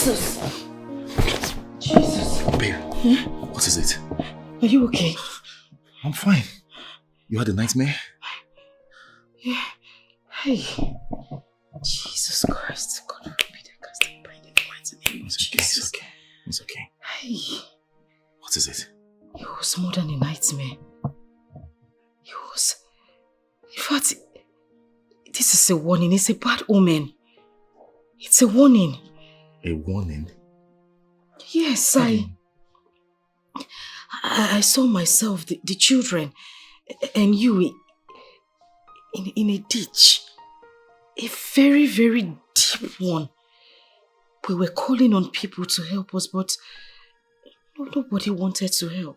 Jesus! Jesus! Babe, what is it? Are you okay? I'm fine. You had a nightmare? Yeah. Hey. Jesus Christ. God forbid I cast a bind in the mighty name of Jesus. It's okay. It's okay. Hey. What is it? It was more than a nightmare. It was... In fact, this is a warning. It's a bad omen. It's a warning. A warning? Yes, I saw myself, the children, and you in a ditch. A very, very deep one. We were calling on people to help us, but nobody wanted to help.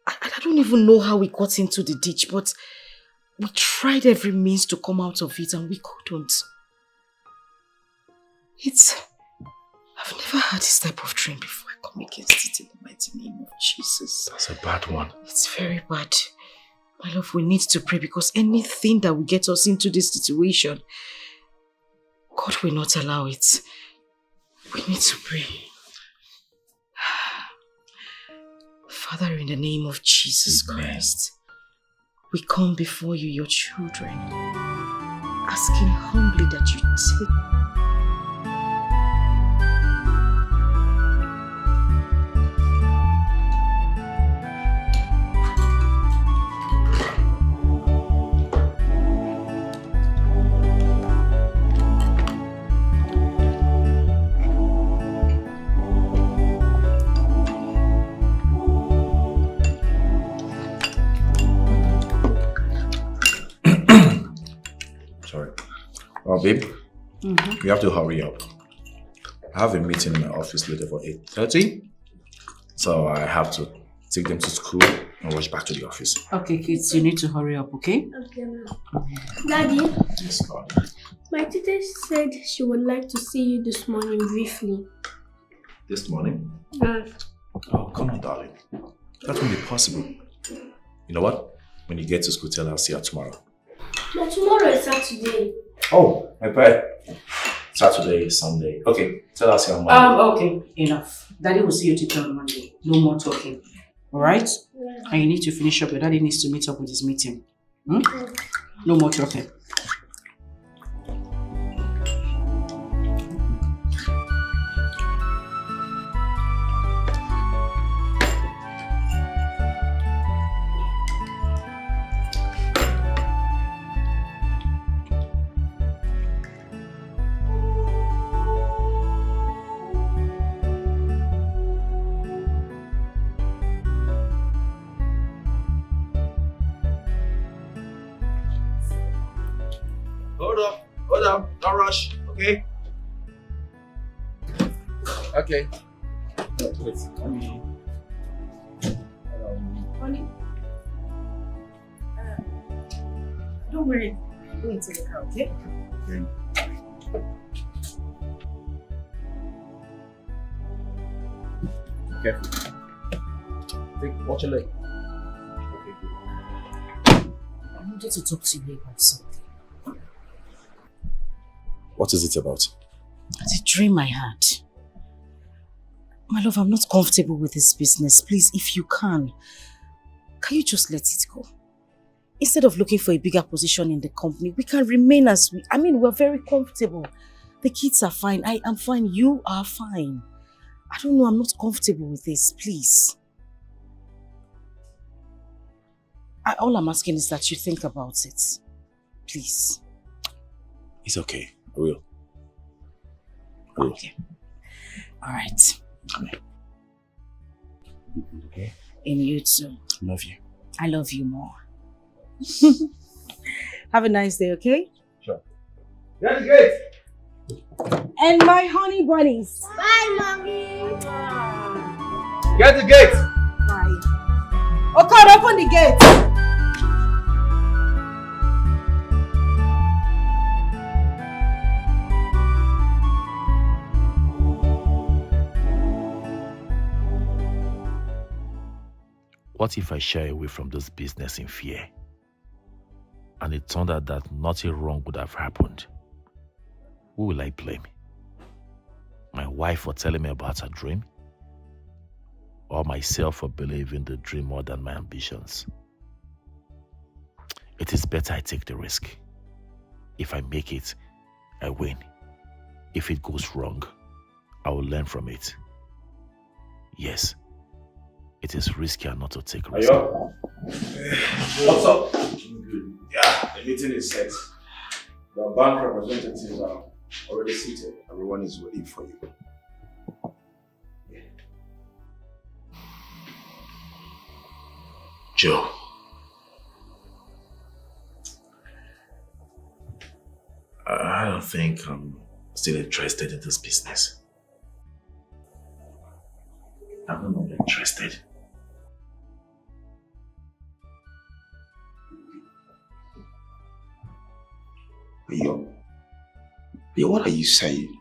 I don't even know how we got into the ditch, but we tried every means to come out of it and we couldn't. I've never had this type of dream before. I come against it in the mighty name of Jesus. That's a bad one. It's very bad. My love, we need to pray because anything that will get us into this situation, God will not allow it. We need to pray. Father, in the name of Jesus Christ, we come before you, your children, asking humbly that you take babe, we have to hurry up. I have a meeting in my office later for 8:30, so I have to take them to school and rush back to the office. Okay, kids, you need to hurry up, okay? Okay, ma'am. Daddy? Yes, God. My teacher said she would like to see you this morning briefly. This morning? Yes. Oh, come on, darling. That won't be possible. You know what? When you get to school, tell her I'll see her tomorrow. But tomorrow is Saturday. Oh, my bad. Saturday, Sunday. Okay, tell us your Monday. Okay, enough. Daddy will see you teacher on Monday. No more talking. Alright? Yeah. And you need to finish up. Your daddy needs to meet up with his meeting. No more talking. Hold up, don't rush, okay? Okay. No, wait, let me... Honey, don't worry. Go into the car, okay? Okay. Okay. Watch your leg. Okay, good. I wanted to talk to you about something. What is it about? It's a dream I had. My love, I'm not comfortable with this business. Please, if you can you just let it go? Instead of looking for a bigger position in the company, we can remain as we... we're very comfortable. The kids are fine. I am fine. You are fine. I don't know. I'm not comfortable with this. Please. All I'm asking is that you think about it. Please. It's okay. I will. Okay. All right. Okay. And you too. Love you. I love you more. Have a nice day, okay? Sure. Get the gate! And my honey bunnies. Bye, Mommy. Get the gate! Bye. Oh God, open the gate! What if I shy away from this business in fear? And it turned out that nothing wrong would have happened. Who will I blame? My wife for telling me about her dream, or myself for believing the dream more than my ambitions. It is better I take the risk. If I make it, I win. If it goes wrong, I will learn from it. Yes, it is riskier not to take risk. Ayo? What's up? Yeah, the meeting is set. The bank representatives are already seated. Everyone is waiting for you. Joe, I don't think I'm still interested in this business. I'm no longer interested. Yo, what are you saying?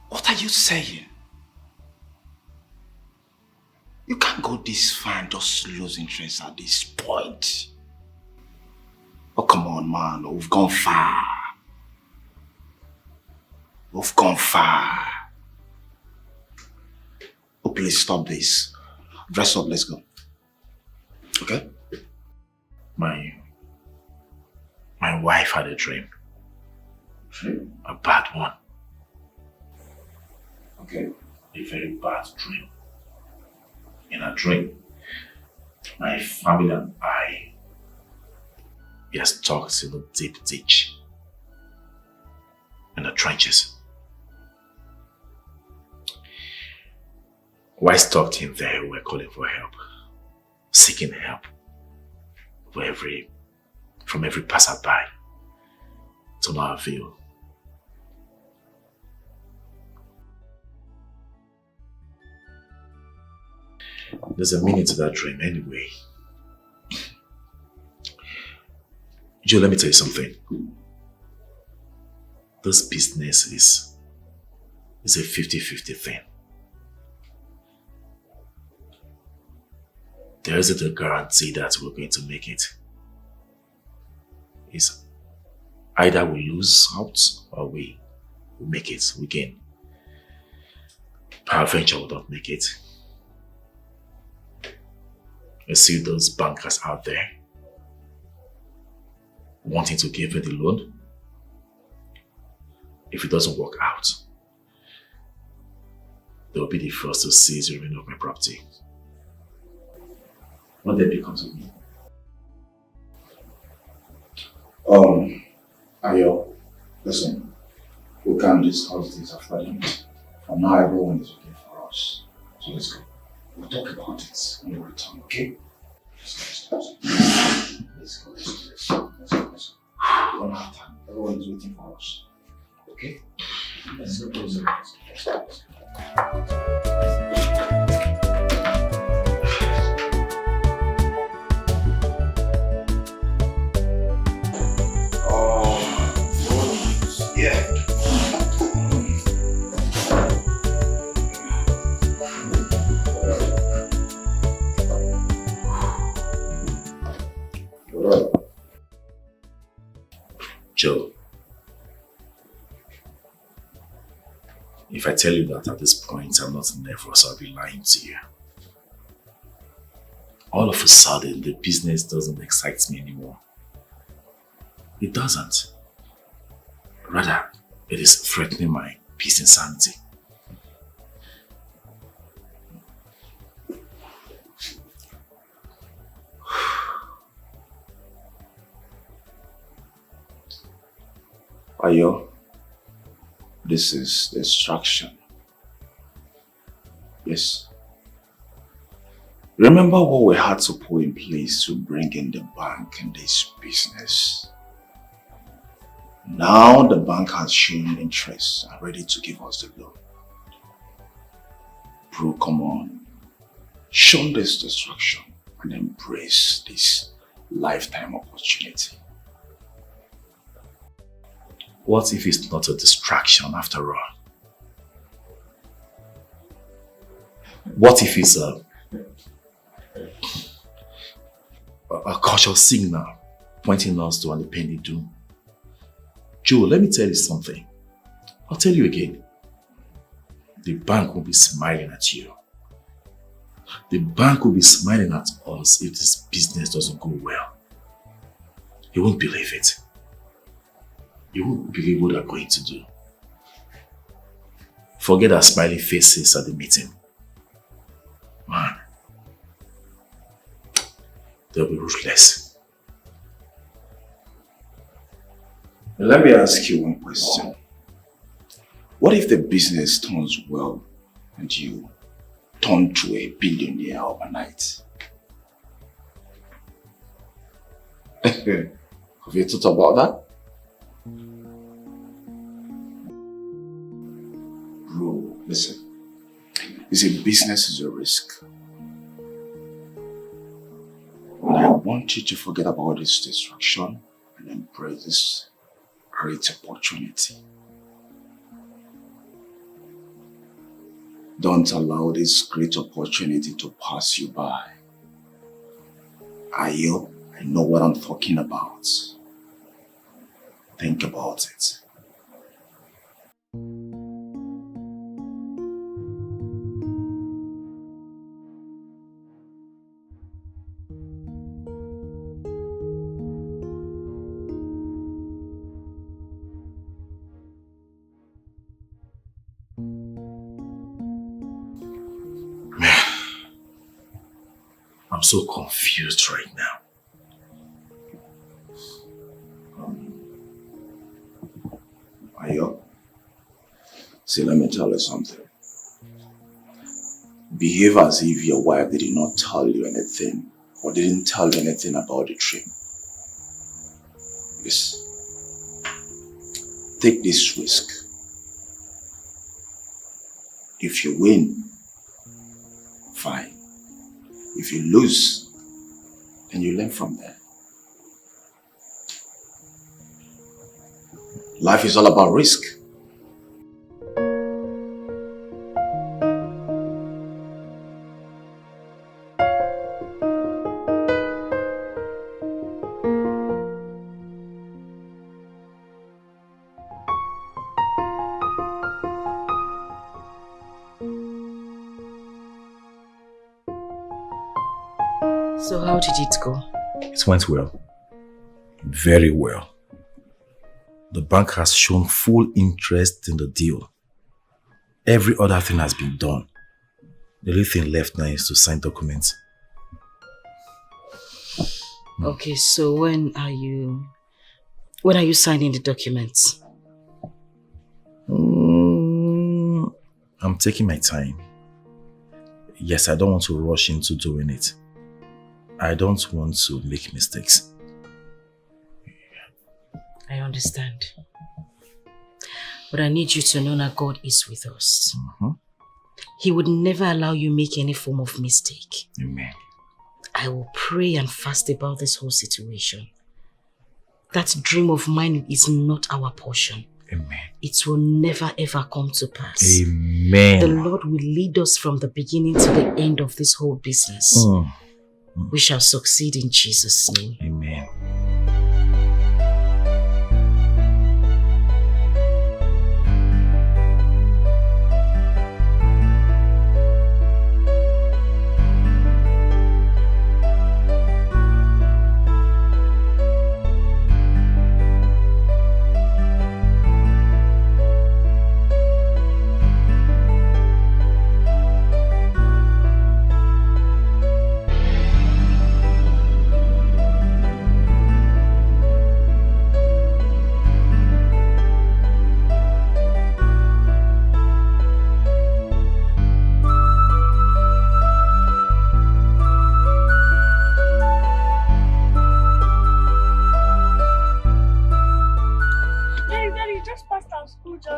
What are you saying? You can't go this far and just lose interest at this point. Oh, come on, man. We've gone far. We've gone far. Oh, please stop this. Dress up, let's go. Okay? My wife had a dream. Dream? A bad one. Okay. A very bad dream. In a dream, my family and I were stuck in a deep ditch in the trenches. While stuck in there, we were calling for help, seeking help from every passerby, to no avail. There's a meaning to that dream anyway. Joe, let me tell you something. This business is a 50-50 thing. There isn't a guarantee that we're going to make it. It's either we lose out or we make it, we gain. Peradventure will not make it. I see those bankers out there wanting to give me the loan. If it doesn't work out, they will be the first to seize the remainder of my property. What then becomes of me? Ayo, listen, we can discuss this after the meeting. For now, everyone is okay for us. So let's go. We'll talk about it when we return, okay? Let's go. We don't have time. Everyone is waiting for us. Okay? Let's go. Yeah. Joe, if I tell you that at this point I'm not nervous, I'll be lying to you. All of a sudden, the business doesn't excite me anymore. It doesn't. Rather, it is threatening my peace and sanity. Ayo, this is distraction. Yes. Remember what we had to put in place to bring in the bank in this business. Now the bank has shown interest and ready to give us the loan. Bro, come on. Shun this distraction and embrace this lifetime opportunity. What if it's not a distraction after all? What if it's a cautious signal pointing us to an impending doom? Joe, let me tell you something. I'll tell you again. the bank will be smiling at you. The bank will be smiling at us if this business doesn't go well. You won't believe it. You won't believe what they're going to do. Forget our smiley faces at the meeting. Man, they'll be ruthless. Let me ask you one question. What if the business turns well and you turn to a billionaire overnight? Have you thought about that? Bro, listen. You see, business is a risk. And I want you to forget about this distraction and embrace this great opportunity. Don't allow this great opportunity to pass you by. Ayo, I know what I'm talking about. Think about it. I'm so confused right now. Ayo, see, let me tell you something. Behave as if your wife did not tell you anything or didn't tell you anything about the trip. Yes. Take this risk. If you win, fine. If you lose, then you learn from there. Life is all about risk. So how did it go? It went well. Very well. The bank has shown full interest in the deal. Every other thing has been done. The only thing left now is to sign documents. Okay, so when are you signing the documents? I'm taking my time. Yes, I don't want to rush into doing it. I don't want to make mistakes. I understand. But I need you to know that God is with us. He would never allow you make any form of mistake. Amen. I will pray and fast about this whole situation. That dream of mine is not our portion. Amen. It will never ever come to pass. Amen. The Lord will lead us from the beginning to the end of this whole business. We shall succeed in Jesus' name. Amen.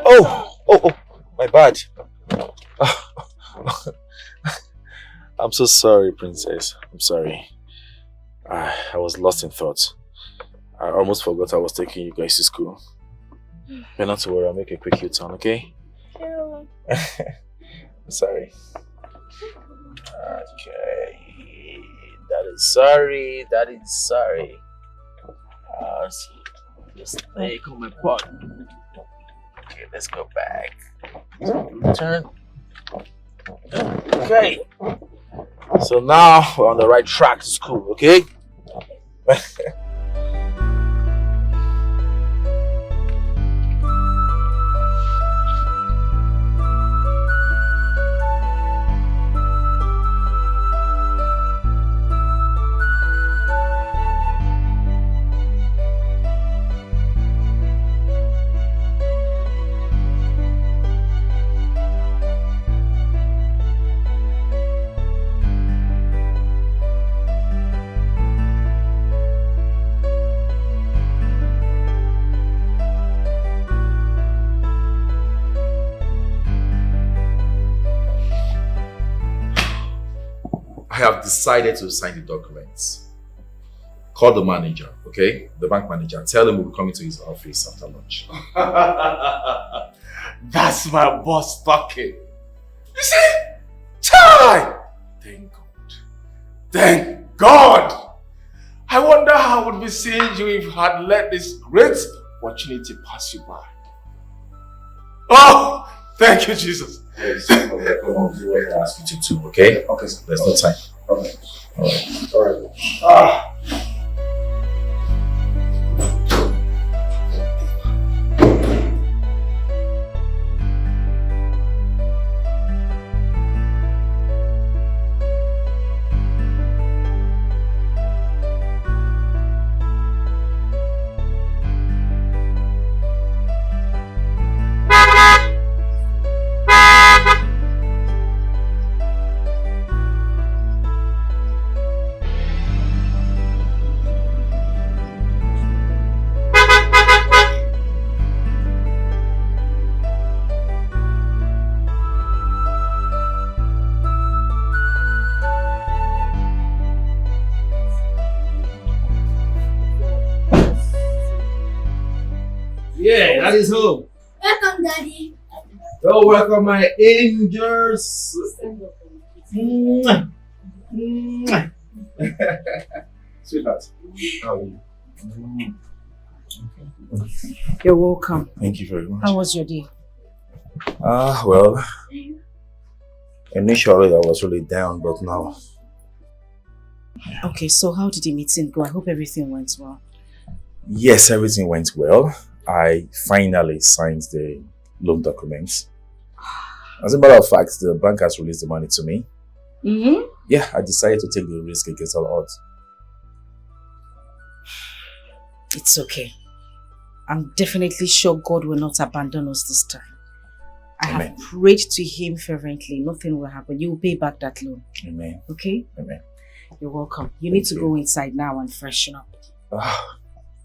Oh, my bad. I'm so sorry, Princess. I'm sorry. I was lost in thought. I almost forgot I was taking you guys to school. But not to worry, I'll make a quick U-turn, okay? Sure. Sorry. Okay. Daddy's sorry. Just take on my pot. Okay, let's go back. Turn. Okay. So now we're on the right track to school, okay? I have decided to sign the documents. Call the manager, okay? The bank manager. Tell him we'll be coming to his office after lunch. That's my boss talking. You see? Chai! Thank God. Thank God! I wonder how I would be seeing you if I had let this great opportunity pass you by. Oh! Thank you, Jesus. Yes, come on, do what I ask you to do, okay? Okay, sir. There's no time. Okay. Alright. Alright. Ah! Yeah, that is home. Welcome, Daddy. Oh, welcome my angels. Mwah. Mwah. Sweetheart, how are you? You're welcome. Thank you very much. How was your day? Well, initially I was really down, but now... Okay, so how did the meeting go? I hope everything went well. Yes, everything went well. I finally signed the loan documents. As a matter of fact, the bank has released the money to me. Mm-hmm. Yeah, I decided to take the risk against all odds. It's okay. I'm definitely sure God will not abandon us this time. I Amen. have prayed to Him fervently. Nothing will happen. You will pay back that loan. Amen. Okay? Amen. You're welcome. You need to go inside now and freshen up. Oh,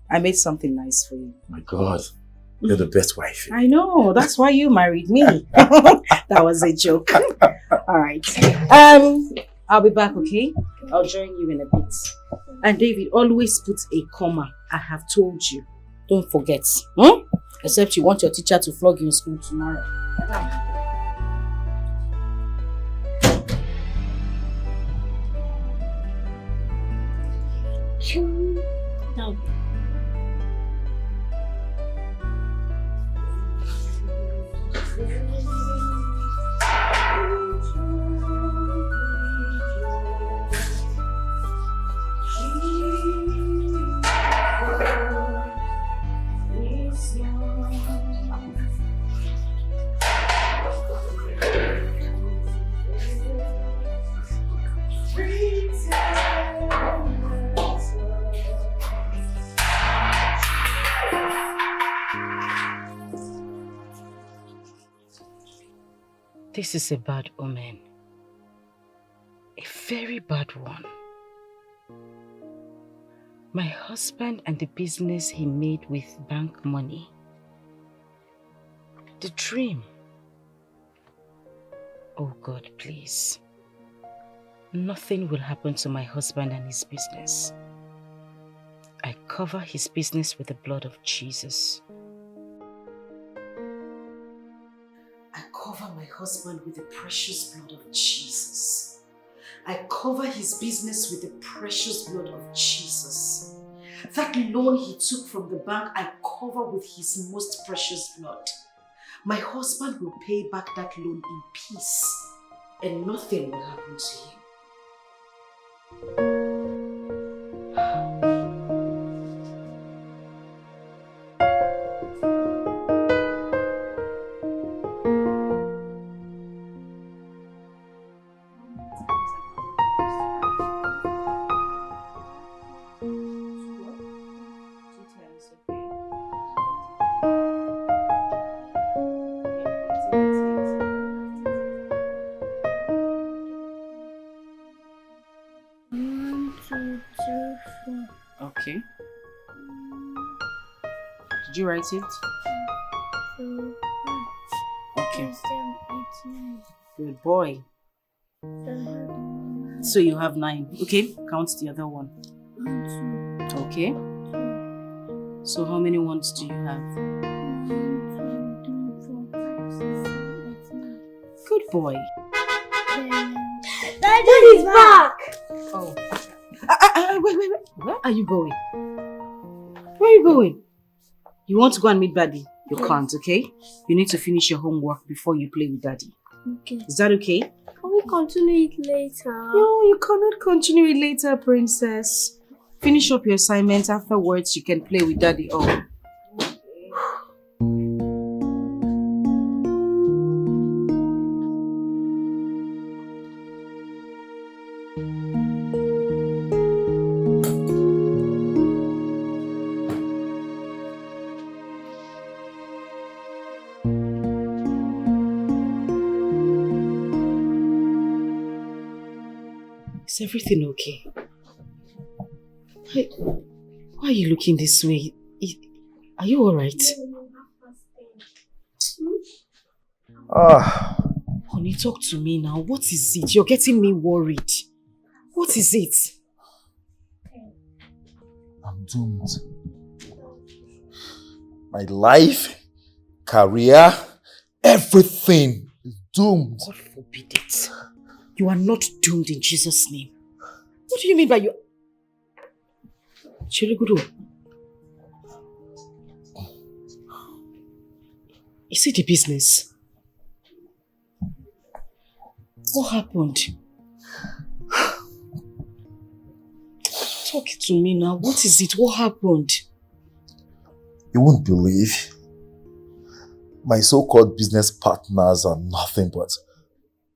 I made something nice for you. my God. You're the best wife. I know. That's why you married me. That was a joke. All right. I'll be back, okay? I'll join you in a bit. And David, always put a comma. I have told you. Don't forget. Except you want your teacher to flog you in school tomorrow. No. This is a bad omen. A very bad one. My husband and the business he made with bank money. The dream. Oh God, please. Nothing will happen to my husband and his business. I cover his business with the blood of Jesus. I cover my husband with the precious blood of Jesus. I cover his business with the precious blood of Jesus. That loan he took from the bank, I cover with his most precious blood. my husband will pay back that loan in peace and nothing will happen to him. Okay. Did you write it? Okay. Good boy. So you have 9. Okay, count the other one. Okay. So how many ones do you have? 1, 2, 3, 4, 5, 6, 7, 8, 9. Good boy. Daddy's back! Oh. Wait. Where are you going? Where are you going? You want to go and meet Daddy? You can't, okay? You need to finish your homework before you play with Daddy. Okay. Is that okay? Can we continue it later? No, you cannot continue it later, princess. Finish up your assignment. Afterwards, you can play with Daddy. Oh. Is everything okay? Why are you looking this way? Are you alright? Honey, talk to me now. What is it? You're getting me worried. What is it? I'm doomed. My life, career, everything is doomed. God forbid it. You are not doomed in Jesus' name. What do you mean by you? Chirigudu. Is it the business? What happened? Talk to me now. What is it? What happened? You won't believe. My so-called business partners are nothing but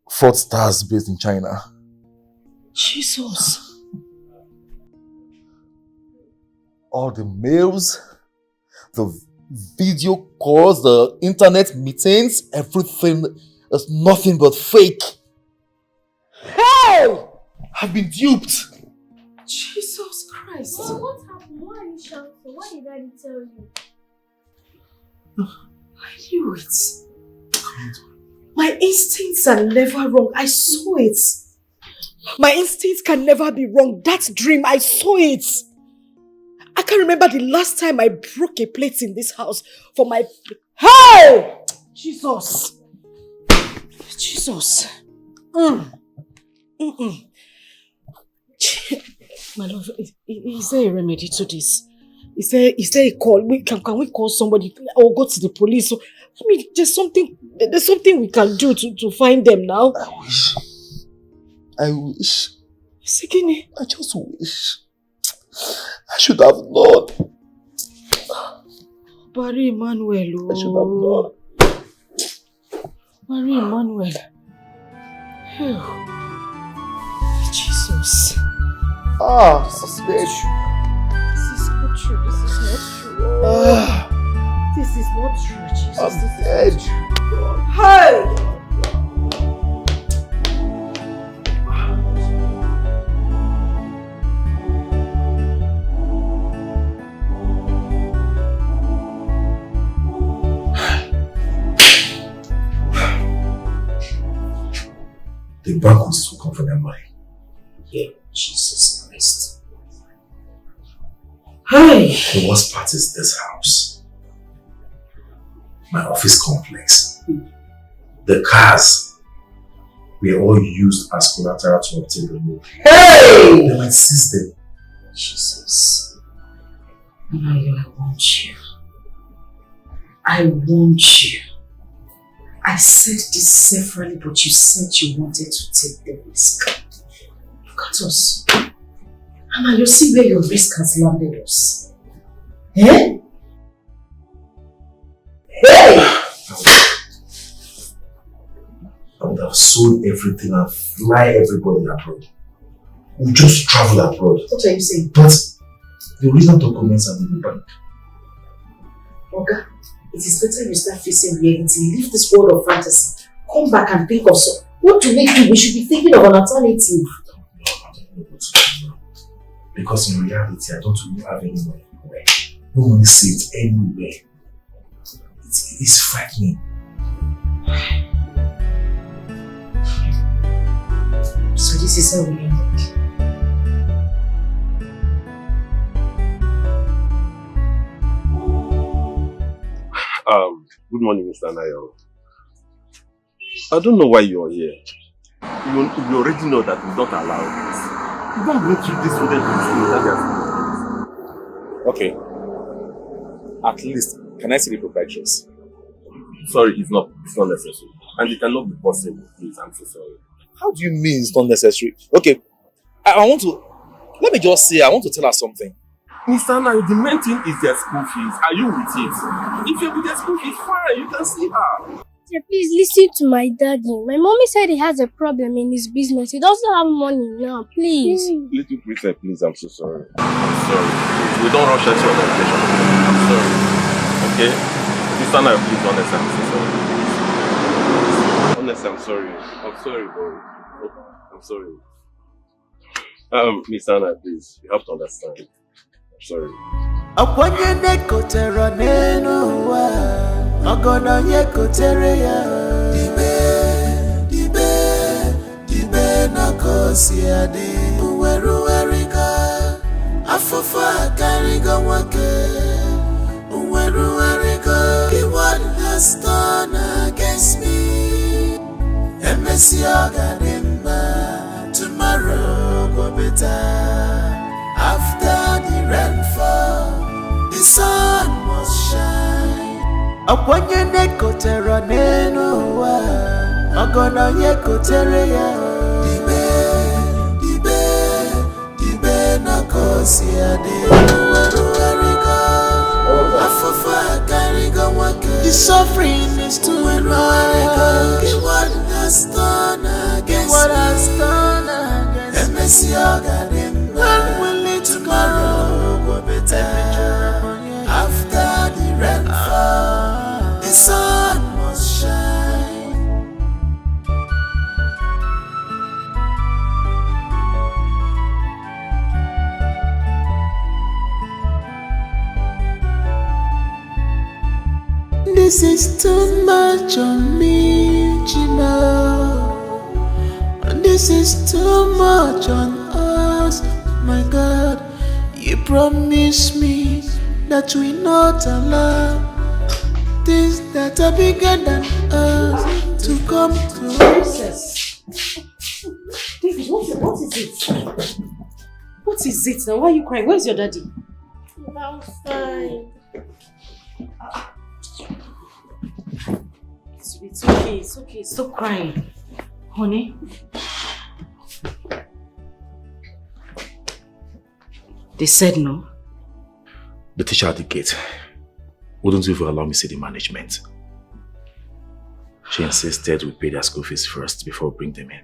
fraudsters based in China. Jesus. All the mails, the video calls, the internet meetings, everything is nothing but fake. Hey! I've been duped. Jesus Christ. Well, what happened? Why are you shouting? What did Daddy tell you? I knew it. My instincts are never wrong. I saw it. My instincts can never be wrong. That dream, I saw it. I can't remember the last time I broke a plate in this house for my... Hey! Jesus. Jesus. My love, is there a remedy to this? Is there a call? Can we call somebody or go to the police? So, I mean, there's something we can do to find them now. I wish. Sikini. I just wish. I should have known. Barry Emmanuel. I should have known. Barry Emmanuel. Oh. Jesus. This is bad. This is not true. This is not true. This is not true, Jesus. I'm dead. Hey! The bank wants to come for their money. Yeah, Jesus Christ. Hey! The worst part is this house. My office complex. The cars were all used as collateral to obtain the loan. Hey! They might seize them. Jesus. I want you. I want you. I said this severally, but you said you wanted to take the risk. Look at us. Anna, you see where your risk has landed us. Eh? Hey! I would have sold everything and fly everybody abroad. We just travel abroad. What are you saying? But the original documents are in the bank. Oga, it is better you start facing reality. Leave this world of fantasy. Come back and think of some. What do we do? We should be thinking of an alternative. Because in reality, I don't really have any money anywhere. No money saved anywhere. It's frightening. So this is how we ended. Good morning, Mr. Nayo. I don't know why you're here. You already know that we don't allow this. You don't go through this with them. Okay. At least, can I see the proprietress? Sorry, it's not necessary. And it cannot be possible, please. I'm so sorry. How do you mean it's not necessary? Okay, I want to... Let me just say, I want to tell her something. Mr. Nayo, the main thing is their school fees. Are you with it? If you're with their school fees, fine. You can see her. Yeah, please listen to my daddy. My mommy said he has a problem in his business. He doesn't have money now. Please. Little princess, please. I'm so sorry. I'm sorry. We don't rush at your medication. I'm sorry. Okay? Mr. Nayo, please, honestly, I'm so sorry. Honestly, I'm sorry. I'm sorry, boy. I'm sorry. Mr. Nayo, please. You have to understand. I'm sorry. Akwanyene kotera neno wa Ogono ye kotere ya Dibe na kosi ade Uweru erika Afufa kariga wake Uweru erika What has done against me Emesi ogadimba Tomorrow go better After the rainfall, the sun must shine. Akwanyene kotera neno wa, Ogono ye kotere ya. Dibe na kosi ade. Uweruwerika, afufa kariga wake. The suffering is too much. What has done against me? Emesi ogadimba. When will it tomorrow go better? After the rainfall, the sun must shine. This is too much on me, Gina. This is too much on us. My God, you promised me that we not allow things that are bigger than us to come to us. David, what is it? What is it now? Why are you crying? Where's your daddy? I'm fine. It's okay, it's okay. Stop crying. Honey. They said no. The teacher at the gate wouldn't even allow me to see the management. She insisted we pay their school fees first before we bring them in.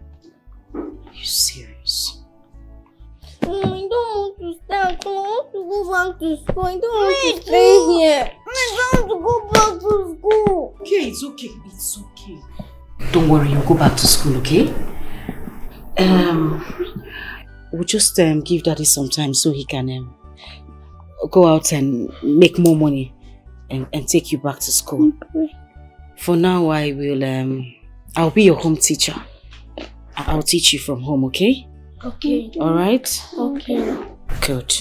Are you serious? I don't want to stay at home. I want to go back to school. I don't want to stay here. I don't want to go back to school. Okay, it's okay. It's okay. Don't worry, you'll go back to school, okay? We'll just give Daddy some time so he can go out and make more money and take you back to school. Okay. For now, I'll be your home teacher. I'll teach you from home, okay? Okay. All right? Okay. Good.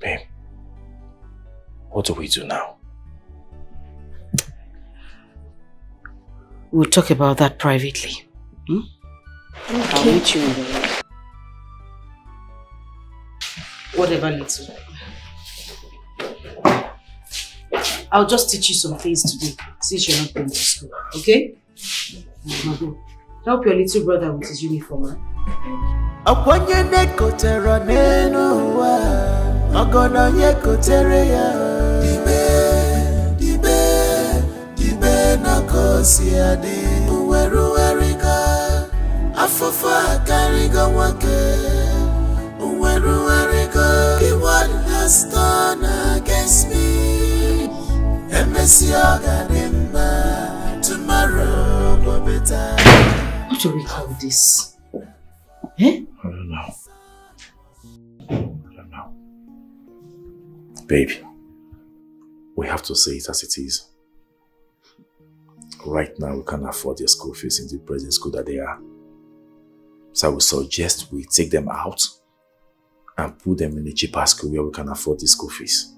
Babe, what do we do now? We'll talk about that privately. Hmm? Okay. I'll meet you in the room. Whatever, little. I'll just teach you some things today since you're not going to school, okay? Help your little brother with his uniform, huh? Akwanye nekotera neno wa Ogono yekotere ya Dibe na kosi ade Uweru werika Afofa kariga wake Uweru werika He what has done against me Emesi oganimba Tomorrow go better. What do we call this? Eh? I don't know. Baby, we have to say it as it is. Right now, we can't afford their school fees in the present school that they are. So I would suggest we take them out and put them in a cheaper school where we can afford the school fees.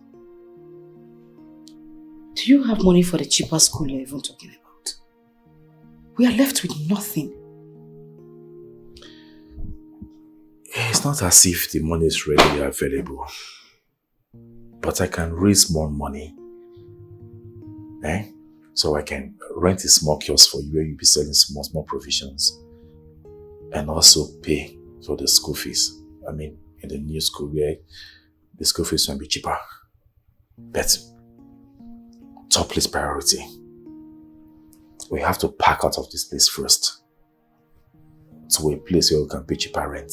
Do you have money for the cheaper school you're even talking about? We are left with nothing. It's not as if the money is readily available. But I can raise more money. So I can rent a small kiosk for you where you'll be selling small provisions. And also pay for the school fees. I mean, in the new school where the school fees will be cheaper. But top list priority. We have to pack out of this place first. To a place where we can pay cheaper rent.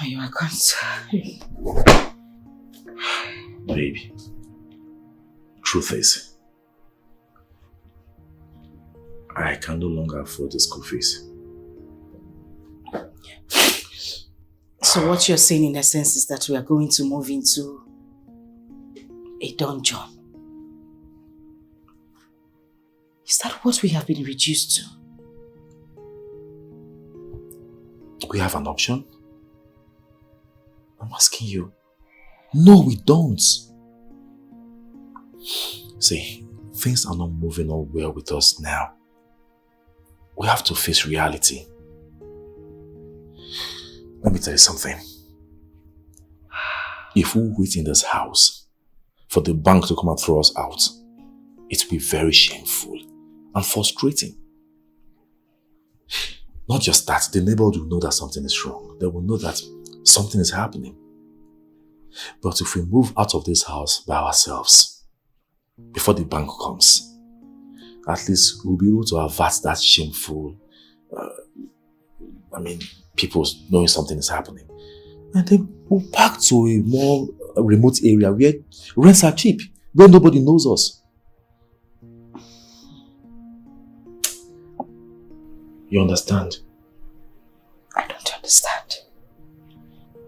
I can't. Baby, truth is, I can no longer afford the school fees. So what you're saying in essence is that we are going to move into a dungeon. Is that what we have been reduced to? We have an option? I'm asking you. No, we don't. See, things are not moving on well with us now. We have to face reality. Let me tell you something. If we wait in this house for the bank to come and throw us out, it will be very shameful and frustrating. Not just that, the neighborhood will know that something is wrong. They will know that something is happening. But if we move out of this house by ourselves, before the bank comes, at least we'll be able to avert that shameful, people knowing something is happening. And then we'll pack to a more remote area where rents are cheap, where nobody knows us. You understand? I don't understand.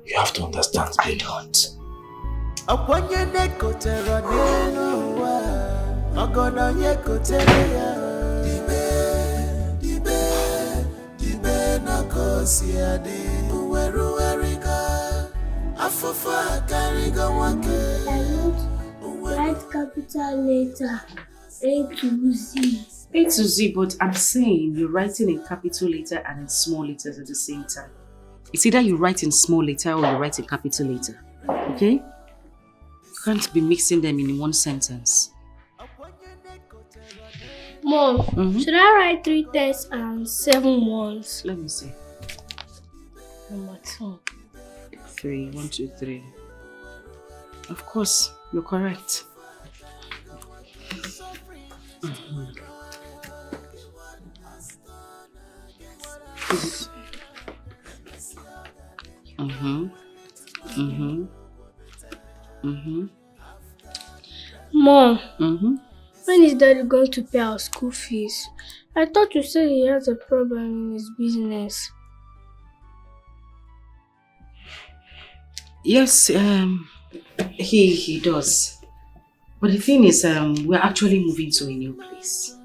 You have to understand, baby. I don't. Write capital letter A to Z. A to Z, but I'm saying you're writing in capital letter and in small letters at the same time. It's either you write in small letter or you write in capital letter. Okay? You can't be mixing them in one sentence. Mom, should I write 3 10s and 7 1s? Let me see. Number 2. 3, 1, 2, 3. Of course, you're correct. Mom, when is Daddy going to pay our school fees? I thought you said he has a problem in his business. Yes, he does. But the thing is, we're actually moving to a new place.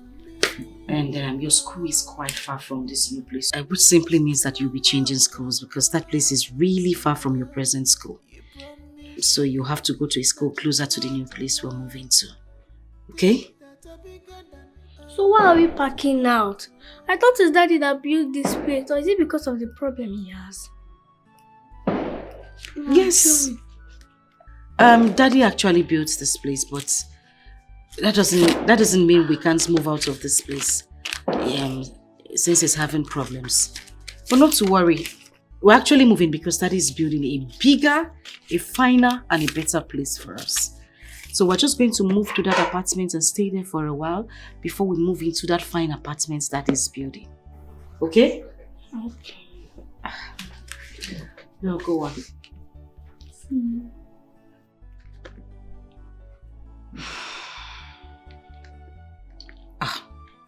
And your school is quite far from this new place. Which simply means that you'll be changing schools because that place is really far from your present school. So you have to go to a school closer to the new place we're moving to. Okay? So why are we packing out? I thought it's Daddy that built this place, or is it because of the problem he has? Yes. Daddy actually built this place, but that doesn't mean we can't move out of this place. Since it's having problems. But not to worry. We're actually moving because Daddy is building a bigger, a finer, and a better place for us. So we're just going to move to that apartment and stay there for a while before we move into that fine apartment that is building. Okay? Okay. Now go on.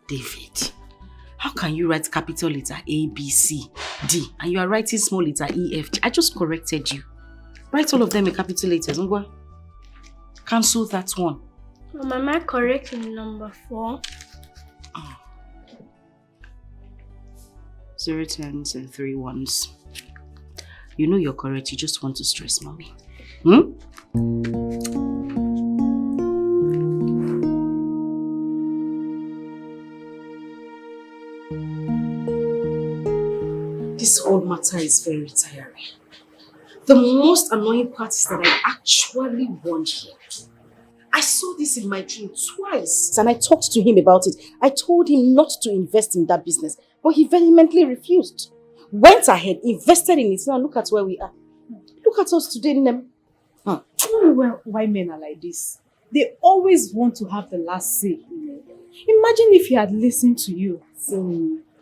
David, how can you write capital letter A, B, C, D and you are writing small letter E, F, G? I just corrected you. Write all of them in capital letters. Cancel that one. Mom, am I correct in number 4? 0 10s and 3 1s. You know you're correct. You just want to stress mommy. This whole matter is very tiring. The most annoying part is that I actually won here. I saw this in my dream twice and I talked to him about it. I told him not to invest in that business, but he vehemently refused. Went ahead, invested in it. Now look at where we are. Look at us today, Nem. I don't know why men are like this. They always want to have the last say. Imagine if he had listened to you.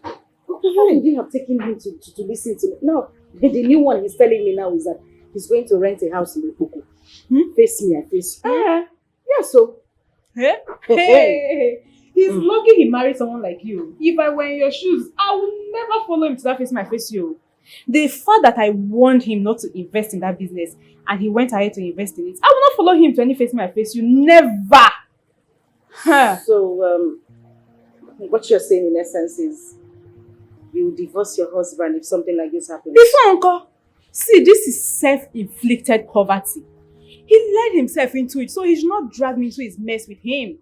How would you have taken him to listen to me? Now, the new one he's telling me now is that he's going to rent a house in Okpoko. Face me, I face you. Yeah, so. Hey. He's lucky he married someone like you. If I were in your shoes, I would never follow him to that face my face you. The fact that I warned him not to invest in that business and he went ahead to invest in it, I will not follow him to any face my face you. Never! So, what you're saying in essence is you divorce your husband if something like this happens? Before, Uncle. See, this is self-inflicted poverty. He led himself into it, so he should not drag me into his mess with him.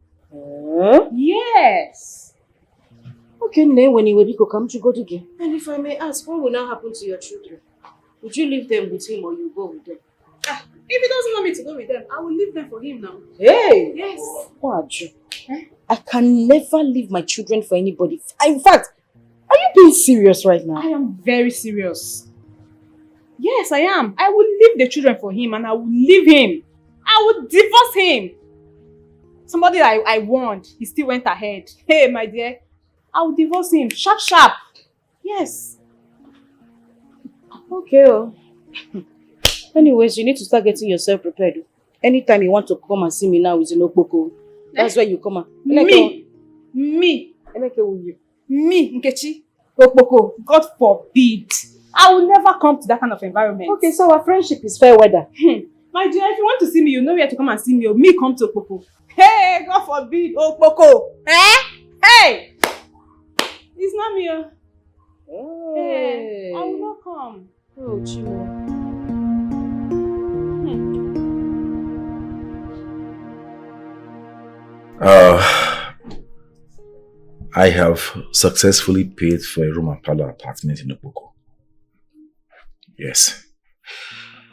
Yes. Okay, then when you will come to go again. And if I may ask, what will now happen to your children? Would you leave them with him or you go with them? If he doesn't want me to go with them, I will leave them for him now. Hey! Yes. What? I can never leave my children for anybody. In fact, are you being serious right now? I am very serious. Yes, I am. I will leave the children for him and I will leave him. I will divorce him. Somebody I warned, he still went ahead. Hey, my dear, I will divorce him. Sharp, sharp. Yes. Okay. Anyways, you need to start getting yourself prepared. Anytime you want to come and see me now is in Okpoko. That's where you come on. Me, Nkechi, Okpoko. God forbid. I will never come to that kind of environment. Okay, so our friendship is fair weather. My dear, if you want to see me, you know where to come and see me. Me come to Okpoko. Hey, God forbid, Okpoko. Hey! It's not me. Hey, I will not come. Oh, Chimo. I have successfully paid for a room and parlor apartment in Okpoko. Yes.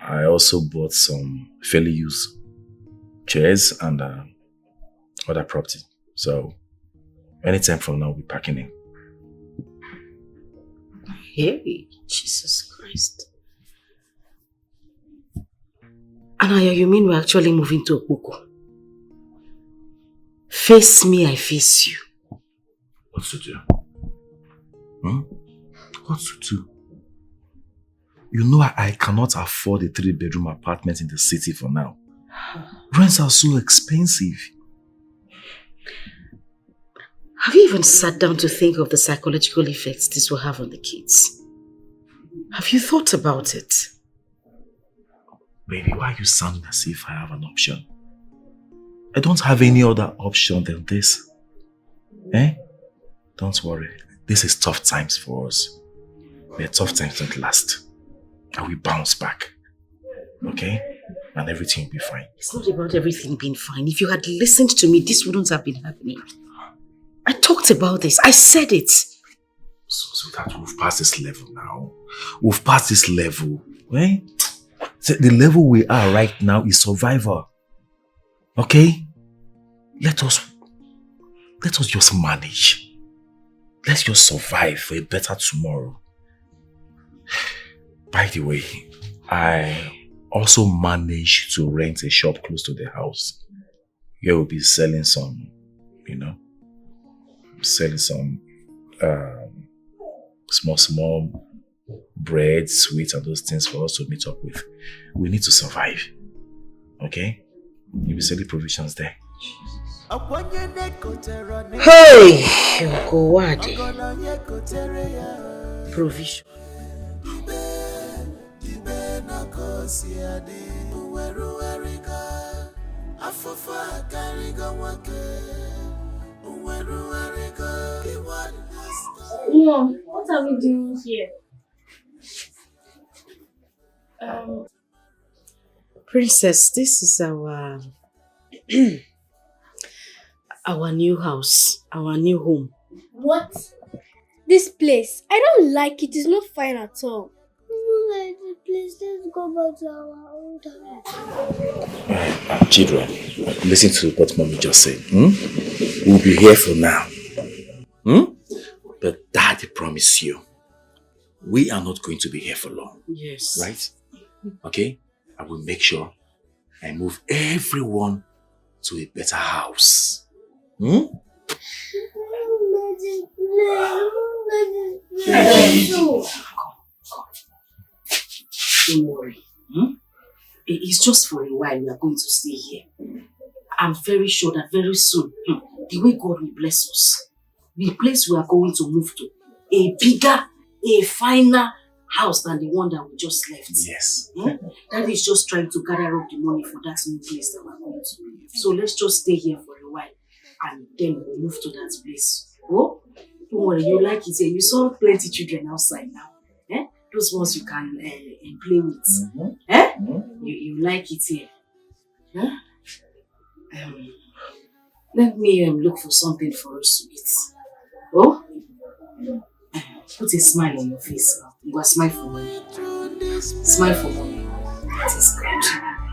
I also bought some fairly used chairs and other property. So, anytime from now, we'll be packing in. Hey, Jesus Christ. Anaya, you mean we're actually moving to Okpoko? Face me, I face you. What to do? What to do? You know I cannot afford a 3-bedroom apartment in the city for now. Rents are so expensive. Have you even sat down to think of the psychological effects this will have on the kids? Have you thought about it? Baby, why are you sounding as if I have an option? I don't have any other option than this. Don't worry. This is tough times for us. But tough times don't last. And we bounce back. Okay? And everything will be fine. It's not about everything being fine. If you had listened to me, this wouldn't have been happening. I talked about this. I said it. So that we've passed this level now. We've passed this level. So the level we are right now is survival. Okay? Let us just manage. Let's just survive for a better tomorrow. By the way, I also managed to rent a shop close to the house. Here we'll be selling some, selling some small bread, sweets, and those things for us to meet up with. We need to survive. Okay? You'll be selling provisions there. Hey! Okowade. Provision. Mom, what are we doing here? Princess, this is our our new house, our new home. What? This place, I don't like it. It's not fine at all. Please, let's go back to our old house. Children, listen to what Mommy just said. We'll be here for now. But Daddy promised you, we are not going to be here for long. Yes. Right? Okay? I will make sure I move everyone to a better house. Don't worry. It's just for a while we are going to stay here. I'm very sure that very soon, the way God will bless us, the place we are going to move to, a bigger, a finer house than the one that we just left. Yes. That is just trying to gather up the money for that new place that we're going to live. So let's just stay here for a while and then we'll move to that place. Oh, don't worry, you like it here. You saw plenty children outside now. Those ones you can play with. You like it here. Let me look for something for us to eat. Oh? Put a smile on your face now. You go smile for me. Smile for me. That is good.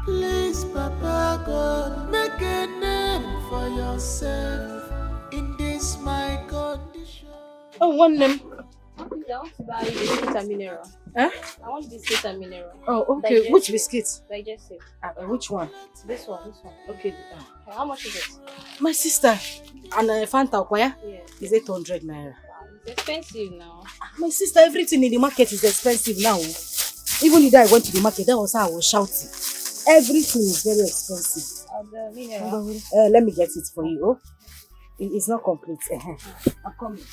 Please, Papa God, make a name for yourself in this my condition. Oh, one name. I want to buy biscuit and mineral. Huh? I want biscuit and mineral. Oh, okay. Which biscuit? Digestive. Which one? This one. Okay. How much is it? My sister. And Fanta Okwaya? Yeah. Is 800 naira. Wow, it's expensive now. My sister, everything in the market is expensive now. Even the day I went to the market, that was how I was shouting. Everything is very expensive. The mineral. Let me get it for you. Oh, it's not complete. I'm coming.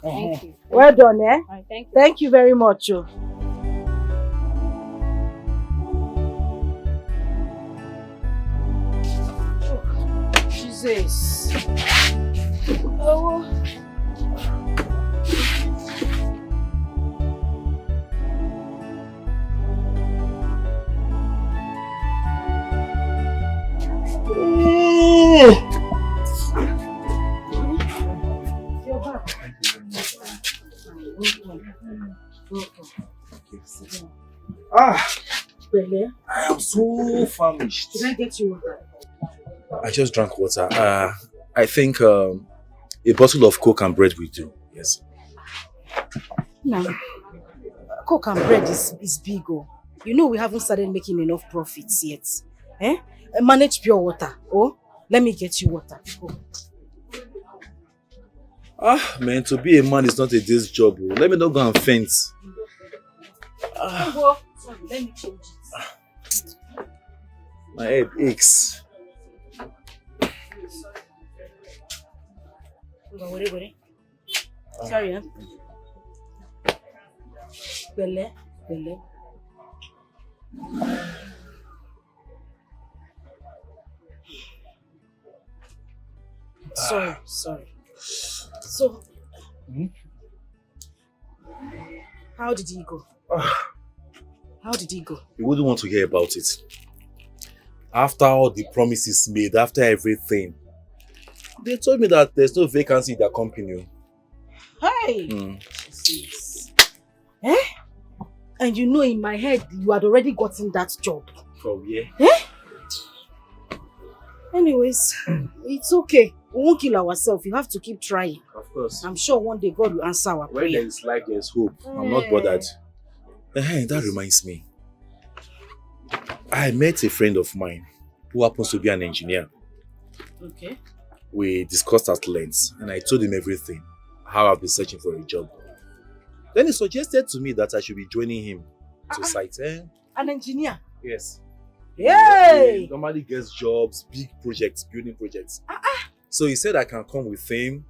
Thank you. Well done, eh? Right, thank you. Thank you very much. Oh. Jesus. Oh. I am so famished. Did I get you water? I just drank water. I think a bottle of Coke and bread will do. Yes. No. Coke and bread is big. Oh. You know we haven't started making enough profits yet. Manage pure water. Oh, let me get you water. Oh. Man, to be a man is not a day's job. Oh. Let me not go and faint. Sorry, let me change it. My head aches. Sorry, huh? Bele. Sorry. So, how did he go? How did he go? You wouldn't want to hear about it. After all the promises made, after everything, they told me that there's no vacancy in their company. Hey! Jesus. Eh? And you know in my head, you had already gotten that job. From where? Eh? Anyways, it's okay. We won't kill ourselves. You have to keep trying. Of course. I'm sure one day God will answer our prayer. When there is life, there is hope. I'm not bothered. That reminds me. I met a friend of mine who happens to be an engineer. Okay. We discussed at length and I told him everything. How I've been searching for a job. Then he suggested to me that I should be joining him to site. An engineer? Yes. Yay! He normally gets jobs, big projects, building projects. So he said I can come with him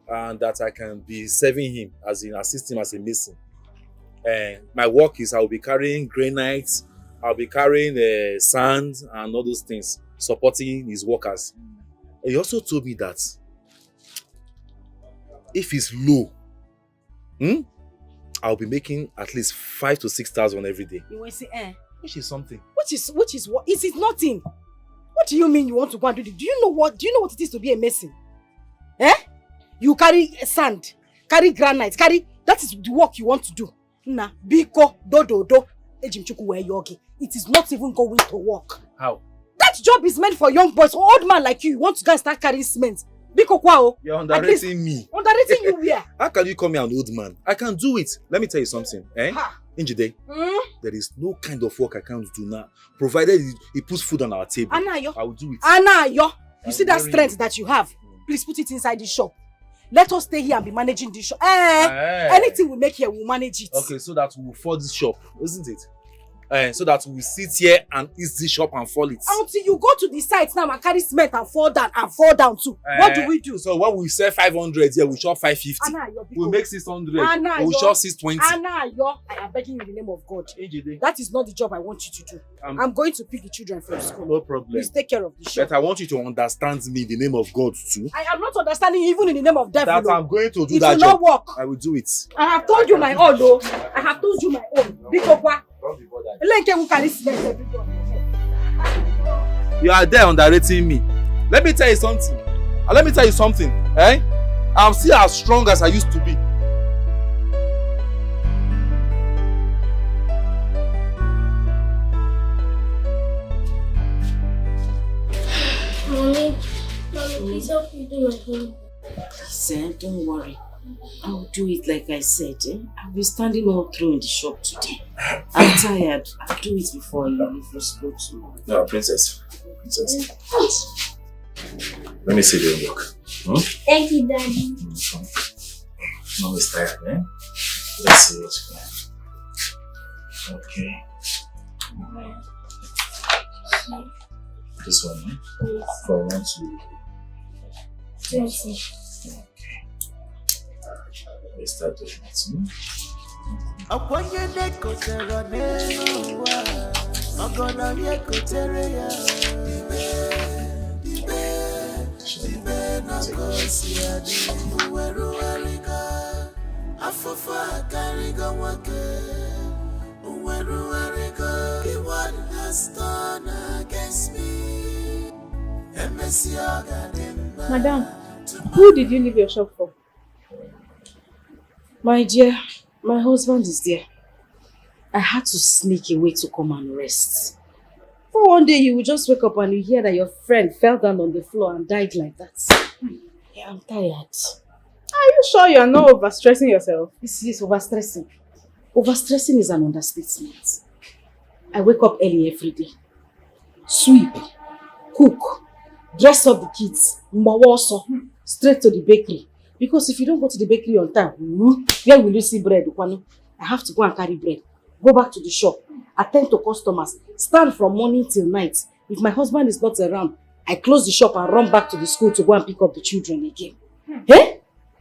and that I can be serving him, as in assist him as a mason. My work is I'll be carrying granite, I'll be carrying sand and all those things, supporting his workers. And he also told me that if it's low, I'll be making at least 5,000 to 6,000 every day. You will say, Which is something. Which is what? It is nothing. What do you mean you want to go and do this? Do you know what it is to be a mason? You carry sand, carry granite, that is the work you want to do. Biko, do, ejimchuku we yogi. It is not even going to work. How? That job is meant for young boys, for old man like you. You want to go and start carrying cement. Biko kwao. You're underrating me. Underrating you where? How can you call me an old man? I can do it. Let me tell you something. Njide, there is no kind of work I can't do now. Provided it puts food on our table. Anayo. I will do it. Anayo. You see that strength that you have? Please put it inside the shop. Let us stay here and be managing this shop. Anything we make here, we'll manage it. Okay, so that we'll fall this shop, isn't it? So that we'll sit here and eat this shop and fall it. Until you go to the site now and carry cement and fall down too. What do we do? So when we sell 500 here, we shop 550. We'll make 600. We'll shop 620. I am begging you in the name of God. That is not the job I want you to do. I'm going to pick the children from school. No problem. Please take care of the shop. But I want you to understand me in the name of God too. I am not understanding even in the name of devil. That I'm going to do it that will job. Not work. I will do it. I have told you my own though. I have told you my own. Don't be bothered. You are there underrating me. Let me tell you something. I'm still as strong as I used to be. Mommy, please help me do my homework. Listen, don't worry. I'll do it like I said. I'll be standing all through in the shop today. I'm tired. I'll do it before you leave for school tomorrow. No, Princess. Let me see the homework. Thank you, Daddy. I'm always tired, Let's see what's going on. Okay. This one, Yes. For 1 to 20. Okay. Let's start doing it. Madam, who did you leave your shop for? My dear, my husband is there. I had to sneak away to come and rest. For one day you will just wake up and you hear that your friend fell down on the floor and died like that. Yeah, I'm tired. Are you sure you are not overstressing yourself? This is overstressing. Overstressing is an understatement. I wake up early every day. Sweep, cook, dress up the kids, also straight to the bakery. Because if you don't go to the bakery on time, where will you see bread? I have to go and carry bread. Go back to the shop, attend to customers, stand from morning till night. If my husband is not around, I close the shop and run back to the school to go and pick up the children again.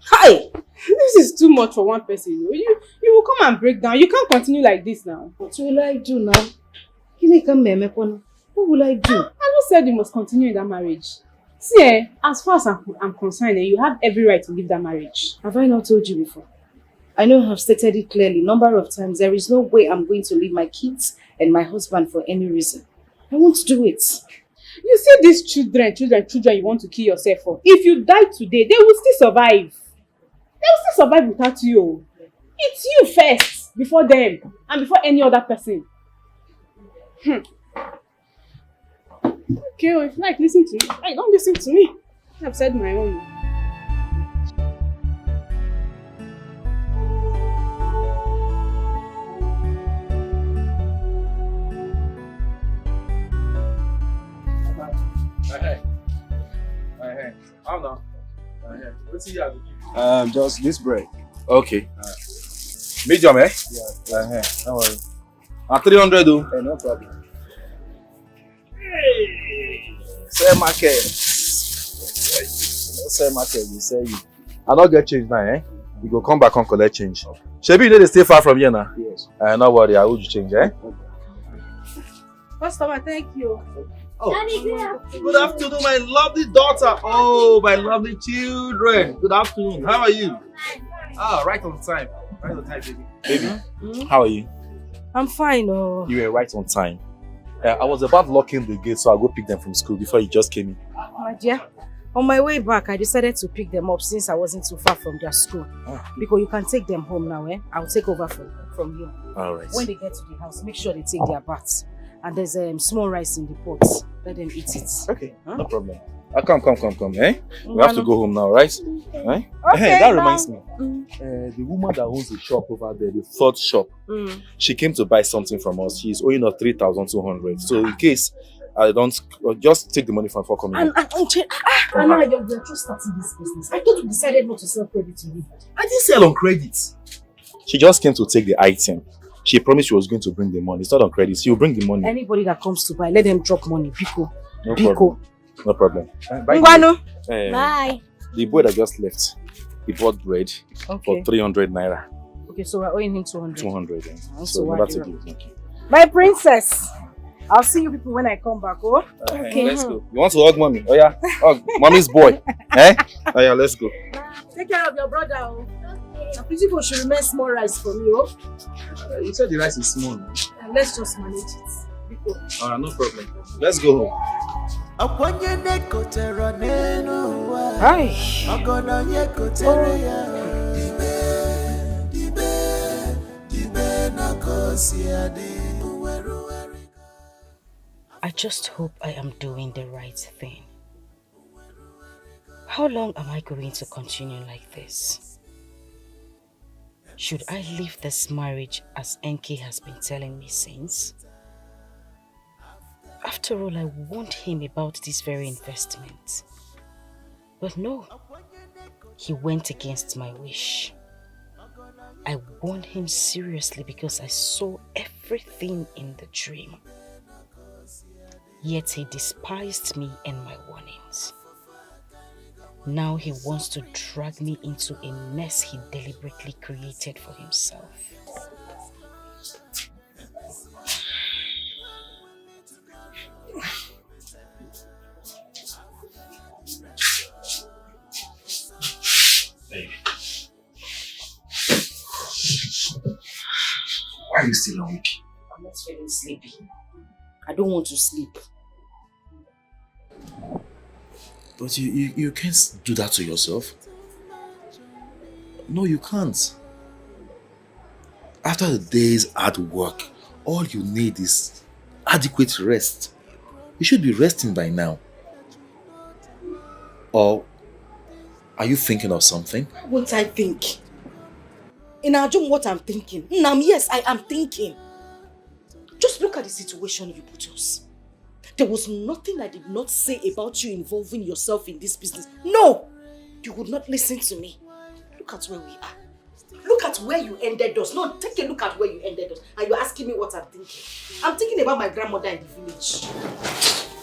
Hi! This is too much for one person. You will come and break down. You can't continue like this now. What will I do now? What will I do? I just said you must continue in that marriage. See, as far as I'm concerned, you have every right to leave that marriage. Have I not told you before? I know I have stated it clearly a number of times. There is no way I'm going to leave my kids and my husband for any reason. I won't do it. You see these children you want to kill yourself for. If you die today, they will still survive. They will still survive without you. It's you first, before them, and before any other person. Okay, well, if you like, listen to me. Hey, don't listen to me. I've said my own. How now? What's he have? Just this bread. Okay. Medium, eh? Yeah. Don't worry. 300 though. No problem. Sell market. Sell market, you sell you. I don't get change now, eh? You go come back and collect change. Shebi, you know they stay far from here now? Yes. No worry, I will you change, eh? Customer, thank you. Oh. Good afternoon, my lovely daughter. Oh, my lovely children. Good afternoon. How are you? Ah, right on time. Right on time, baby. Baby, how are you? I'm fine. Oh. You were right on time. I was about locking the gate, so I'll go pick them from school before you just came in. My dear, on my way back, I decided to pick them up since I wasn't too far from their school. Because you can take them home now, eh? I'll take over from you. All right. When they get to the house, make sure they take their baths. And there's small rice in the pot. Let them eat it. Okay, no problem. Come, eh? We have to go home now, right? Eh? Okay, Hey, that reminds me. The woman that owns the shop over there, the third shop, she came to buy something from us. She's owing us 3,200. So in case I don't, just take the money from for coming. Anna, you're just starting this business. I thought you decided not to sell credit to me. I didn't sell on credit. She just came to take the item. She promised she was going to bring the money. It's not on credit. She will bring the money. Anybody that comes to buy, let them drop money. Pico. No Pico. problem. No problem. Bye. The boy that just left, he bought bread for 300 naira. Okay, so we're owing him 200. 200. Yeah. So So that's a deal. Okay. My princess. I'll see you people when I come back, oh? Okay. Let's go. You want to hug mommy? Oh yeah. Hug mommy's boy. Eh? Oh yeah, let's go. Take care of your brother, oh. The people should remain small rice for me, oh. You said the rice is small. And let's just manage it. Alright, no problem. Let's go home. Hi. I just hope I am doing the right thing. How long am I going to continue like this? Should I leave this marriage as NK has been telling me since? After all, I warned him about this very investment. But no, he went against my wish. I warned him seriously because I saw everything in the dream. Yet he despised me and my warnings. Now he wants to drag me into a mess he deliberately created for himself. Why are you still awake? I'm not feeling sleepy. I don't want to sleep. But you can't do that to yourself. No, you can't. After the day's hard work, all you need is adequate rest. You should be resting by now. Or are you thinking of something? What I think? In Ajum, what I'm thinking? Nam, yes, I am thinking. Just look at the situation you put us. There was nothing I did not say about you involving yourself in this business. No! You would not listen to me. Look at where we are. Look at where you ended us. No, take a look at where you ended us. And you're asking me what I'm thinking. I'm thinking about my grandmother in the village.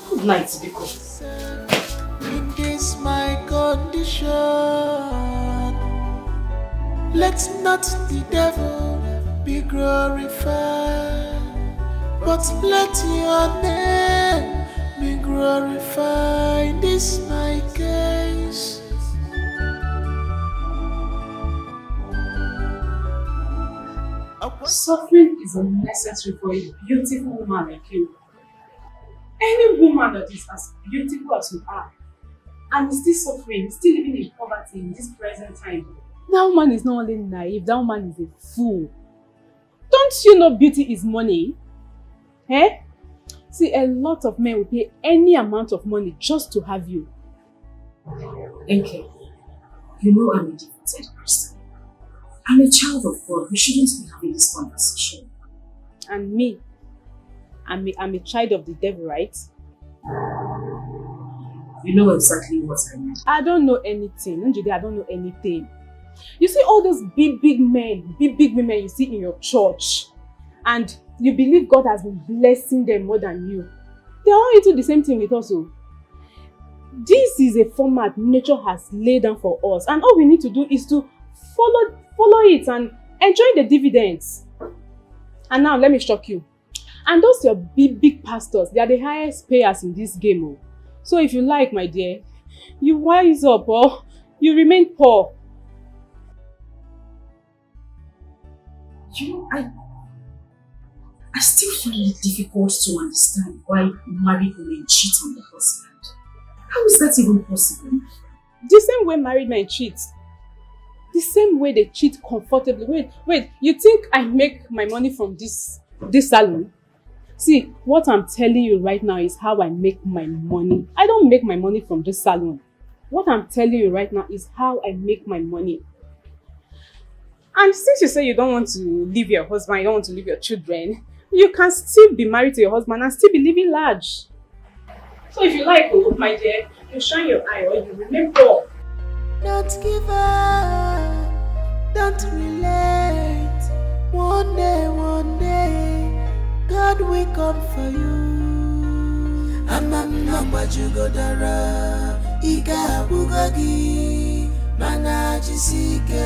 Good night, Biko. In this my condition, let not the devil be glorified, but let your name be glorified. In this my case. Suffering is unnecessary for a beautiful woman like you. Any woman that is as beautiful as you are and is still suffering, still living in poverty in this present time, that woman is not only naive, that woman is a fool. Don't you know beauty is money? Eh? See, a lot of men will pay any amount of money just to have you. Okay. You know I'm a devoted Christian. I'm a child of God. We shouldn't be having this conversation. And me, I'm a child of the devil, right? You know exactly what I mean. I don't know anything. Njide, I don't know anything. You see all those big men, big women you see in your church, and you believe God has been blessing them more than you. They are all into the same thing with us. Oh. This is a format nature has laid down for us, and all we need to do is to follow it and enjoy the dividends. And now let me shock you. And those your big pastors, they are the highest payers in this game. Oh. So if you like, my dear, you wise up or you remain poor. You know, I still find it difficult to understand why married women cheat on their husband. How is that even possible? The same way married men cheat. The same way they cheat comfortably. Wait, you think I make my money from this salon? See, what I'm telling you right now is how I make my money. I don't make my money from this salon. What I'm telling you right now is how I make my money. And since you say you don't want to leave your husband, you don't want to leave your children, you can still be married to your husband and still be living large. So if you like, my dear, you shine your eye or you remain poor. Don't give up, don't relent. One day, God will come for you. Amamma jugodara, iga bugagi, mana jisike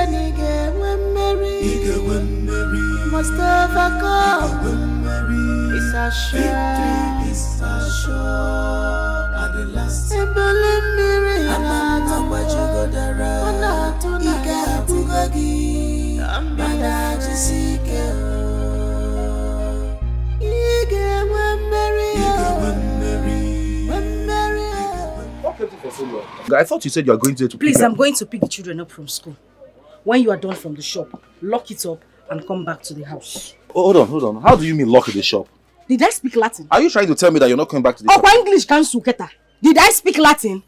nige wemmeri, must overcome. It's a sure, at the last. Amamma jugodara, iga bugagi, mana jisike. I thought you said you are going to Please, I'm going to pick the children up from school. When you are done from the shop, lock it up and come back to the house. Oh, hold on. How do you mean lock the shop? Did I speak Latin? Are you trying to tell me that you're not coming back to the shop? English can suketa. Did I speak Latin?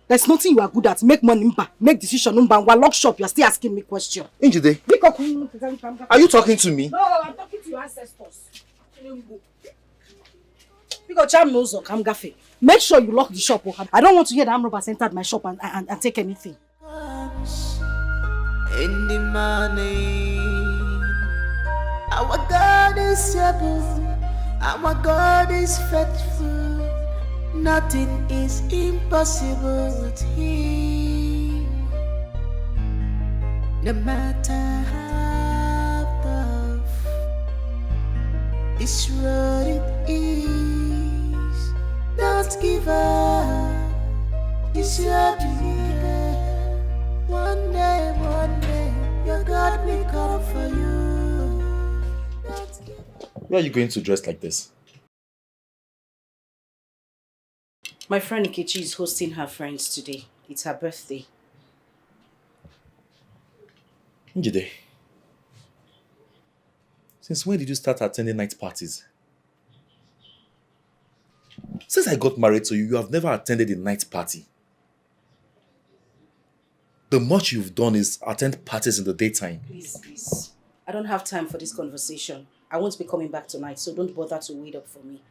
There's nothing you are good at. Make money, make decision, lock shop. You're still asking me questions. Njide, are you talking to me? No, I'm talking to your ancestors. Because Cham knows I'm gaffy. Make sure you lock the shop. I don't want to hear the armed robbers entered my shop and take anything. In the morning, our God is able, our God is faithful. Nothing is impossible with Him. No matter how tough this road it is, don't give up. It's your belief. One day, your God will come for you. Where are you going to dress like this? My friend Nkechi is hosting her friends today. It's her birthday. Njide, since when did you start attending night parties? Since I got married to you, you have never attended a night party. The most you've done is attend parties in the daytime. Please. I don't have time for this conversation. I won't be coming back tonight, so don't bother to wait up for me.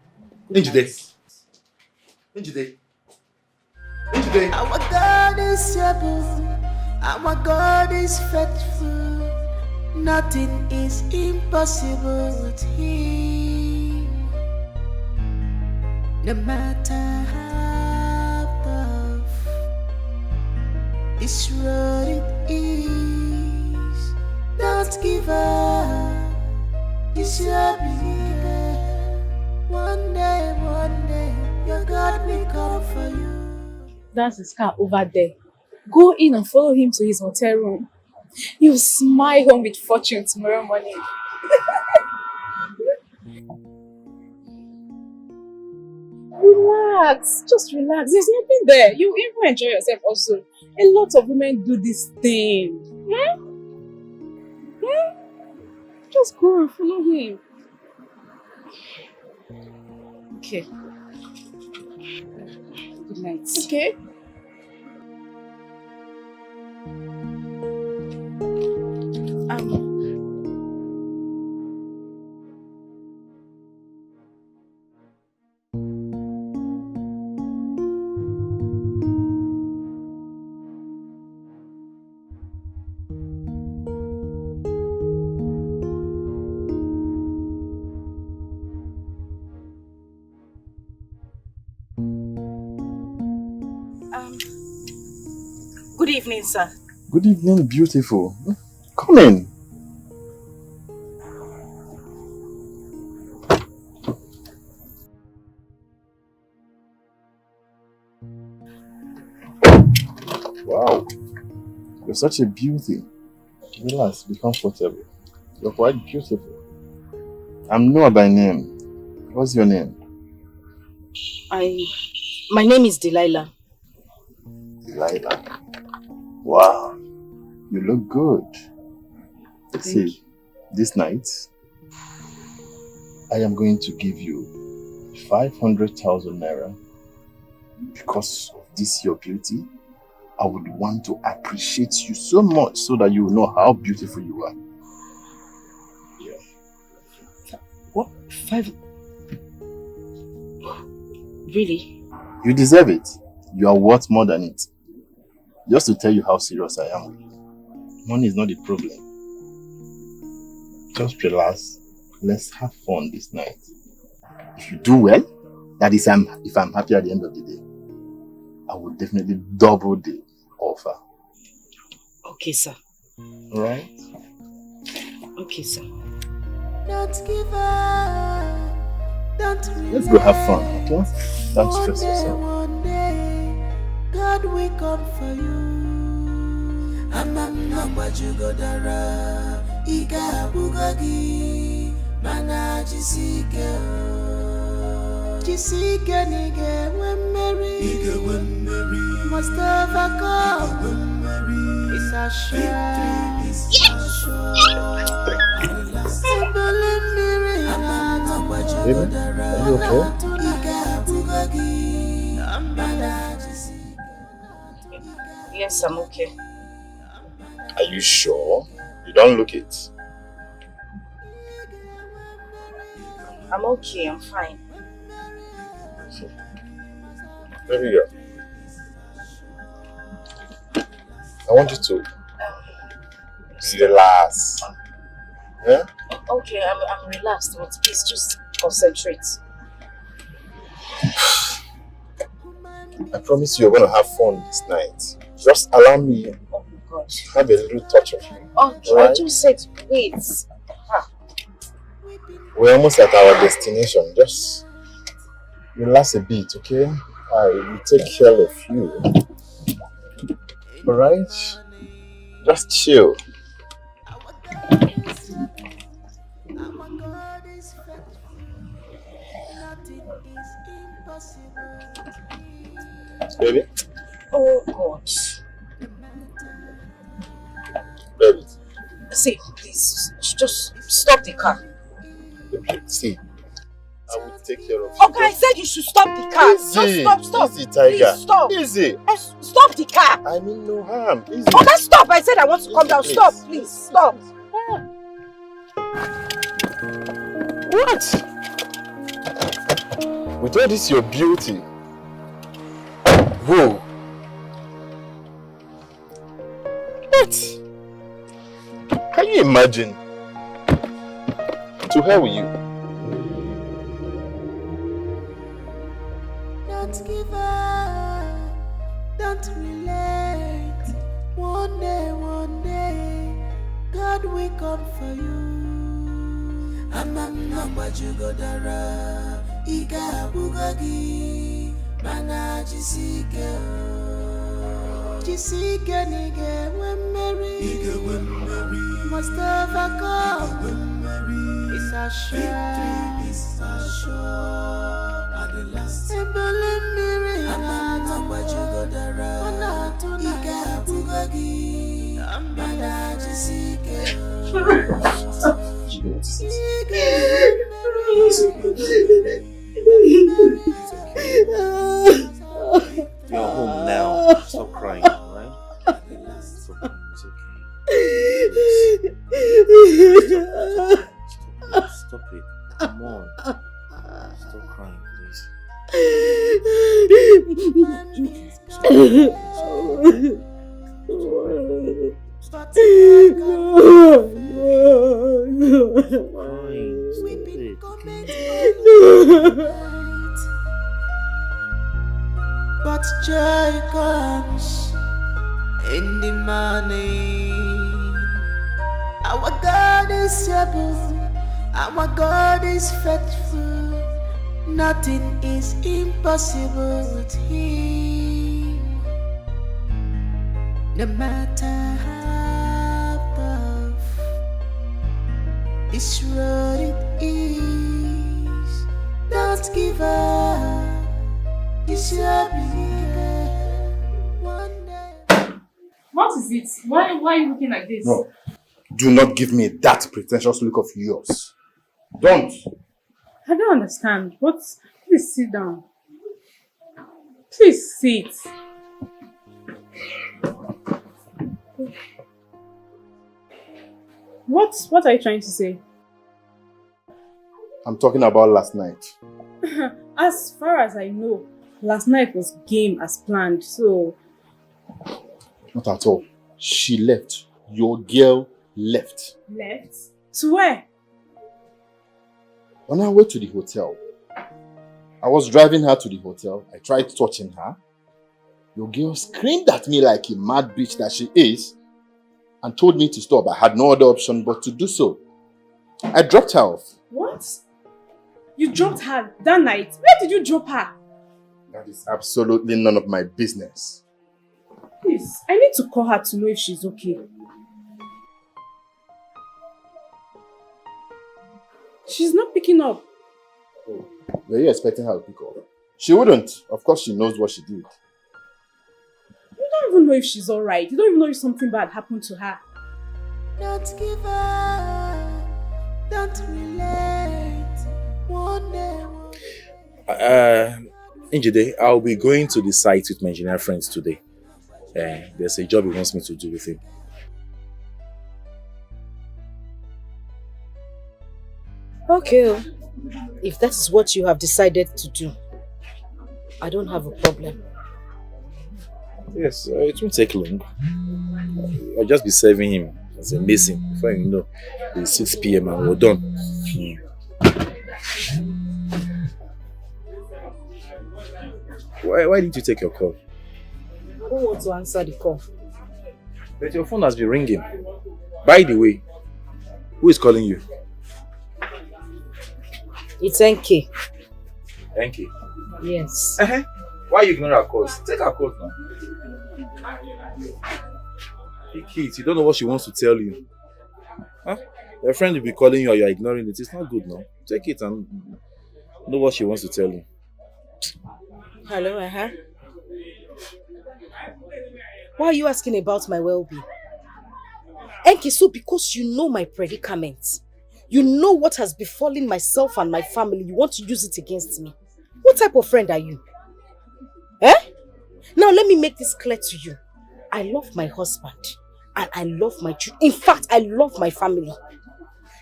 Njide. Our God is able, our God is faithful. Nothing is impossible with Him. No matter how tough this road it is, don't give up. It's your belief. One day, your God will come for you. That's his car over there. Go in and follow him to his hotel room. You'll smile home with fortune tomorrow morning. Relax. Just relax. There's nothing there. You even enjoy yourself also. A lot of women do this thing. Just go and follow him. Okay. Good night. Okay. Good evening, sir. Good evening, beautiful. Come in. Wow. You're such a beauty. Relax, be comfortable. You're quite beautiful. I'm Noah by name. What's your name? My name is Delilah. Delilah. Wow. You look good. See, this night, I am going to give you 500,000 naira because of this your beauty. I would want to appreciate you so much so that you will know how beautiful you are. Yeah. What? 5? Really? You deserve it. You are worth more than it. Just to tell you how serious I am with you. Money is not the problem. Just relax. Let's have fun this night. If you do well, that is if I'm happy at the end of the day, I will definitely double the offer. Okay, sir. Alright? Okay, sir. Don't give up. Don't Let's go have fun, okay? Don't stress yourself. One day, God will come for you. I'm not what you go dara. Iga bugagi. Mana jisike. Jisike nige wemeri. Nige wemeri. Mustafa come. Wemeri. It's a shame. It's a shame. Baby, are you okay? Yes, I'm okay. Are you sure? You don't look it. I'm okay, I'm fine. Baby girl, I want you to relax. Yeah? Okay, I'm relaxed, but please just concentrate. I promise you you're going to have fun this night. Just allow me to have a little touch of you. Okay, right? I just said wait. We're almost at our destination. Just relax a bit, okay? I will take care of you. Alright? Just chill. Baby? Oh God. Baby. See, please, just stop the car. Baby, see. I will take care of you. Okay, I said you should stop the car. Easy. Just stop. Easy, Tiger. Please stop. Easy. Stop the car. I mean no harm. Easy. Okay, stop. I said I want to come down. Please. Stop, please. Stop. What? With all this your beauty. Whoa. What? Can you imagine? To hell with you. Don't give up. Don't relent. One day, God will come for you. I'm not what you go dara. Iga bugagi. Mana jisike. Jisike nige wemeri. Nige wemeri. Mustafa come. Wemeri. It's a shame. It's a shame. You're home now. Stop crying, alright? It's okay. Stop it. Come on. Stop crying, please. But joy comes in the morning. Our God is able, our God is faithful. Nothing is impossible with Him. No matter how tough this road it is, don't give up. You shall believe one day. What is it? Why are you looking like this? No. Do not give me that pretentious look of yours. Don't. I don't understand. Please sit down. Please sit. What are you trying to say? I'm talking about last night. As far as I know, last night was game as planned, so... Not at all. She left. Your girl left. Left? To where? When I went to the hotel, I was driving her to the hotel. I tried touching her. Your girl screamed at me like a mad bitch that she is and told me to stop. I had no other option but to do so. I dropped her off. What? You dropped her that night? Where did you drop her? That is absolutely none of my business. Please, I need to call her to know if she's okay. She's not picking up. Oh, were you expecting her to pick up? She wouldn't. Of course she knows what she did. You don't even know if she's alright. You don't even know if something bad happened to her. Don't give up. Don't relate. One day. Njide, I'll be going to the site with my engineer friends today. There's a job he wants me to do with him. Okay, if that is what you have decided to do, I don't have a problem. Yes, it won't take long. I'll just be serving him as a mason. Before you know, it's 6 p.m. and we're done. Why didn't you take your call? I don't want to answer the call. But your phone has been ringing. By the way, who is calling you? It's NK. Thank you. Yes. Why you ignore our calls? Take our calls now. Hey kids, you don't know what she wants to tell you. Huh? Your friend will be calling you and you're ignoring it. It's not good now. Take it and know what she wants to tell you. Hello, Why are you asking about my well-being? NK, so because you know my predicament, you know what has befallen myself and my family, you want to use it against me. What type of friend are you? Now let me make this clear to you. I love my husband and I love my children. In fact, I love my family.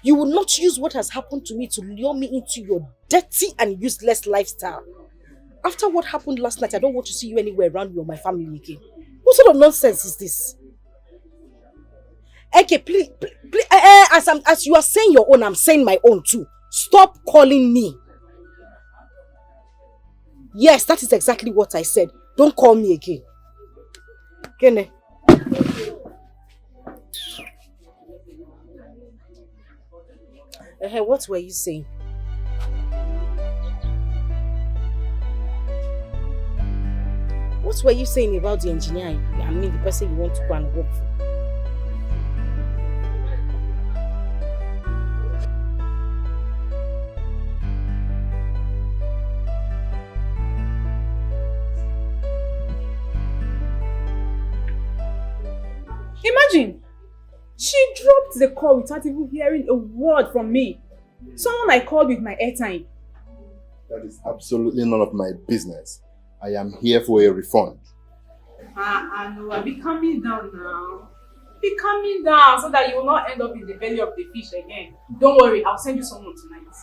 You will not use what has happened to me to lure me into your dirty and useless lifestyle. After what happened last night, I don't want to see you anywhere around me or my family again. What sort of nonsense is this? Okay, please, as you are saying your own, I'm saying my own too. Stop calling me. Yes, that is exactly what I said. Don't call me again. Kene. What were you saying? What were you saying about the engineer? I mean, the person you want to go and work for. Imagine! She dropped the call without even hearing a word from me. Someone I called with my airtime. That is absolutely none of my business. I am here for a refund. Noah, be calming down now. Be calming down so that you will not end up in the belly of the fish again. Don't worry, I'll send you someone tonight.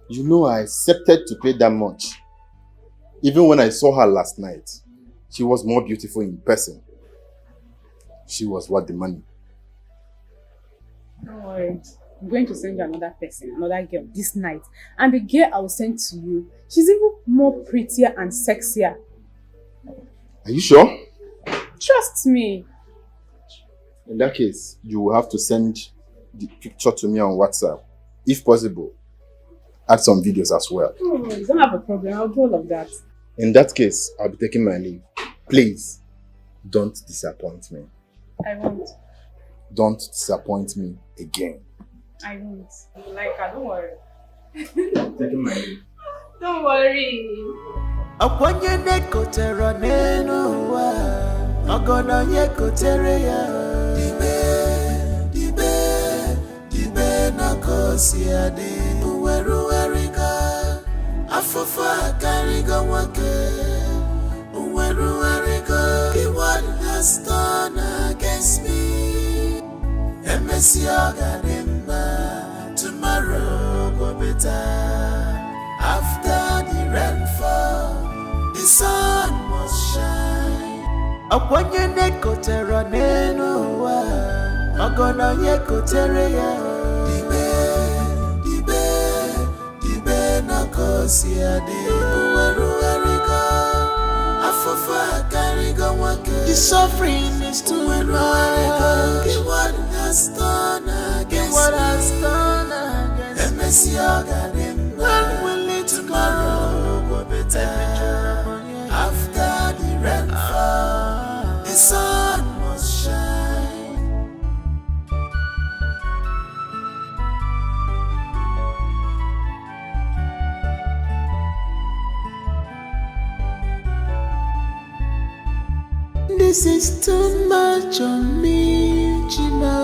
You know I accepted to pay that much. Even when I saw her last night, she was more beautiful in person. She was worth the money. Don't worry. I'm going to send you another person, another girl this night. And the girl I will send to you, she's even more prettier and sexier. Are you sure? Trust me. In that case, you will have to send the picture to me on WhatsApp. If possible, add some videos as well. Oh, you don't have a problem. I'll do all of that. In that case, I'll be taking my leave. Please, don't disappoint me. I won't. Don't disappoint me again. I won't. Like her, don't worry. I'm taking my leave. Don't worry. Akwanye nekotera neno wa Ogono yekotere ya Dibe na kosi ade Uweru erika Afofa kariga wake Uweru erika What has done against me Emesi oganimba Tomorrow go better After the rainfall the sun must shine. Akwanye nekotera neno wa Ogono yekotere ya Dibe na kosi ade Uweru erika Afofa kariga wake The suffering is too much What has done against me Emesi oganimba When will it tomorrow go better After the rainfall the sun must shine. This is too much on me, Gina.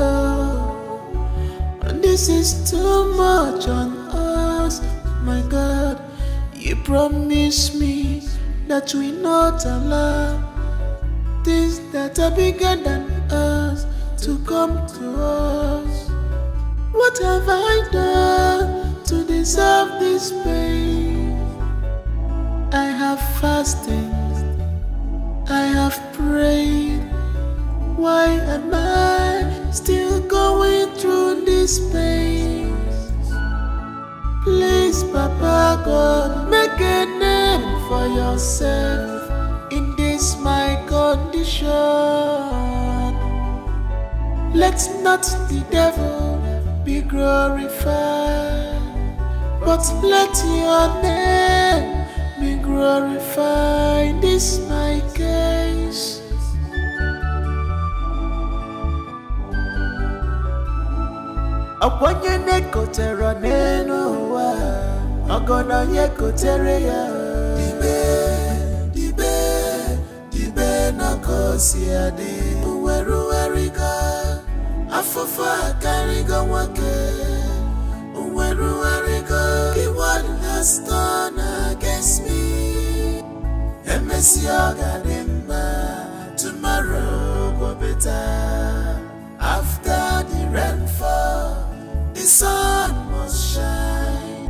This is too much on us, my God. You promised me that we not allow things that are bigger than us to come to us. What have I done to deserve this pain? I have fasted, I have prayed. Why am I still going through this pain? Please, Papa God, make a name for yourself in this my condition. Let not the devil be glorified, but let your name be glorified in this my case. Akwanye nekotera neno wa Ogono yekotere ya Dibe na kosi ade Uweru erika Afofa kariga wake Uweru erika What has done against me Emesi oganimba Tomorrow go better After the rainfall the sun must shine.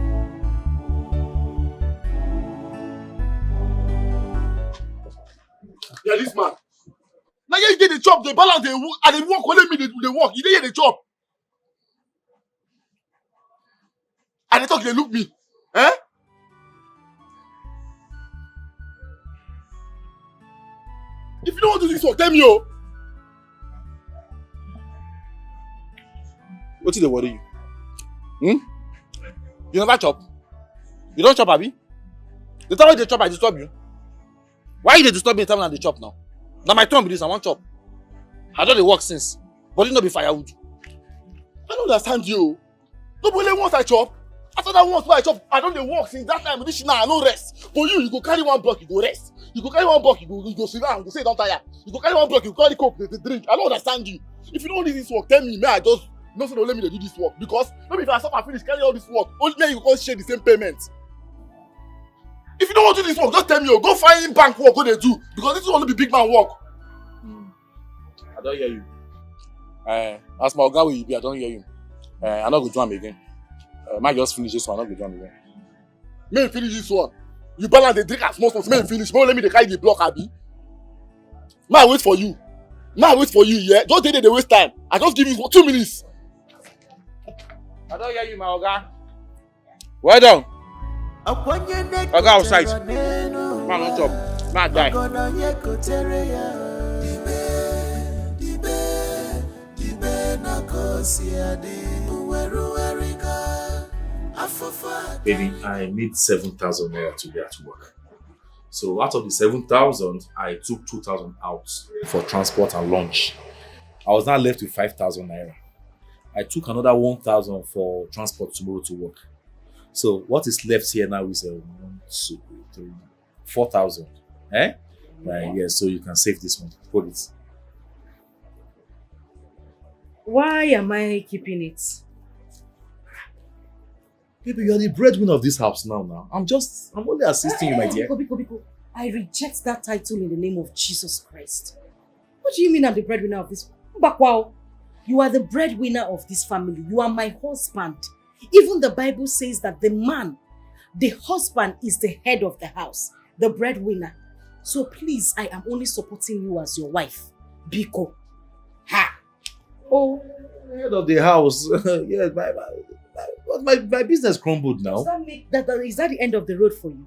Yeah, this man. Now you get the job, the balance, and they work. Only me they work. You didn't get the job. And they talk, they look me. Eh? If you don't want to do this work, tell me, oh. What did they worry you? You never chop? You don't chop, Abi? The time they chop, I disturb you. Why you disturb me the time I chop now? Now my turn be this, I want chop. I don't work since. But you not be firewood. I don't understand you. Nobody wants I chop. After that once I chop, I don't work since that time. This now I no rest. But you go carry one block, you go rest. You go carry one buck, you go sit down, you go say you don't tire. You go carry one buck, you go carry coke, they drink. I don't understand you. If you don't do this work, tell me, may I just no say don't let me do this work. Because maybe if I stop and finish carry all this work, only then you go share the same payment. If you don't want to do this work, just tell me, oh, go find bank work, go they do. Because this is only be big man work. I don't hear you. As my guy will be, I don't hear you. I'm not going to do him again. Might just finish this one, I'm not going to do him again. May finish this one. You balance the drink as small, may finish. May let me carry the block, Abi. May I wait for you. May I wait for you, yeah? Don't take it, they waste time. I just give you 2 minutes. I don't hear you, my Oga. Well done. Oga outside. Man on top. Man die. Baby, I need 7,000 naira to be at work. So out of the 7,000, I took 2,000 out for transport and lunch. I was now left with 5,000 naira. I took another 1,000 for transport tomorrow to work. So what is left here now is 1, 2, 3, 4,000. Eh? Yeah, so you can save this one. Hold it. Why am I keeping it? Baby, you're the breadwinner of this house now. I'm only assisting you, my dear. Biko. I reject that title in the name of Jesus Christ. What do you mean I'm the breadwinner of this? Wow. You are the breadwinner of this family. You are my husband. Even the Bible says that the husband is the head of the house, the breadwinner. So please, I am only supporting you as your wife. Biko. Ha! Oh, head of the house. Yes, my business crumbled now. Does that make is that the end of the road for you?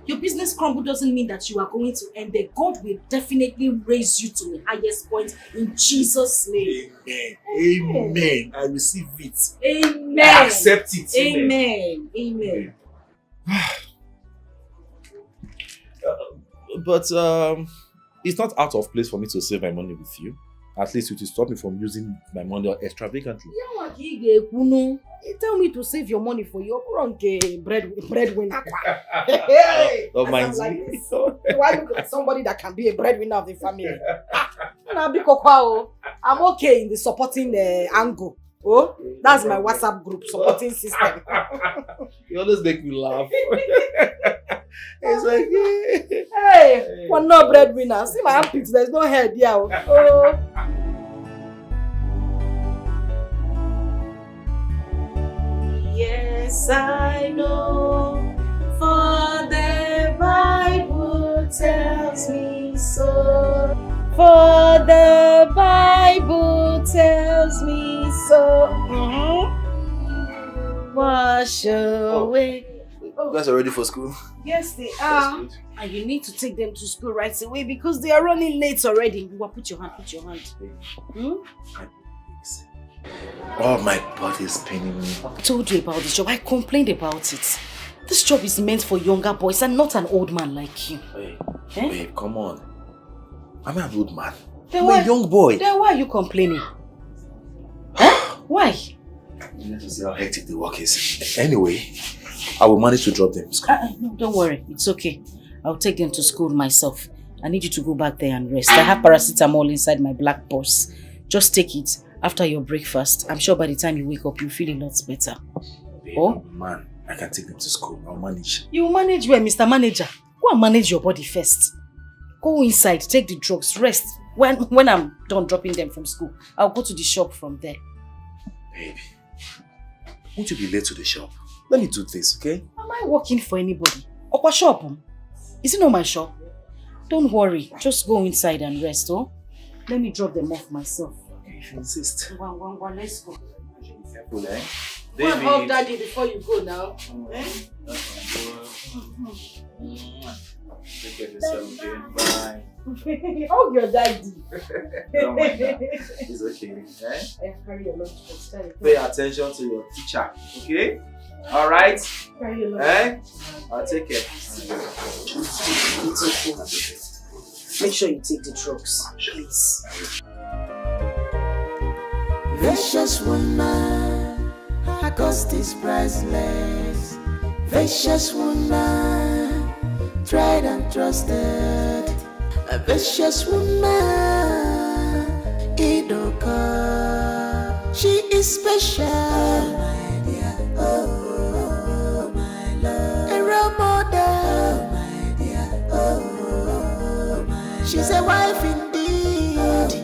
Your business crumble doesn't mean that you are going to end there. God will definitely raise you to the highest point in Jesus' name. Amen. I receive it. Amen. I accept it. Amen. But it's not out of place for me to save my money with you. At least it will stop me from using my money extravagantly. You tell me to save your money for your breadwinner. Don't mind like me. this. Why look at somebody that can be a breadwinner of the family? I'm okay in the supporting angle. Oh, that's my WhatsApp group supporting system. You always make me laugh. It's like, hey, we're not breadwinner. See my armpits, there's no head here. Oh. Yes, I know, for the Bible tells me so. For the Bible tells me so. Wash away. You guys are ready for school? Yes, they are. And you need to take them to school right away because they are running late already. You want put your hand. Oh, my body is paining me. I told you about this job. I complained about it. This job is meant for younger boys and not an old man like you. Hey, babe, come on. I'm an old man. Then I'm a young boy. Then why are you complaining? Huh? Why? You need to see how hectic the work is. Anyway, I will manage to drop them to school. No, don't worry. It's okay. I'll take them to school myself. I need you to go back there and rest. I have paracetamol inside my black purse. Just take it after your breakfast. I'm sure by the time you wake up, you'll feel a lot better. Babe, oh? Man, I can take them to school. I'll manage. You manage where, Mr. Manager? Go and manage your body first. Go inside, take the drugs, rest. When I'm done dropping them from school, I'll go to the shop from there. Baby, won't you be late to the shop? Let me do this, okay? Am I working for anybody? Okwa shop? Is it not my shop? Don't worry, just go inside and rest, oh? Let me drop them off myself. Okay, if you insist. Let's go. Be careful, eh? Go and hug daddy before you go now. Take care of yourself, okay? Bye. Hug your daddy. Don't mind that. It's okay, eh? Carry your lunch. Pay attention to your teacher, okay? Alright? Carry your lunch. Eh? I'll take care. It's okay. Make sure you take the drugs, please. Precious woman, her cost is priceless. Precious woman, tried and trusted. A vicious woman, Idoka. She is special, my dear. Oh, my love. A role model, my dear. Oh, my love. She's a wife indeed,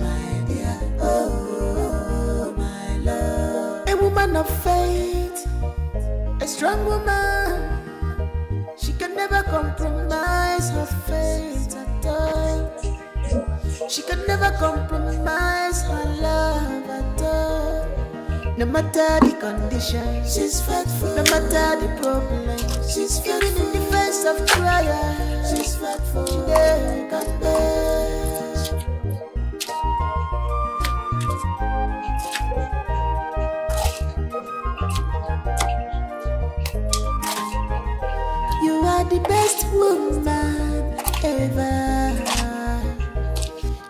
my dear. Oh, my love. A woman of faith, a strong woman. She can never compromise her faith at all. She can never compromise her love at all. No matter the conditions, she's faithful. No matter the problem, she's faithful. Even in the face of trial, she's faithful. She never can bear. You are the best woman ever.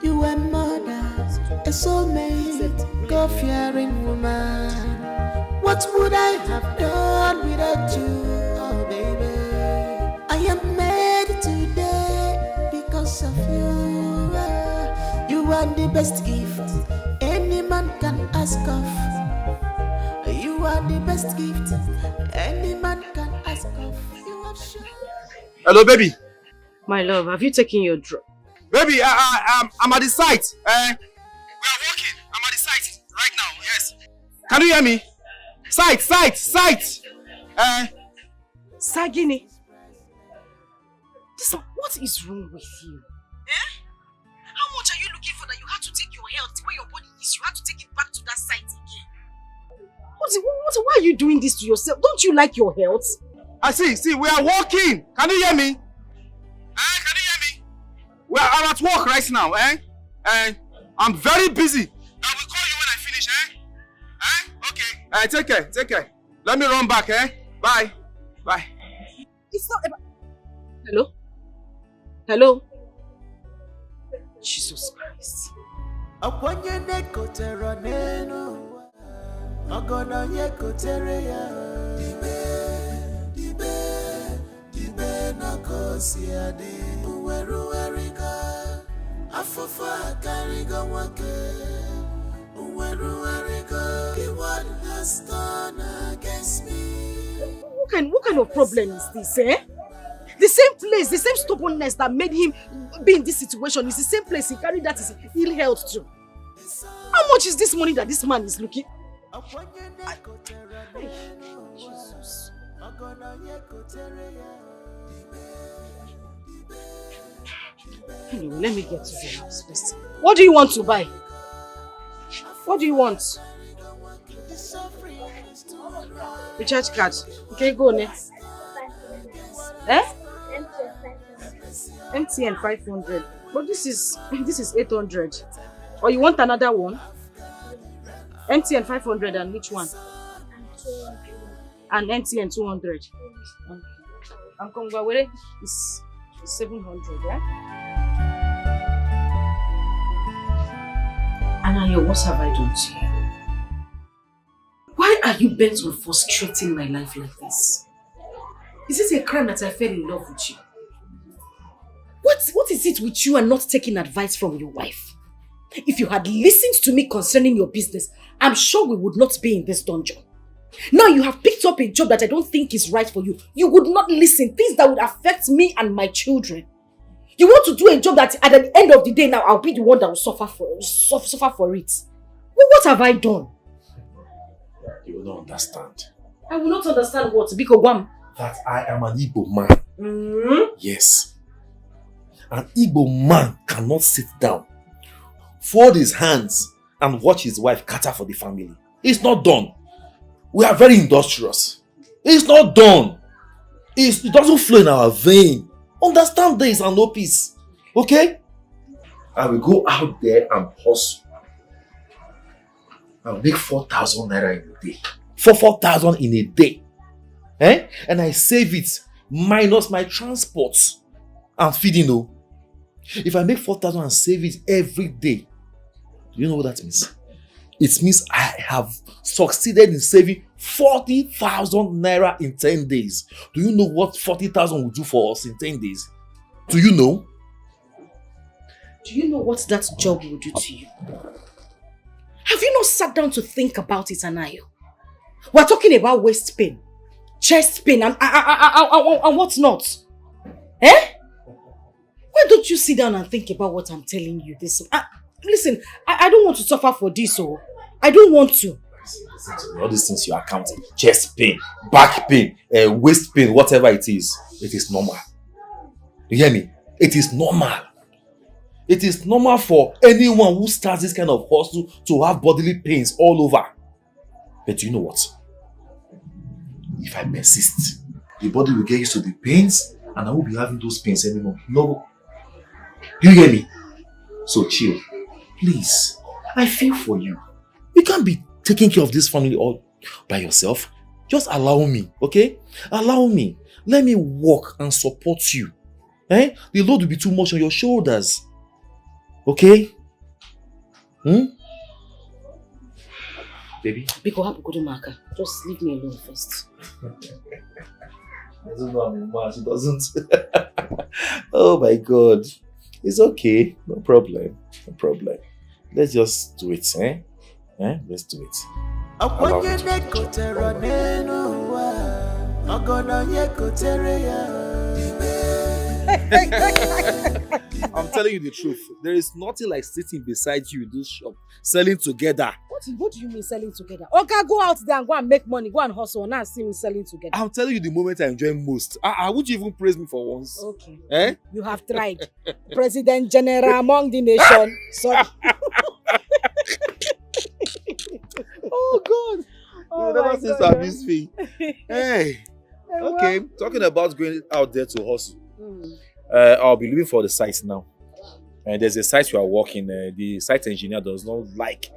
You are mother, a soulmate, God-fearing woman. What would I have done without you, oh baby? I am made today because of you. You are the best gift any man can ask of. You are the best gift any man can ask of. You have shown. Hello, baby. My love, have you taken your drug? Baby, I'm at the site. We are walking. I'm at the site right now. Yes. Can you hear me? Site. Sagini. What is wrong with you? How much are you looking for that you have to take your health where your body is? You have to take it back to that site again. Why are you doing this to yourself? Don't you like your health? I see, we are walking. Can you hear me? Can you hear me? I'm at work right now, And I'm very busy. I will call you when I finish, Okay. Take care. Let me run back, Bye. It's not about... Hello? Jesus Christ. Has done against me. What kind of problem is this, The same place, the same stubbornness that made him be in this situation is the same place he carried that his ill health to. How much is this money that this man is looking? Jesus. Anyway, let me get to the house first. What do you want to buy? What do you want? Recharge card. Okay, go next. MTN 500. But this is 800. Or you want another one? MTN 500 and which one? And MTN 200. I'm coming away. It's 700, yeah? Anayo, what have I done to you? Why are you bent on frustrating my life like this? Is it a crime that I fell in love with you? What is it with you and not taking advice from your wife? If you had listened to me concerning your business, I'm sure we would not be in this dungeon. Now you have picked up a job that I don't think is right for you. You would not listen. Things that would affect me and my children. You want to do a job that at the end of the day now I'll be the one that will suffer for it. Well, what have I done? You will not understand. I will not understand what, Biko Guam. That I am an Igbo man. Yes. An Igbo man cannot sit down, fold his hands, and watch his wife cater for the family. It's not done. We are very industrious. It's not done. It doesn't flow in our vein. Understand this and no peace. Okay? I will go out there and hustle. I'll make 4,000 naira in a day. 4,000 in a day. And I save it minus my transport and feeding. If I make 4,000 and save it every day, do you know what that means? It means I have succeeded in saving 40,000 naira in 10 days. Do you know what 40,000 will do for us in 10 days? Do you know? Do you know what that job will do to you? Have you not sat down to think about it, Anayo? We're talking about waist pain, chest pain, and what's not. Eh? Why don't you sit down and think about what I'm telling you? Listen, I don't want to suffer for this, oh. I don't want to. Listen to me. All these things you are counting, chest pain, back pain, waist pain, whatever it is normal. You hear me? It is normal. It is normal for anyone who starts this kind of hustle to have bodily pains all over. But you know what? If I persist, the body will get used to the pains and I won't be having those pains anymore. No. Do you hear me? So chill. Please. I feel for you. You can't be taking care of this family all by yourself. Just allow me, okay? Allow me. Let me work and support you. The load will be too much on your shoulders. Okay? Baby? Biko hapu Kudumaka. Just leave me alone first. I don't know, Mama. She doesn't. Oh my God. It's okay. No problem. No problem. Let's just do it, Let's do it. Allow me I'm telling you the truth. There is nothing like sitting beside you in this shop, selling together. What do you mean selling together? Okay, go out there and go and make money, go and hustle, and now see you selling together. I'm telling you the moment I enjoy most. Would you even praise me for once? Okay. You have tried. President General among the nation. Sorry. Oh God. Oh, you never seen service fee. Hey. Okay. Talking about going out there to hustle. I'll be looking for the site now. And there's a site we are working. The site engineer does not like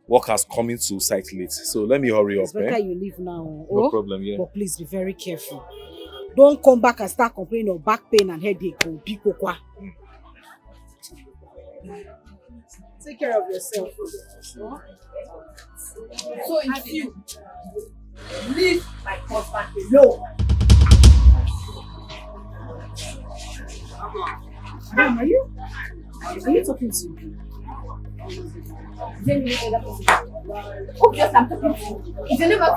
workers coming to site late. So let me hurry up. It's better you leave now. No problem, yeah. But please be very careful. Don't come back and start complaining of back pain and headache. Take care of yourself. So if you leave my husband alone. Ma'am, are you talking to me? Obviously, I'm talking to you. It's a never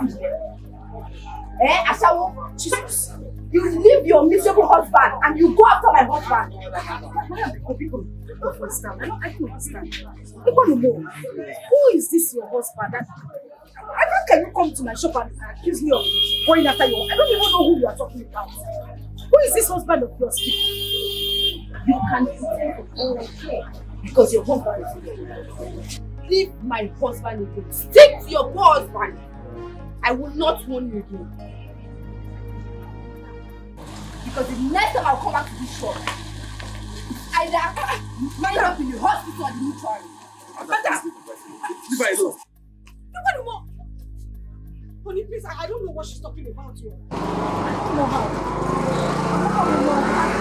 Ashawo, Jesus. You leave your miserable husband and you go after my husband. People don't understand. I don't understand. People don't know. Who is this your husband? How can you come to my shop and accuse me of going after you? I don't even know who you are talking about. Who is this husband of yours? You can pretend because your husband is here. Leave my husband again. Stick to your poor husband. I will not warn you again. Because the next time I'll come back to this shop, either mind up in the hospital or the mortuary. Leave her alone. Nobody more. Honey, please, I don't know what she's talking about here. I don't know how. I've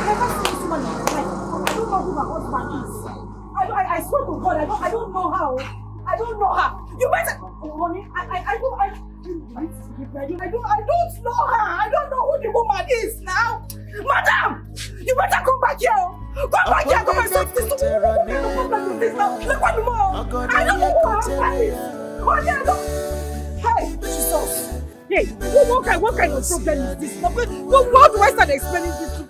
never seen this woman in my life. I don't know who my husband is. I swear to God, I don't know how. I don't know her. You better, honey, I don't know her. I don't know who the woman is now. Madam, you better come back here. Come back here. Come and solve this. Look what you want. I don't know who her husband is. Honey, I don't. Hey, Jesus. Hey, what kind of problem is this? How do I start explaining this to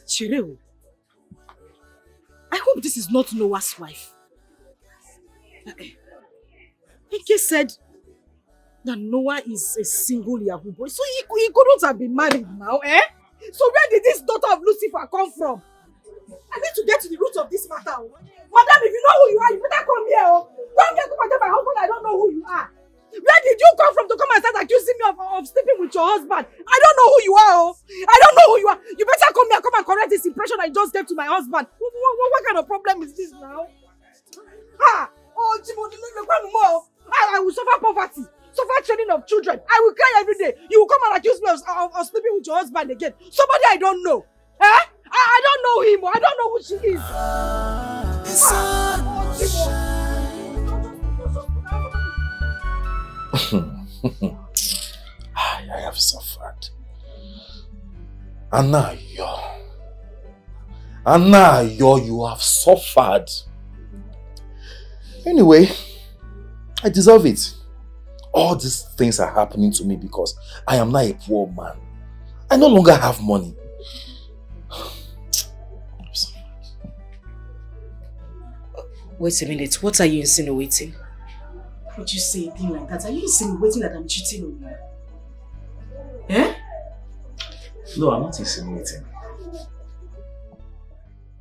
Chireo? I hope this is not Noah's wife. Ike said that Noah is a single Yahoo boy, so he couldn't have been married now, eh? So where did this daughter of Lucifer come from? I need to get to the root of this matter. Madam, if you know who you are, you better come here. Come here to tell my husband I don't know who you are. Where did you come from to come and start accusing me of sleeping with your husband? I don't know who you are. I don't know who you are. You better come here, come and correct this impression I just gave to my husband. What kind of problem is this now? I will suffer poverty, suffer training of children. I will cry every day. You will come and accuse me of sleeping with your husband again. Somebody I don't know. I don't know him. I don't know who she is. I have suffered. Anayo, you have suffered. Anyway, I deserve it. All these things are happening to me because I am now a poor man. I no longer have money. Wait a minute, what are you insinuating? Would you say a thing like that? Are you insinuating that I'm cheating on you? Eh? No, I'm not insinuating.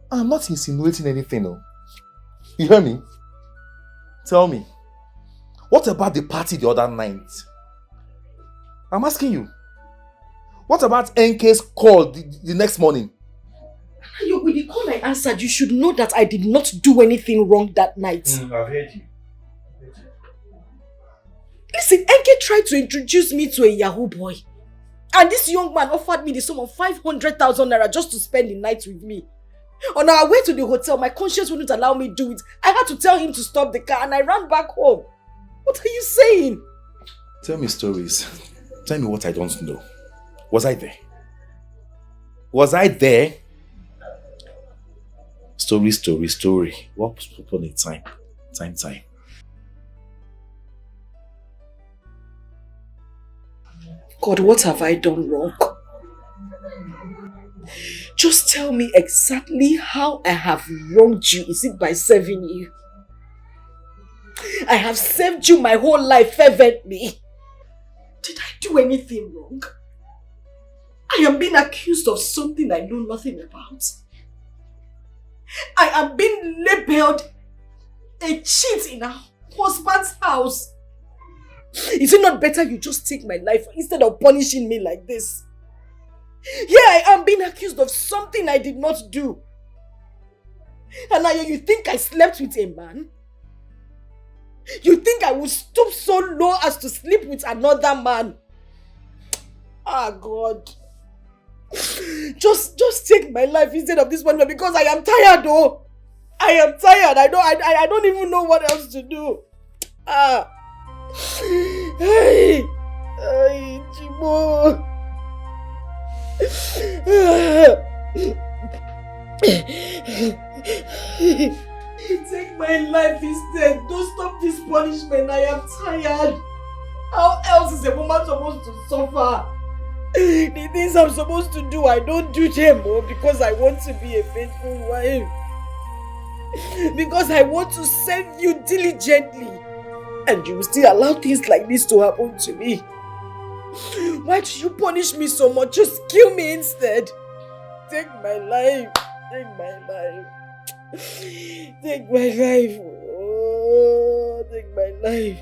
I'm not insinuating anything, no. You hear me? Tell me. What about the party the other night? I'm asking you. What about NK's call the next morning? With the call I answered, you should know that I did not do anything wrong that night. I've heard you. Listen, NK tried to introduce me to a Yahoo boy. And this young man offered me the sum of 500,000 naira just to spend the night with me. On our way to the hotel, my conscience wouldn't allow me to do it. I had to tell him to stop the car and I ran back home. What are you saying? Tell me stories. Tell me what I don't know. Was I there? Was I there? Story, story, story. What upon a time? Time. God, what have I done wrong? Just tell me exactly how I have wronged you. Is it by serving you? I have served you my whole life fervently. Did I do anything wrong? I am being accused of something I know nothing about. I am being labeled a cheat in a husband's house. Is it not better you just take my life instead of punishing me like this? Here I am being accused of something I did not do. And now you think I slept with a man? You think I would stoop so low as to sleep with another man? Ah, God. Just take my life instead of this one because I am tired, though. I am tired. I don't even know what else to do. Ah. Hey, Chibo. Take my life instead. Don't stop this punishment. I am tired. How else is a woman supposed to suffer? The things I'm supposed to do, I don't do them because I want to be a faithful wife. Because I want to serve you diligently. And you will still allow things like this to happen to me. Why do you punish me so much? Just kill me instead. Take my life. Take my life. Take my life. Oh, take my life.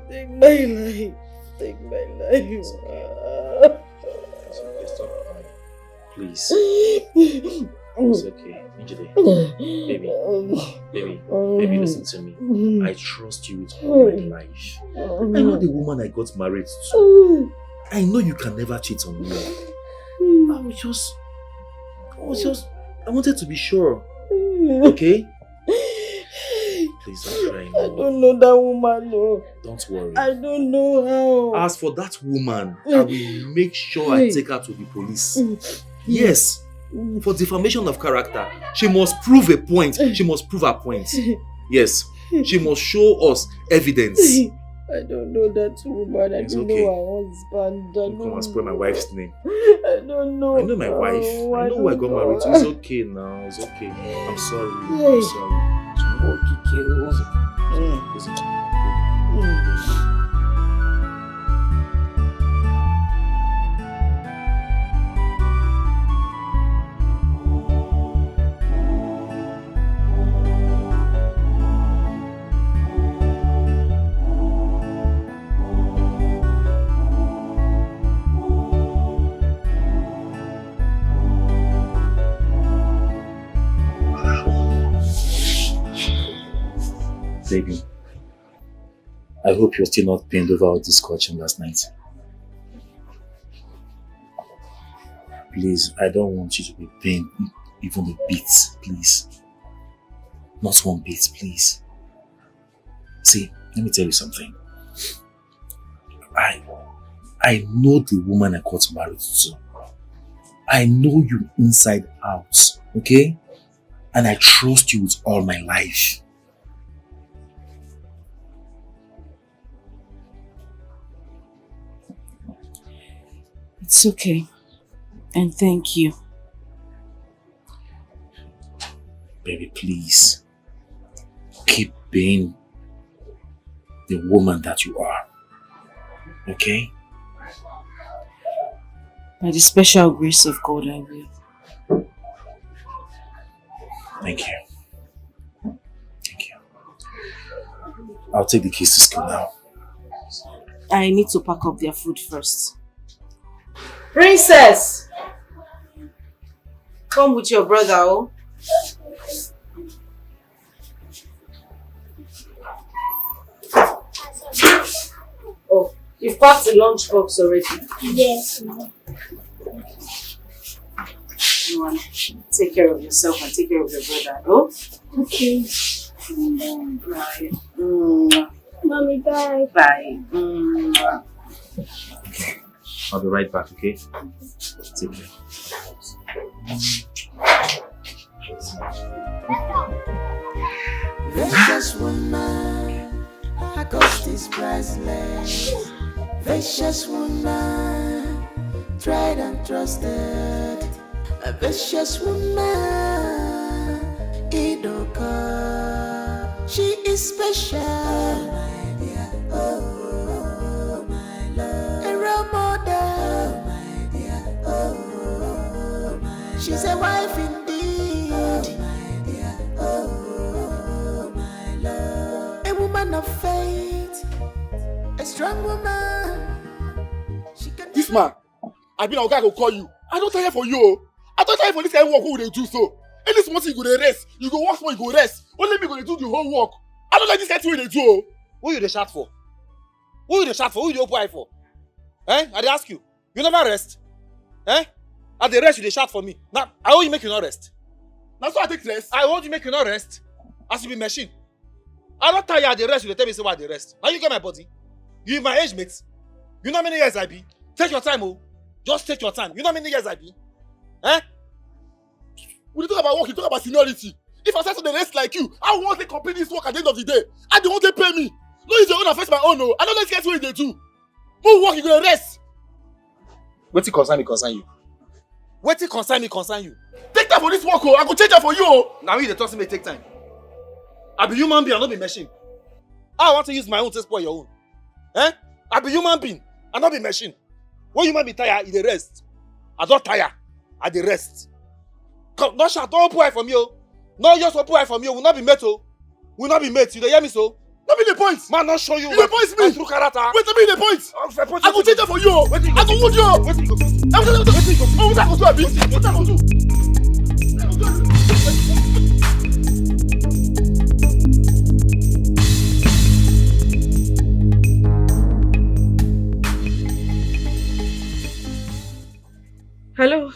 Take my life. Take my life. Stop crying. Please. It's okay. Baby, listen to me. I trust you with all my life. I know the woman I got married to. I know you can never cheat on me. I wanted to be sure. Okay? Please don't cry anymore. I don't know that woman, no. Don't worry. I don't know how. As for that woman, I will make sure I take her to the police. Yes. For defamation of character, she must prove a point. She must prove her point. Yes. She must show us evidence. I don't know that woman. I don't know her husband. Don't come and spoil my wife's name. I don't know. I know my wife. I know who I got married to. It's okay now. It's okay. I'm sorry. I'm sorry. It's okay. Baby, I hope you're still not pained over all this scorching last night. Please, I don't want you to be pained even a bit, please. Not one bit, please. See, let me tell you something. I know the woman I got married to. I know you inside out, okay? And I trust you with all my life. It's okay. And thank you. Baby, please. Keep being the woman that you are. Okay? By the special grace of God, I will. Thank you. Thank you. I'll take the kids to school now. I need to pack up their food first. Princess! Come with your brother, oh. Oh, you've packed the lunch box already? Yes. You want to take care of yourself and take care of your brother, oh? Okay. Bye. Mommy, bye. Bye. I'll be right back, okay? Take care. Vicious woman, I got this priceless. Vicious woman, tried and trusted. A vicious woman, Idoka. She is special, my dear. Oh, my love. A role model, oh, my dear. Oh, my she's a wife indeed. Oh, my dear. Oh, my love. A woman of faith, a strong woman. This man, I been a guy go call you. I don't tire for you. I don't tire for this kind of work. Who they do so? Any small thing you go dey rest. You go work small, you go rest. Only me go dey do the whole work. I don't like this kind of thing they do. Who you dey shout for? Who you dey shout for? Who you dey open eye for? Eh? I dey ask you. You never rest. Eh? At the rest you dey shout for me. Now I want you make you not rest. Now so I take rest. I want you make you not rest. As you be machine. I don't tire at the rest. You dey tell me say why the rest. Now you get my body. You my age mates. You know how many years I be? Take your time, oh. Just take your time. You know how many years I be? Eh? We talk about work, you talk about seniority. If I start to the rest like you, I want to complete this work at the end of the day. I don't want to pay me. No, it's your own affect my own, no. I don't let guys what they do. More work, you gonna rest. Wetin concern me concern you. Wetin concern me concern you. Take time for this work, oh. I go change that for you, oh. Now you dey talk to me take time. I be human being, I not be machine. I want to use my own to spoil your own. Eh? I be human being, I not be machine. When human be tired, you dey rest. I don't tire, I dey rest. Come, no shout, don't put eye for me, oh. No, just put eye for me, oh. Will not be met, oh. Will not be met. You dey hear me, so? Not be the point. Man, not show you. You the point me. True character. Wait a minute, the point. I go change that for you. I go wound you. Wait till you go. What I go do, Abi? What I go do? Hello.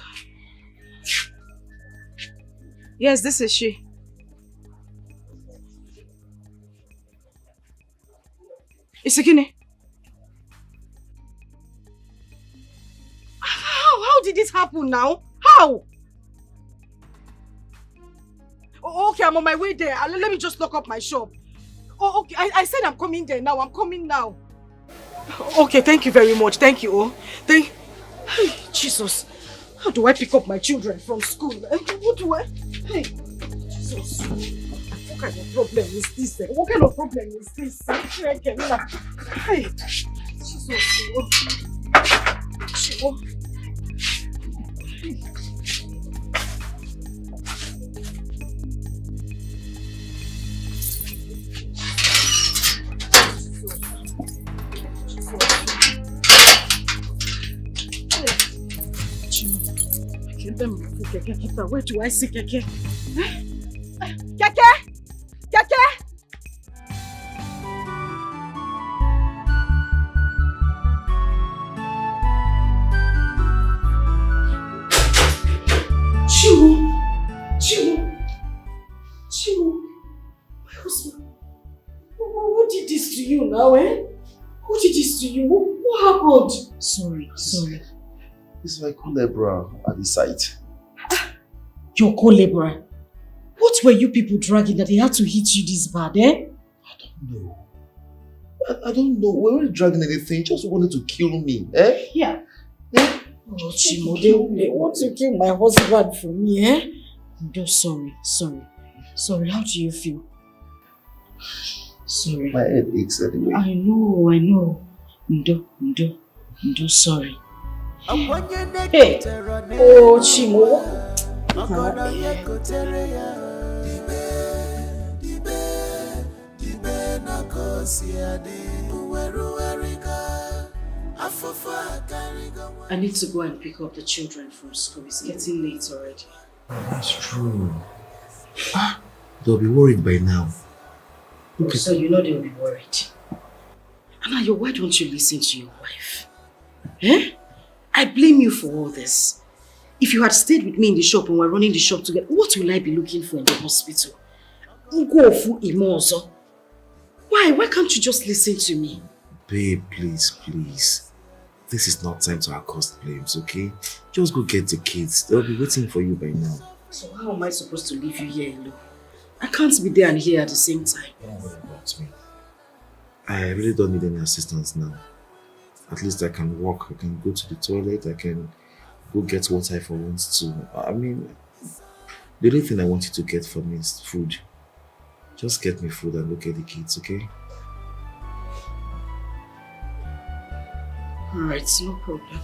Yes, this is she. Isigini. How did it happen now? How? Oh, okay, I'm on my way there. Let me just lock up my shop. Oh, okay. I said I'm coming there now. I'm coming now. Okay, thank you very much. Thank you. Oh, hey, Jesus. How do I pick up my children from school? What do I? Hey, Jesus. What kind of problem is this? What kind of problem is this? Hey, Jesus. Oh. Where do I see Keke? Keke! Keke! Chiwo, my husband. Who did this to you now, eh? Who did this to you? What happened? Sorry. It's my co-laborer at the site. Your co-laborer? What were you people dragging that he had to hit you this bad, eh? No. I don't know. We weren't dragging anything. He just wanted to kill me, eh? Yeah. Oh, Chimo, they want to kill my husband for me, eh? I'm sorry. Sorry, how do you feel? Sorry. My head aches anyway. I know. Ndo, sorry. Hey! Oh, Chimo. I need to go and pick up the children from school. It's getting late already. That's true. They'll be worried by now. Okay. So you know they'll be worried. Anayo, why don't you listen to your wife? Eh? I blame you for all this. If you had stayed with me in the shop and we're running the shop together, what will I be looking for in the hospital? Why can't you just listen to me? Babe, please. This is not time to accost blames, okay? Just go get the kids. They'll be waiting for you by now. So how am I supposed to leave you here alone? I can't be there and here at the same time. Don't worry about me. I really don't need any assistance now. At least I can walk, I can go to the toilet, I can go get what I want to. I mean, the only thing I want you to get for me is food. Just get me food and look at the kids, okay? Alright, no problem.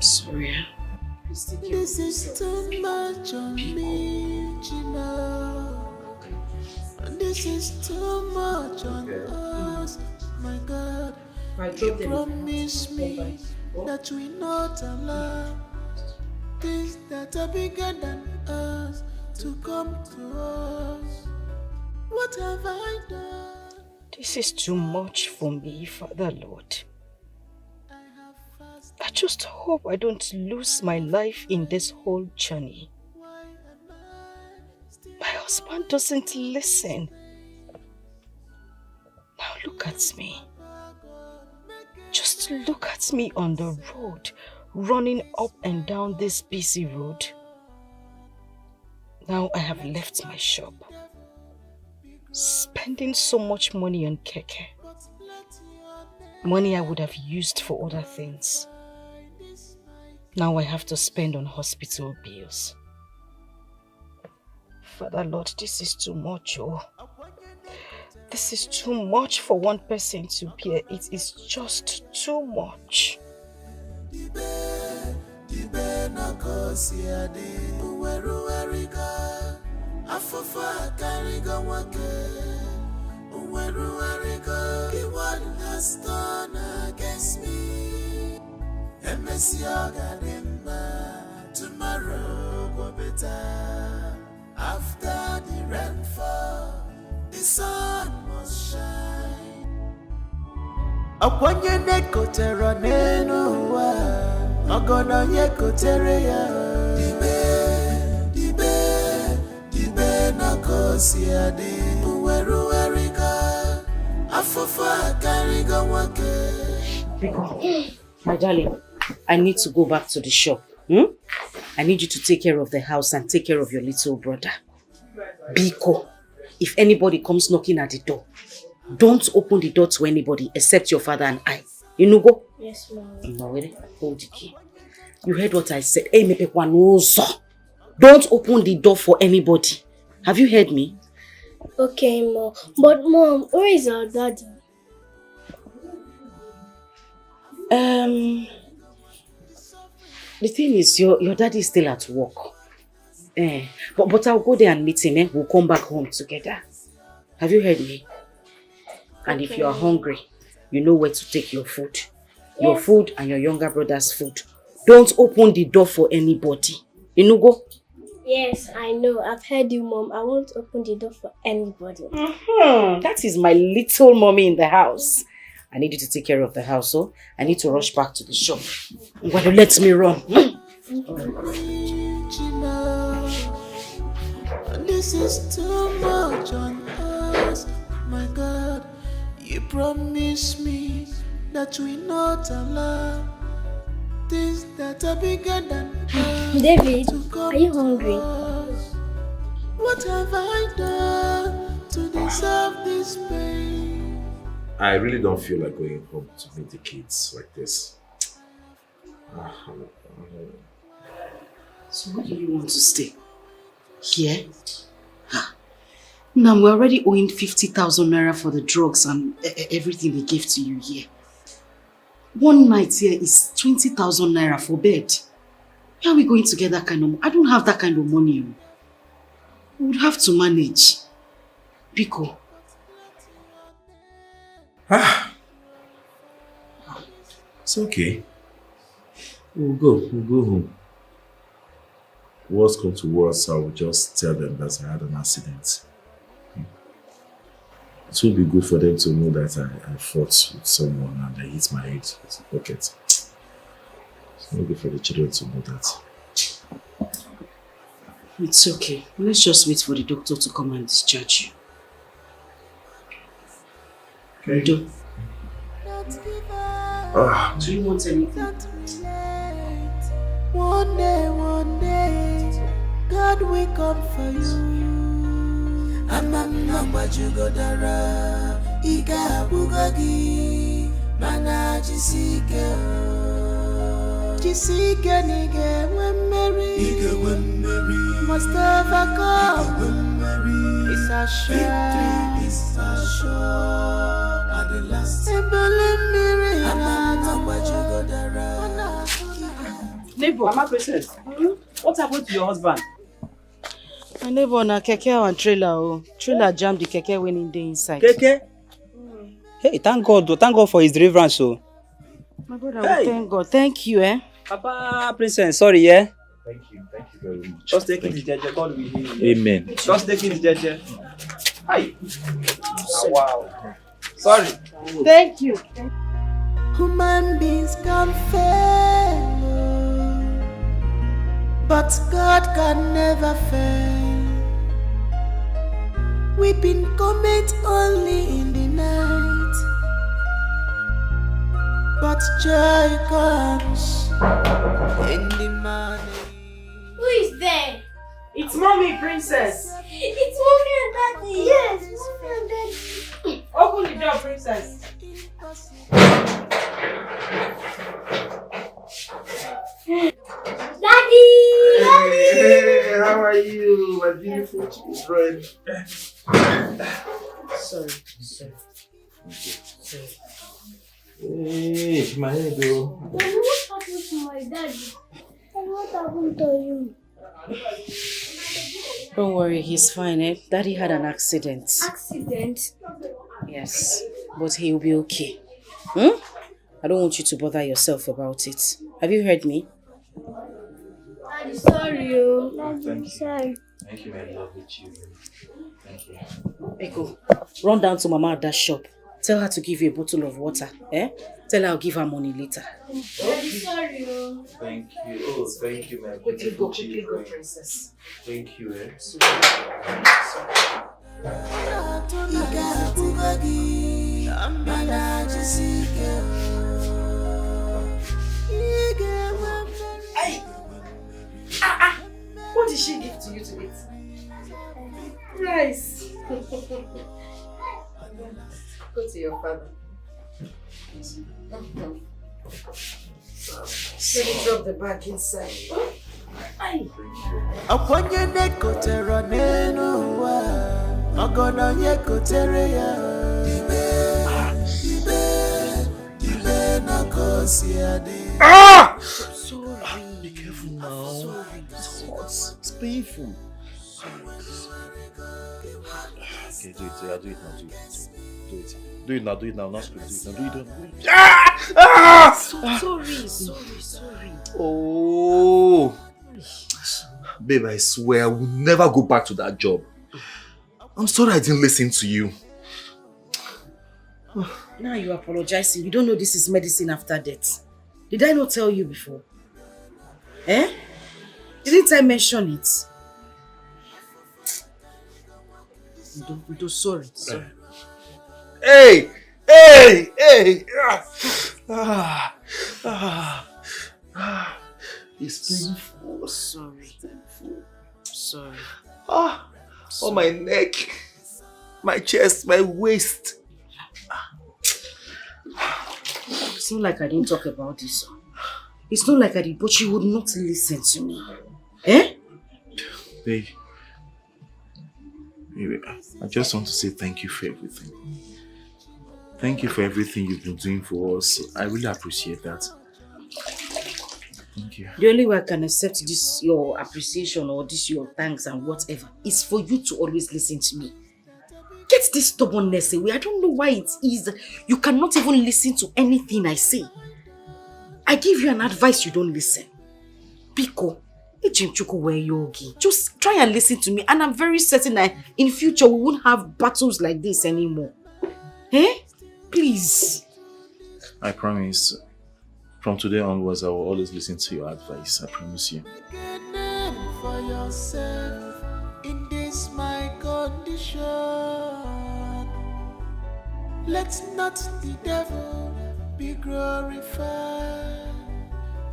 Sorry. This is too much on me, Gina. This is too much on us, my God. You promise me that we not allow things that are bigger than us to come to us. What have I done? This is too much for me, Father Lord. I just hope I don't lose my life in this whole journey. My husband doesn't listen. Now look at me. Just look at me on the road, running up and down this busy road. Now I have left my shop, spending so much money on keke. Money I would have used for other things. Now I have to spend on hospital bills. Father Lord, this is too much, oh. This is too much for one person to bear. It is just too much. Has done against me. Tomorrow go better. After the rainfall, the sun must shine. Akwanye neko tera neno wa, magona yeko tere ya. Dibe na kosi ade. Uweru erika, afofa kariga wake. Biko, my darling, I need to go back to the shop. I need you to take care of the house and take care of your little brother. Biko, if anybody comes knocking at the door, don't open the door to anybody except your father and I. You know go? Yes, Mom. Hold the key. You heard what I said. Don't open the door for anybody. Have you heard me? Okay, Mom. But Mom, where is our daddy? The thing is, your daddy is still at work. But I'll go there and meet him. We'll come back home together. Have you heard me? And if you are hungry, you know where to take your food. Yeah. Your food and your younger brother's food. Don't open the door for anybody. You know go? Yes, I know. I've heard you, Mom. I won't open the door for anybody. That is my little mommy in the house. I need you to take care of the house, so I need to rush back to the shop. I'm going to let me run. This is too much on us, my God. You promised me that we not allow things that are bigger than David, are you hungry? What have I done to deserve this pain? I really don't feel like going home to meet the kids like this. So where do you want to stay? Here? Now we're already owing 50,000 naira for the drugs and everything they gave to you here. One night here is 20,000 naira for bed. Where are we going to get that kind of money? I don't have that kind of money. We would have to manage. Biko. It's okay. We'll go home. Worst come to worst, I will just tell them that I had an accident. It will be good for them to know that I fought with someone and I hit my head with a bucket. It's not good for the children to know that. It's okay. Let's just wait for the doctor to come and discharge you. Okay. Do you want anything? One day, God will come for you. Amam Bajugodara, Iga Bugagi, Mana Jisike Nige, when Mary, Mustafa come, it's a shame, it's a show, at the last, Amam Bajugodara. Neighbor, Mama Princess, what happened to your husband? My neighbor na keke and trailer. Oh, trailer jammed the keke when in the inside. Keke? Hey, thank God for his deliverance. So. My brother, thank God. Thank you, eh? Papa Princess, sorry, yeah? Thank you very much. Just take it, Jeje. God will heal you. Amen. Just take it, Jeje. Hi. Wow. Sorry. Thank you. Human beings can fail, but God can never fail. Weeping cometh only in the night, but joy comes in the morning. Who is there? It's Mommy, Princess. It's Mommy and Daddy. Yes, Mommy and Daddy. Open the door, Princess. Daddy! Hey, how are you, my beautiful children? Sorry. Hey, my head, though. Daddy, what happened to my daddy? And what happened to you? Don't worry, he's fine, eh? Daddy had an accident. Accident? Yes, but he'll be okay. I don't want you to bother yourself about it. Have you heard me? Daddy, sorry, oh. Daddy, sorry. Thank you, my lovely children. Thank you. Eko, run down to Mama at that shop. Tell her to give you a bottle of water. Tell her I'll give her money later. Daddy, sorry, oh. Thank you. Oh, thank you, my beautiful children. Princess. Thank you, eh? What did she give to you to eat? Rice. Go to your father. Let me drop the bag inside. Akwanye nekotera nenu wa Ogono yekotere ya Ibe na kosi ade. Sorry. Be careful now. It's hot. It's painful. Okay, do it. Yeah, do it now. Do it. Do it now. Do it now. Not scream. Do it now. Do it. Sorry. Oh. Babe, I swear I will never go back to that job. I'm sorry I didn't listen to you. Now you're apologizing. You don't know this is medicine after death. Did I not tell you before? Didn't I mention it? Sorry. Hey! It's painful. Sorry. Sorry. On my neck, my chest, my waist. It's not like I didn't talk about this. It's not like I did, but you would not listen to me. Eh? Babe, I just want to say thank you for everything. Thank you for everything you've been doing for us. I really appreciate that. Thank you. The only way I can accept this, your appreciation or this, your thanks and whatever, is for you to always listen to me. Get this stubbornness away. I don't know why it is. You cannot even listen to anything I say. I give you an advice, you don't listen. Biko, just try and listen to me, and I'm very certain that in future we won't have battles like this anymore. Eh? Please. I promise. From today onwards, I will always listen to your advice. I promise you. For yourself in this my condition. Let not the devil be glorified,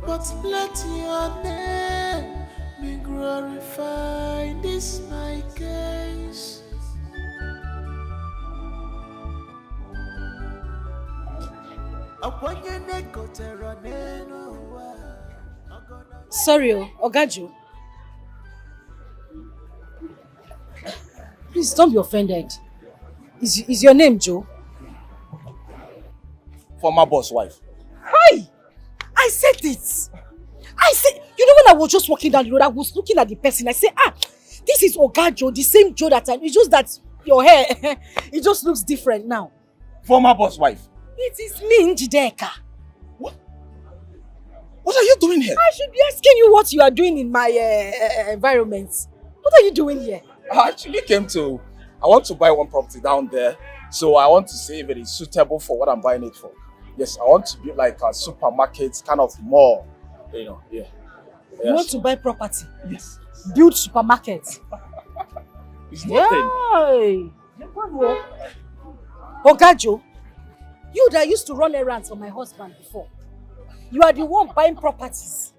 but let your name be glorified in this my case. Sorry, Ogajo. Please don't be offended. Is your name Joe? Former boss wife. Hi! I said it. I said, you know when I was just walking down the road, I was looking at the person. I said, this is Ogajo, the same Joe that time. It's just that your hair, it just looks different now. Former boss wife. It is me, Njideka. What are you doing here? I should be asking you what you are doing in my environment. What are you doing here? I actually I want to buy one property down there. So I want to see if it is suitable for what I'm buying it for. Yes, I want to be like a supermarket, kind of mall. You know, yeah. Yes. You want to buy property? Yes. Build supermarket? It's nothing. Yay! Ogajo, you that used to run errands for my husband before, you are the one buying properties,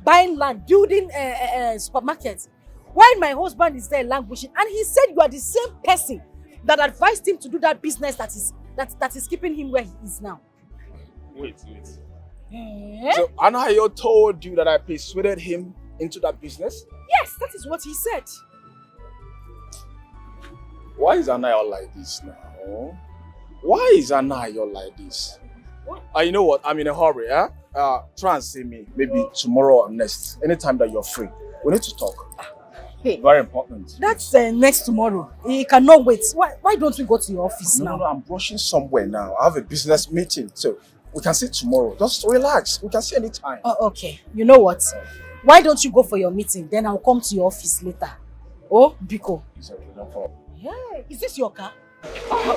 buying land, building supermarkets, while my husband is there languishing, and he said you are the same person that advised him to do that business that is keeping him where he is now. Wait. So Anayo told you that I persuaded him into that business? Yes, that is what he said. Why is Anayo like this now? Why is Anayo like this? You know what? I'm in a hurry, try and see me maybe tomorrow or next. Anytime that you're free. We need to talk. Hey, very important. That's next tomorrow. He cannot wait. Why don't we go to your office now? No, I'm rushing somewhere now. I have a business meeting, so we can see tomorrow. Just relax. We can see anytime. Oh, okay. You know what? Why don't you go for your meeting? Then I'll come to your office later. Oh, Biko. No problem. Yeah. Is this your car?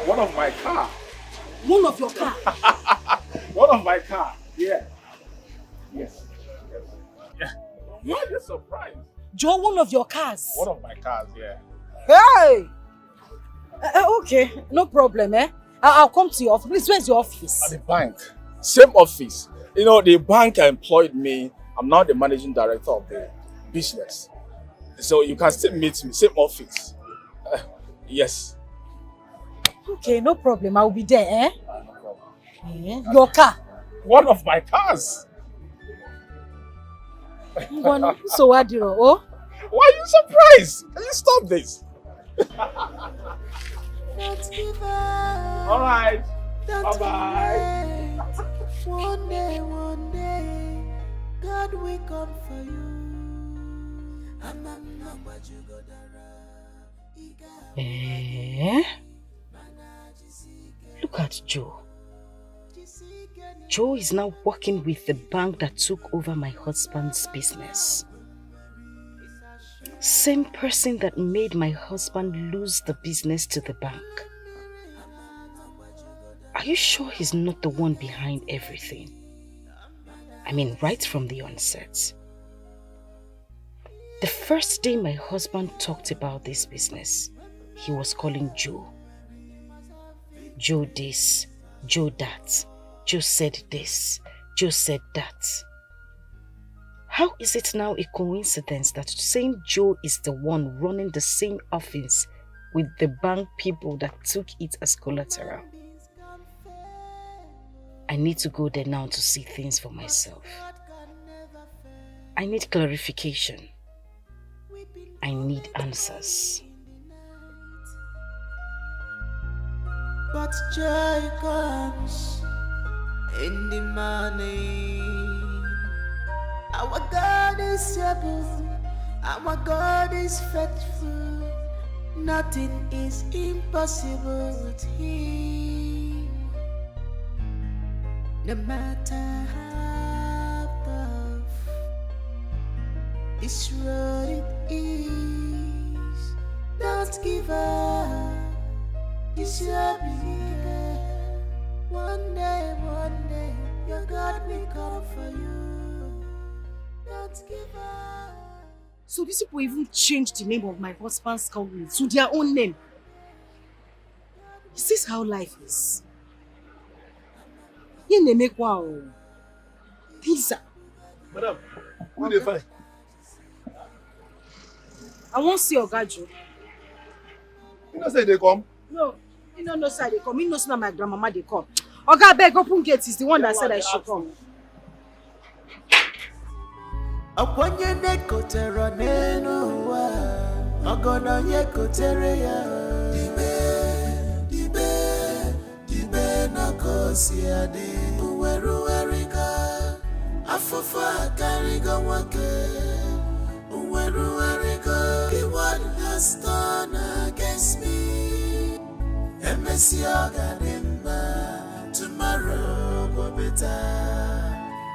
One of my car. One of your car? One of my car. Yeah. Yes. Yeah. Why are you surprised? Joe, one of your cars? One of my cars, yeah. Hey! Okay, no problem, I'll come to your office. Please, where's your office? At the bank. Same office. You know, the bank employed me. I'm now the managing director of the business. So you can still meet me. Same office. Yes. Okay, no problem. I'll be there, No problem. Your car? One of my cars. So what do you know? Why are you surprised? Can you stop this? All right. Bye-bye. One day, God will come for you. Look at Joe. Joe is now working with the bank that took over my husband's business. Same person that made my husband lose the business to the bank. Are you sure he's not the one behind everything? I mean, right from the onset. The first day my husband talked about this business, he was calling Joe. Joe this, Joe that. Joe said this, Joe said that. How is it now a coincidence that St. Joe is the one running the same office with the bank people that took it as collateral? I need to go there now to see things for myself. I need clarification. I need answers. But joy comes in the morning. Our God is able, our God is faithful. Nothing is impossible with Him. No matter how tough this road it is, don't give up. It's your beginning. One day, your God will come for you. Don't give up. So these people even changed the name of my husband's company to their own name. Is this how life is? You name make wow. Lisa. Madam, who they find? I won't see Ogajo. You know say they come? No, you don't know side they come. You know say my grandmama they come. Oga beg open gate is the one that said I should come. Akwanye nekotera neno wa Ogono yekotere ya Dibe na kosi ade Uweru erika Afufa kariga wake Uweru erika The one has done against me Emesi oganimba Tomorrow go better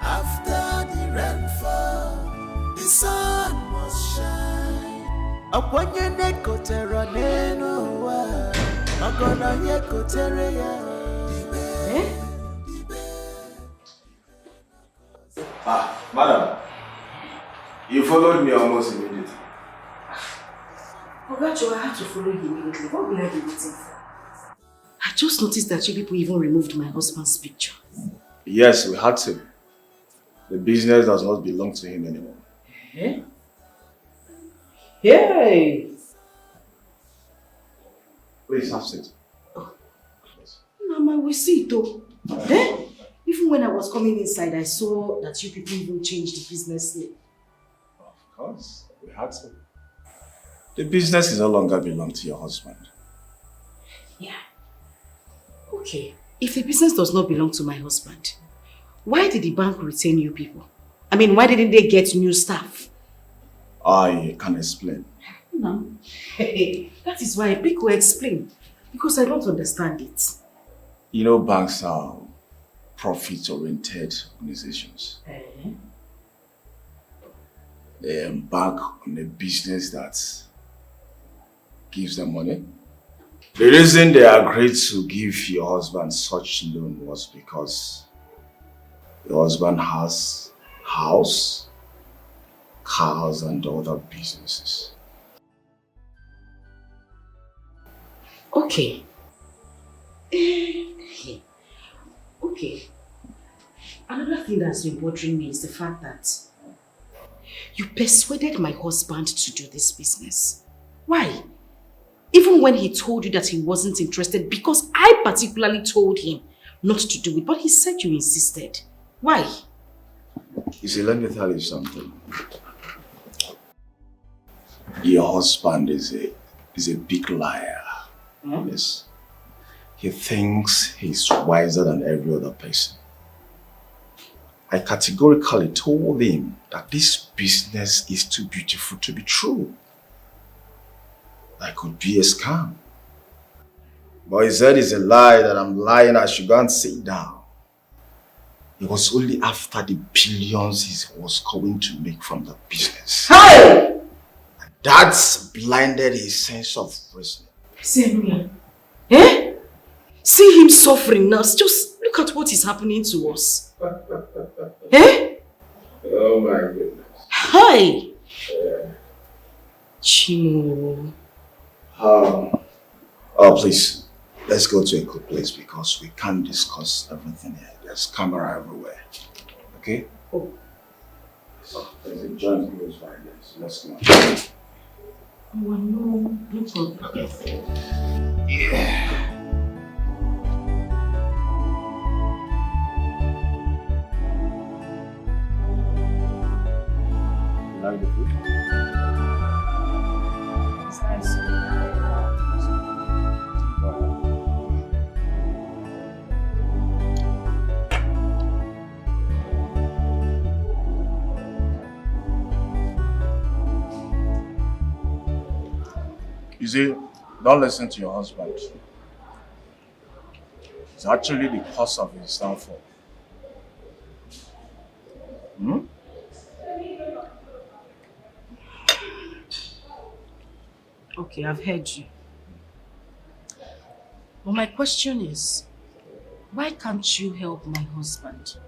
After the rainfall the sun must shine. Akwanye nekotera neno wa Ogono yekotere ya Madam, you followed me almost immediately. Ogacho, I had to follow you immediately. What will I be waiting for? I just noticed that you people even removed my husband's picture. Yes, we had to. The business does not belong to him anymore. Eh? Hey! Please have seat. Mama, we see it though. Eh? Even when I was coming inside, I saw that you people even changed the business name. Of course, we had to. The business is no longer belong to your husband. Yeah. Okay. If the business does not belong to my husband, why did the bank retain you people? I mean, why didn't they get new staff? I can explain. No. That is why Pick will explain. Because I don't understand it. You know, banks are profit-oriented organizations. They embark on a business that gives them money. The reason they agreed to give your husband such loan was because your husband has house, cars, and other businesses. Okay. Okay. Another thing that's been bothering me is the fact that you persuaded my husband to do this business. Why? Even when he told you that he wasn't interested, because I particularly told him not to do it, but he said you insisted. Why? You see, let me tell you something. Your husband is a big liar. Yes. He thinks he's wiser than every other person. I categorically told him that this business is too beautiful to be true. That could be a scam. But he said it's a lie, that I'm lying, I should go and sit down. It was only after the billions he was going to make from the business. Hey! And that's blinded his sense of reason. Samuel, eh? See him suffering now. Just look at what is happening to us. Eh? Oh my goodness. Hi! Chimo. Oh, please, let's go to a good place because we can't discuss everything here. There's camera everywhere. Okay? Oh. There's a joint close by there, so let's go. Oh, no problem. Yeah. Like the food? It's nice. You see, don't listen to your husband. It's actually the cause of his downfall. Hmm? Okay, I've heard you. But my question is, why can't you help my husband?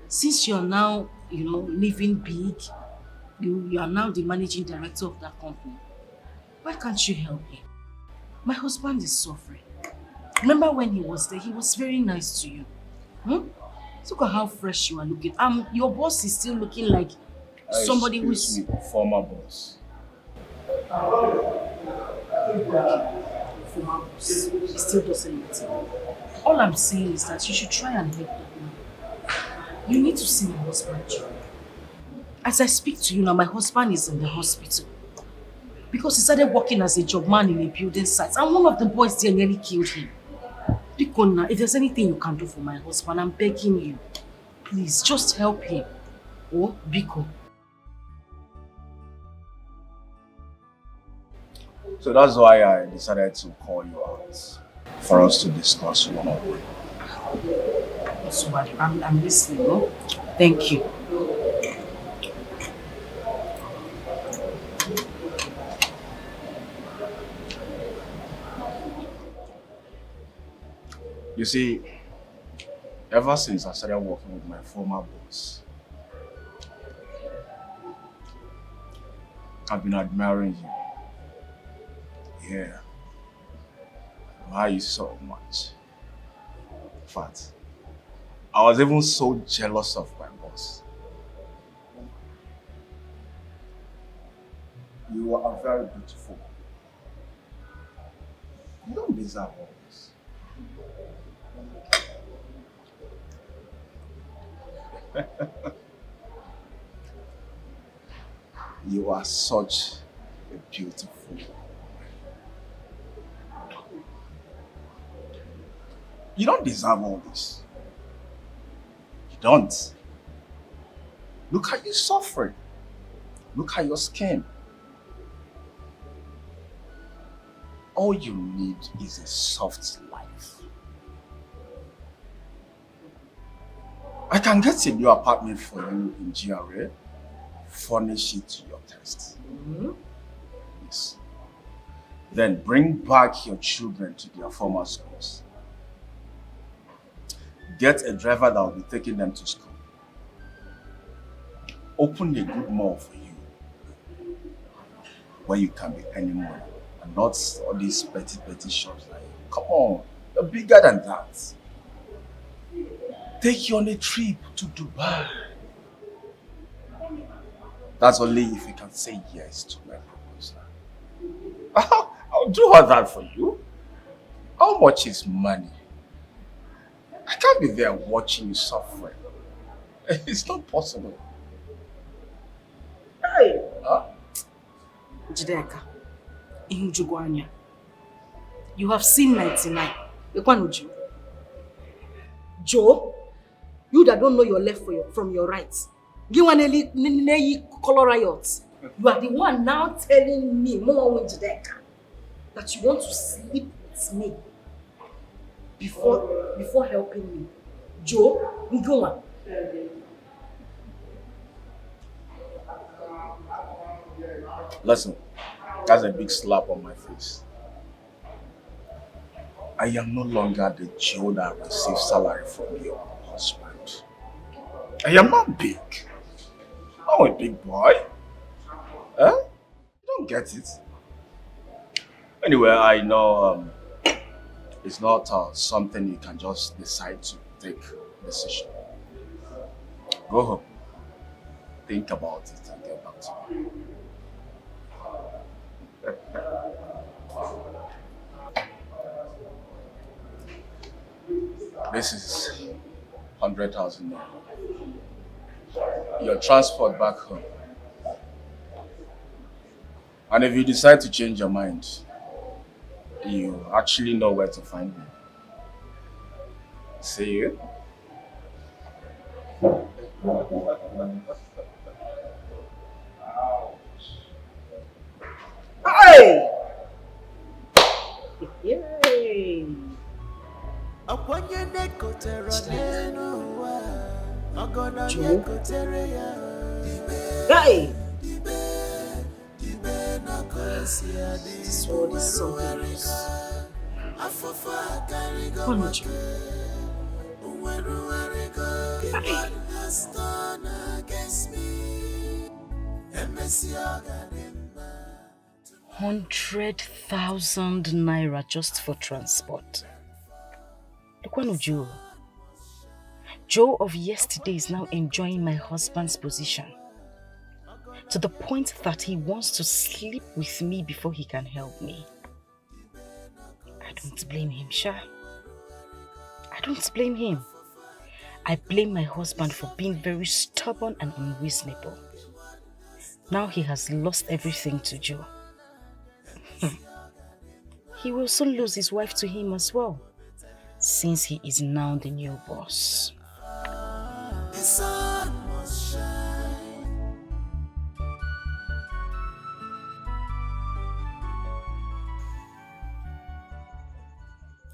Since you're now, living big, you are now the managing director of that company, why can't you help him? My husband is suffering. Remember when he was there, he was very nice to you. Look at how fresh you are looking. Your boss is still looking like somebody who's... Excuse me, former boss. Former boss. He still doesn't matter. All I'm saying is that you should try and help that man. You need to see my husband, Joe. As I speak to you now, my husband is in the hospital. Because he started working as a job man in a building site, and one of the boys there nearly killed him. Bikona, if there's anything you can do for my husband, I'm begging you. Please, just help him. Oh, Biko. So that's why I decided to call you out for us to discuss one-on-one. So I'm listening, no? Thank you. You see, ever since I started working with my former boss, I've been admiring you. Yeah. I admire you so much. In fact, I was even so jealous of my boss. You are very beautiful. You don't deserve all this. You are such a beautiful woman. You don't deserve all this. You don't. Look at you suffering. Look at your skin. All you need is a soft life. I can get a new apartment for you in GRA, furnish it to your taste. Yes. Then bring back your children to their former schools. Get a driver that will be taking them to school. Open a good mall for you, where you can be earning money, and not all these petty shops like, come on, you're bigger than that. Take you on a trip to Dubai. That's only if you can say yes to my proposal. I'll do all that for you. How much is money? I can't be there watching you suffering. It's not possible. Hey! Jideka, Ihujugwanya. You have seen 99. Ekwanuju. Joe, you that don't know your left from your right. You are the color riots. You are the one now telling me, Mama Jideka, that you want to sleep with me before helping me. Joe, go on. Listen, that's a big slap on my face. I am no longer the Joe that receives salary from your husband. I am not big. I'm a big boy. Huh? You don't get it. Anyway, I know it's not something you can just decide to take a decision. Go home. think about it and get back to you. This is 100,000 naira. Your transport back home. And if you decide to change your mind, you actually know where to find me. See you. Hey! Yay! Joe? Hey! This world is so serious. Come on, Joe. Hey! 100,000 naira just for transport. Look one of Joe. Joe of yesterday is now enjoying my husband's position, to the point that he wants to sleep with me before he can help me. I don't blame him, Sha. I don't blame him. I blame my husband for being very stubborn and unreasonable. Now he has lost everything to Joe. He will soon lose his wife to him as well, since he is now the new boss. The sun must shine.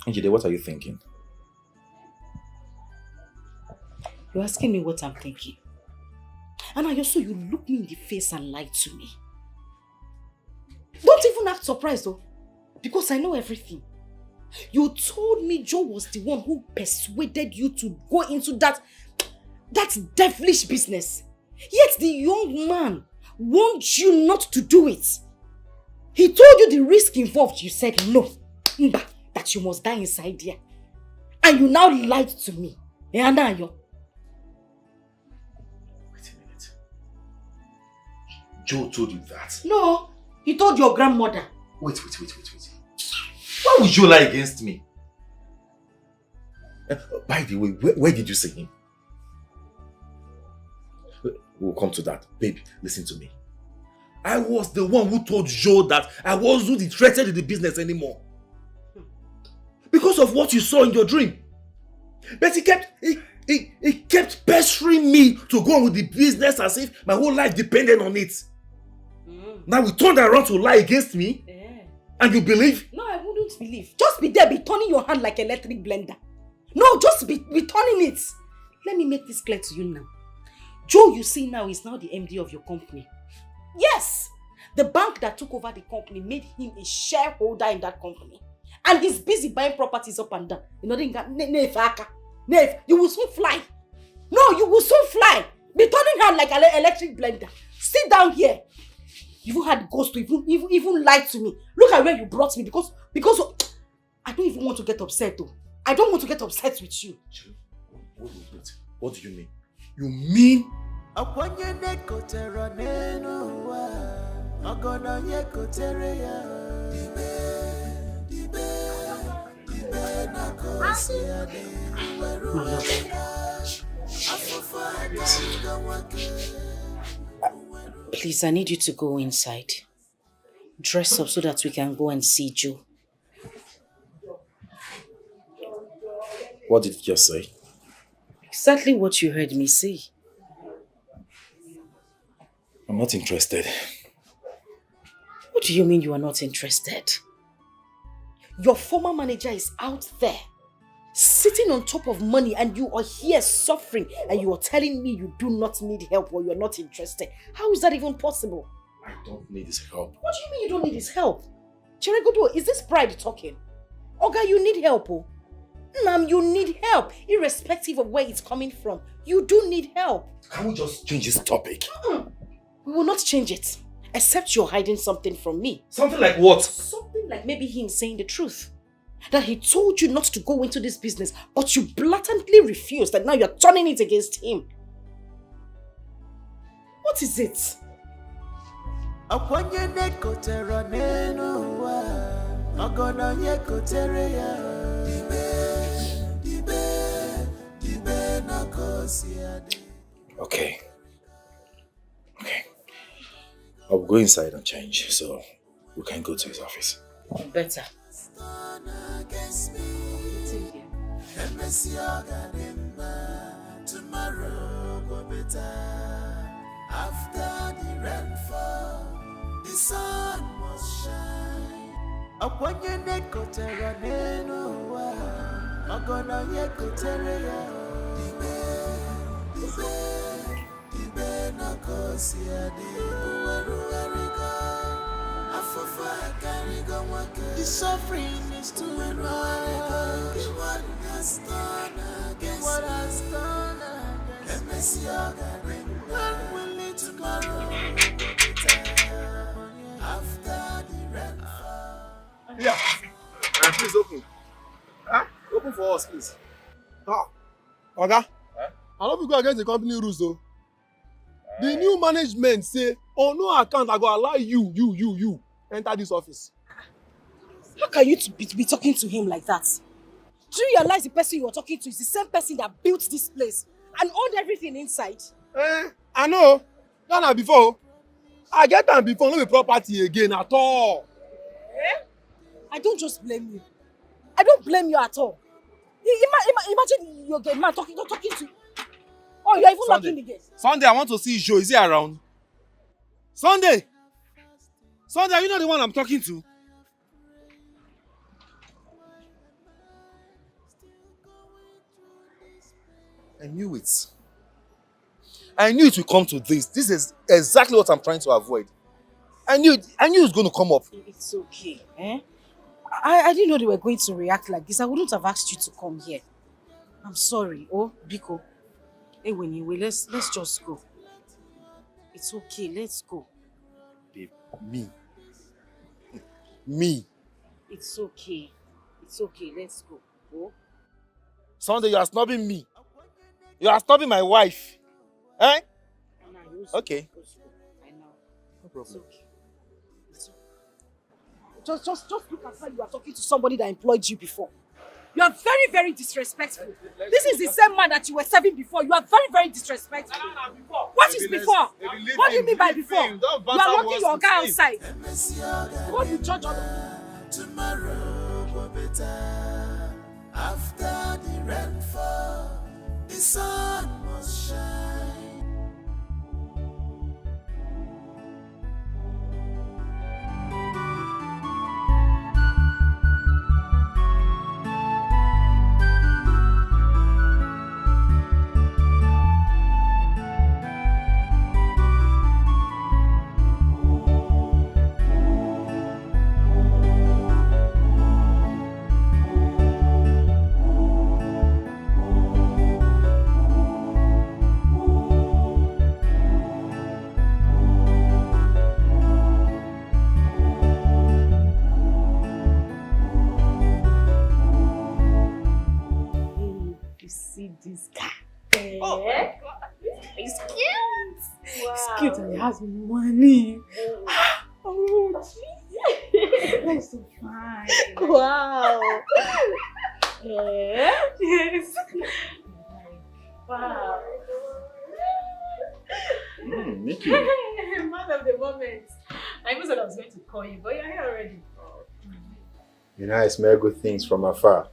Njide, what are you thinking? You're asking me what I'm thinking. And also you look me in the face and lie to me. Don't even act surprised though, because I know everything. You told me Joe was the one who persuaded you to go into that devilish business. Yet the young man warned you not to do it. He told you the risk involved. You said no, that you must die inside there. And you now lied to me. Wait a minute. Joe told you that? No, he told your grandmother. Wait. Why would you lie against me? By the way, where did you see him? We'll come to that. Babe, listen to me. I was the one who told Joe that I wasn't interested in the business anymore. Because of what you saw in your dream. But he kept pestering me to go on with the business as if my whole life depended on it. Now we turned around to lie against me? And you believe? No, I wouldn't believe. Just be there, be turning your hand like electric blender. No, just be turning it. Let me make this clear to you now. Joe, you see now, is now the MD of your company. Yes! The bank that took over the company made him a shareholder in that company. And he's busy buying properties up and down. You know, you will soon fly. No, you will soon fly. Be turning hand like an electric blender. Sit down here. You even had ghost to even lie to me. Look at where you brought me because I don't even want to get upset though. I don't want to get upset with you. What do you mean? You mean? Please, I need you to go inside. Dress up so that we can go and see Joe. What did you just say? Exactly what you heard me say. I'm not interested. What do you mean you are not interested? Your former manager is out there, sitting on top of money, and you are here suffering, and you are telling me you do not need help or you are not interested. How is that even possible? I don't need his help. What do you mean you don't need his help? Chiregodo, is this pride talking? Oga, you need help, oh. Nam, you need help, irrespective of where it's coming from. You do need help. Can we just change this topic? We will not change it, except you're hiding something from me. Something like what? Something like maybe him saying the truth. That he told you not to go into this business, but you blatantly refused, and now you're turning it against him. What is it? Akwanye nekotera neno wa Magono yekotere ya Dibe na kosi ade. Okay. I'll go inside and change so we can go to his office. Better. Tomorrow go better. After the rainfall, the sun must shine. Akwanye nekotera neno wa Magono yekotere ya Dibe na kosi ade. The suffering is too much. What has done against me? When will it tomorrow? After the rainfall. Yeah. Please open. Open for us, please. Oga, I don't go against the company rules though. The new management say, on no account, I go allow you enter this office. How can you be talking to him like that? Do you realize the person you are talking to is the same person that built this place and owned everything inside? I know. Done before. I get them before, no be property again at all. I don't just blame you. I don't blame you at all. Imagine you're the man talking to. Oh, you're even locking the gate. Sunday, I want to see Joe. Is he around? Sunday, are you not the one I'm talking to? I knew it. I knew it would come to this. This is exactly what I'm trying to avoid. I knew it was going to come up. It's okay. I didn't know they were going to react like this. I wouldn't have asked you to come here. I'm sorry. Oh, Biko. Hey, Winnie, let's just go. It's okay. Let's go. Babe, me. It's okay. It's okay. Let's go. Oh. Sunday, you are snubbing me. You are snubbing my wife. Eh? Okay. I know. No problem. It's okay. Just look at how you are talking to somebody that employed you before. You are very, very disrespectful. This is the same man that you were serving before. You are very, very disrespectful. What is before? What do you mean by before? You are locking your guy outside. What will judge on? Tomorrow will be better. After the rainfall, the sun must shine. This guy. Oh my God. He's cute. Wow. He's cute and he has money. Oh, geez. That's so fine. Wow. Yes. Wow. Nikki. Man of the moment. I even said I was going to call you, but you're here already. You know, I smell good things from afar.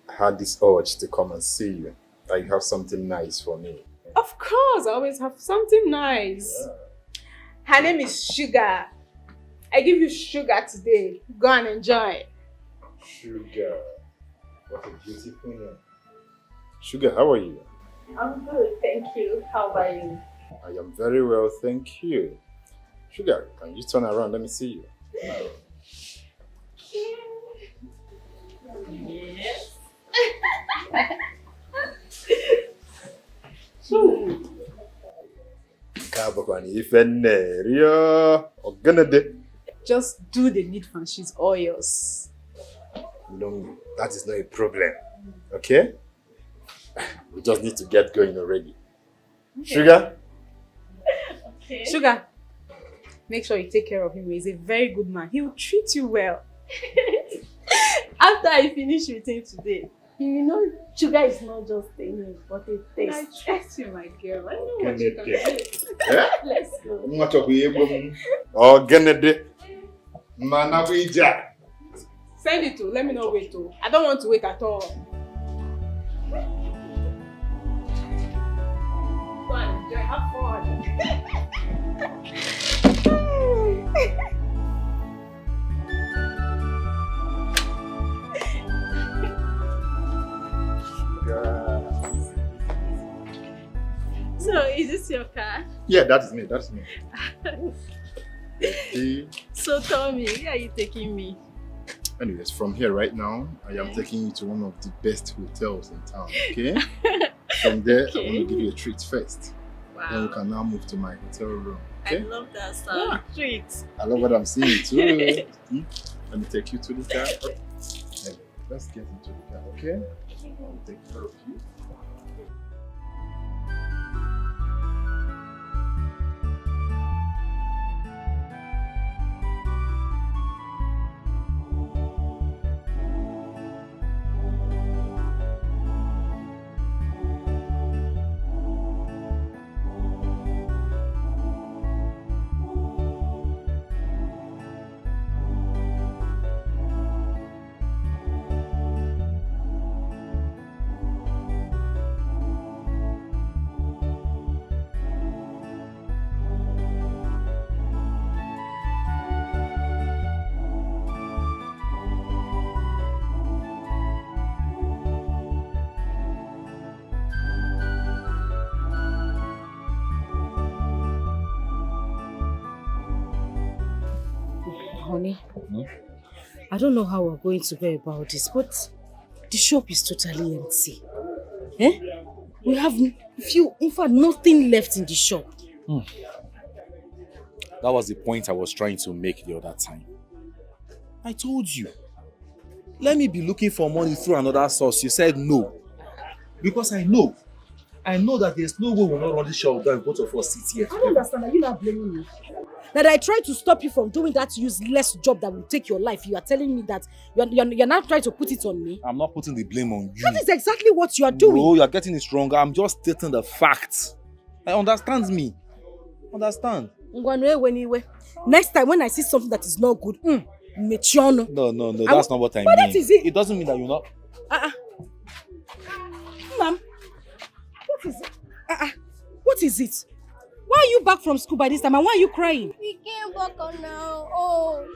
I had this urge to come and see you. That you have something nice for me. Of course, I always have something nice. Yeah. Her name is Sugar. I give you sugar today. Go and enjoy. Sugar. What a beautiful name. Sugar, how are you? I'm good, thank you. How about you? I am very well, thank you. Sugar, can you turn around? Let me see you. Yes. Just do the needful and she's all yours. No, that is not a problem. Okay? We just need to get going already. Okay. Sugar? Okay. Sugar, make sure you take care of him. He's a very good man. He will treat you well. After I finish with him today, you know, sugar is not just a name, but a taste. I trust you, my girl. I know what Kennedy. you can do. Let's go. Send it to. Let me not wait to. I don't want to wait at all. Go and enjoy. Have fun. So, is this your car? Yeah, that is me. So tell me, where are you taking me? Anyways, from here right now, I am taking you to one of the best hotels in town, okay? From there, I want to give you a treat first. Wow. Then we can now move to my hotel room, okay? I love that sound. Treat. I love what I'm seeing too. Let me take you to the car. Anyway, let's get into the car, okay? I'll take care of you. Honey, I don't know how we're going to go about this, but the shop is totally empty. Eh? We have in fact, nothing left in the shop. That was the point I was trying to make the other time. I told you. Let me be looking for money through another source. You said no. Because I know that there's no way we'll not run this shop down, both of us sit here. I don't understand. Are you not blaming me? That I tried to stop you from doing that useless job that will take your life. You are telling me that you're not trying to put it on me. I'm not putting the blame on you. That is exactly what you are doing. No, you're getting it wrong. I'm just stating the facts. I understand me. Understand? Next time when I see something that is not good, No, that's not what I mean. But that is it. It doesn't mean that you're not. Ma'am, what is it? What is it? Why are you back from school by this time and why are you crying? We came back on our own.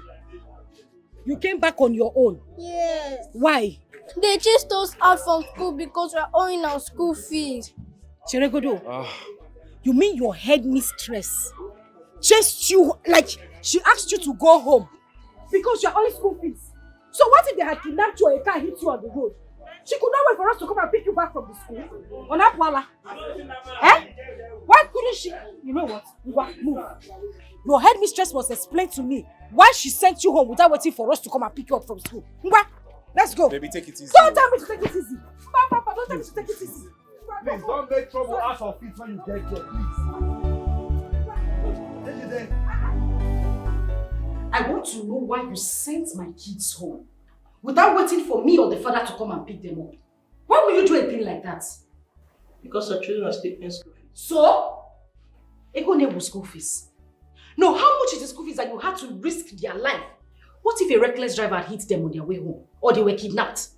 You came back on your own? Yes. Why? They chased us out from school because we are owing our school fees. Chiregodo, you mean your headmistress chased you, like she asked you to go home because you are owing school fees? So what if they had kidnapped you or a car hit you on the road? She could not wait for us to come and pick you back from the school. On Apwala. Eh? Why couldn't she? You know what? Move. Your headmistress must explain to me why she sent you home without waiting for us to come and pick you up from school. Let's go. Baby, take it easy. Don't tell me to take it easy. Papa, don't tell me to take it easy. Please, don't make trouble out of it when you get there, please. I want to know why you sent my kids home without waiting for me or the father to come and pick them up. Why will you do a thing like that? Because our children are still paying school fees. So? Ego name school fees. No, how much is the school fees that you had to risk their life? What if a reckless driver had hit them on their way home? Or they were kidnapped?